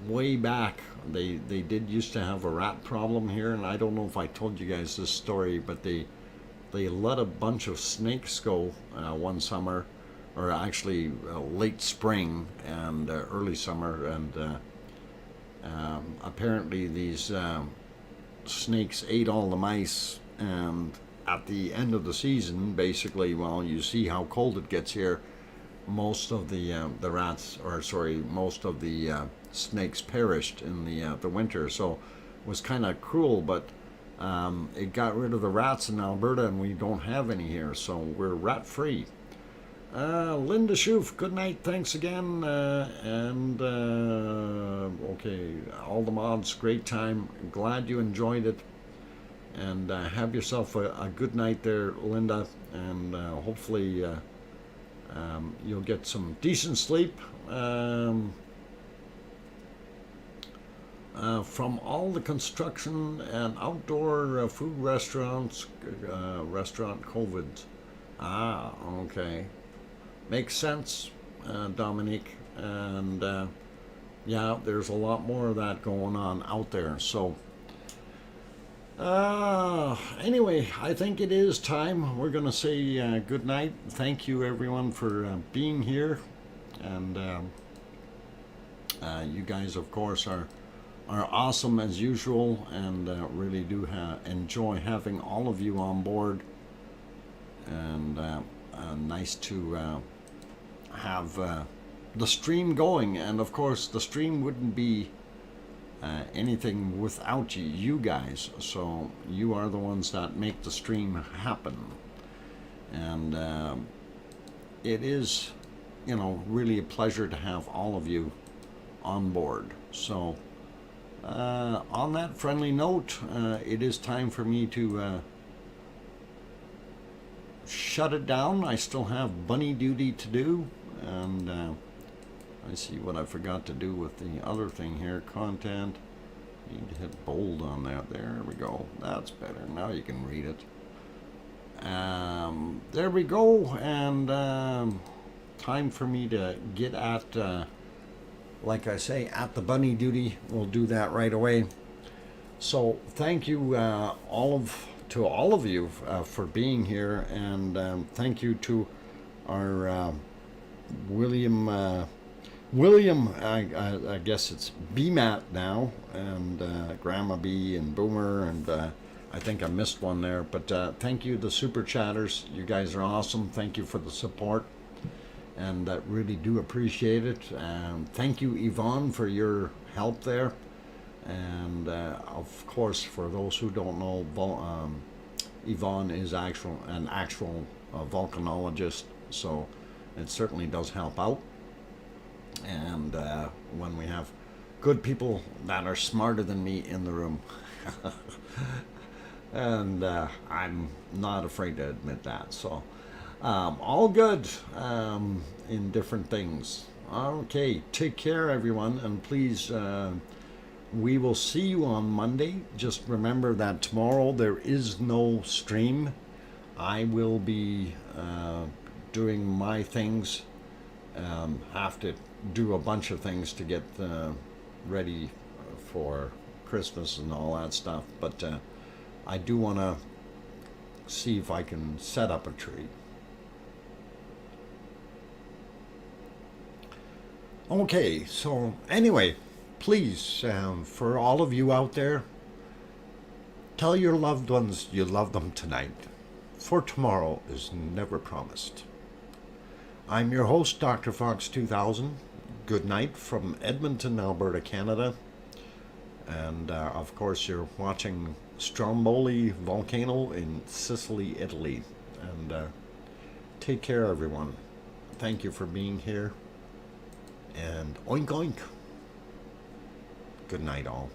Way back, they did used to have a rat problem here, and I don't know if I told you guys this story, but they let a bunch of snakes go one summer, or actually late spring and early summer, and apparently these snakes ate all the mice, and at the end of the season, basically, well, you see how cold it gets here, most of the most of the snakes perished in the winter, so it was kind of cruel, but it got rid of the rats in Alberta, and we don't have any here, so we're rat-free. Linda Schoof, good night, thanks again, okay, all the mods, great time, glad you enjoyed it, and have yourself a good night there, Linda, and hopefully you'll get some decent sleep. From all the construction and outdoor food restaurants, restaurant COVID. Ah, okay. Makes sense, Dominique. And yeah, there's a lot more of that going on out there. So anyway, I think it is time. We're going to say good night. Thank you, everyone, for being here. And you guys, of course, are awesome as usual, and really do enjoy having all of you on board, and nice to have the stream going. And of course the stream wouldn't be anything without you guys, so you are the ones that make the stream happen, and it is, you know, really a pleasure to have all of you on board. So on that friendly note, it is time for me to shut it down. I still have bunny duty to do, and I see what I forgot to do with the other thing here. Content. Need to hit bold on that. There we go. That's better. Now you can read it. There we go. And time for me to get at, like I say, at the bunny duty. We'll do that right away. So thank you to all of you for being here, and thank you to our William, I guess it's BMAT now, and Grandma B and Boomer, and I think I missed one there, but thank you, the super chatters. You guys are awesome. Thank you for the support, and really do appreciate it. Thank you, Yvonne, for your help there. And of course, for those who don't know, Yvonne is an actual volcanologist, so it certainly does help out. And when we have good people that are smarter than me in the room, and I'm not afraid to admit that. So all good in different things. Okay, take care, everyone, and please, we will see you on Monday. Just remember that tomorrow there is no stream. I will be doing my things. Have to do a bunch of things to get ready for Christmas and all that stuff, but I do want to see if I can set up a tree. Okay, so anyway, please, for all of you out there, tell your loved ones you love them tonight, for tomorrow is never promised. I'm your host, DrFox2000. Good night from Edmonton, Alberta, Canada. And of course, you're watching Stromboli volcano in Sicily, Italy. And take care, everyone. Thank you for being here. And oink oink. Good night, all.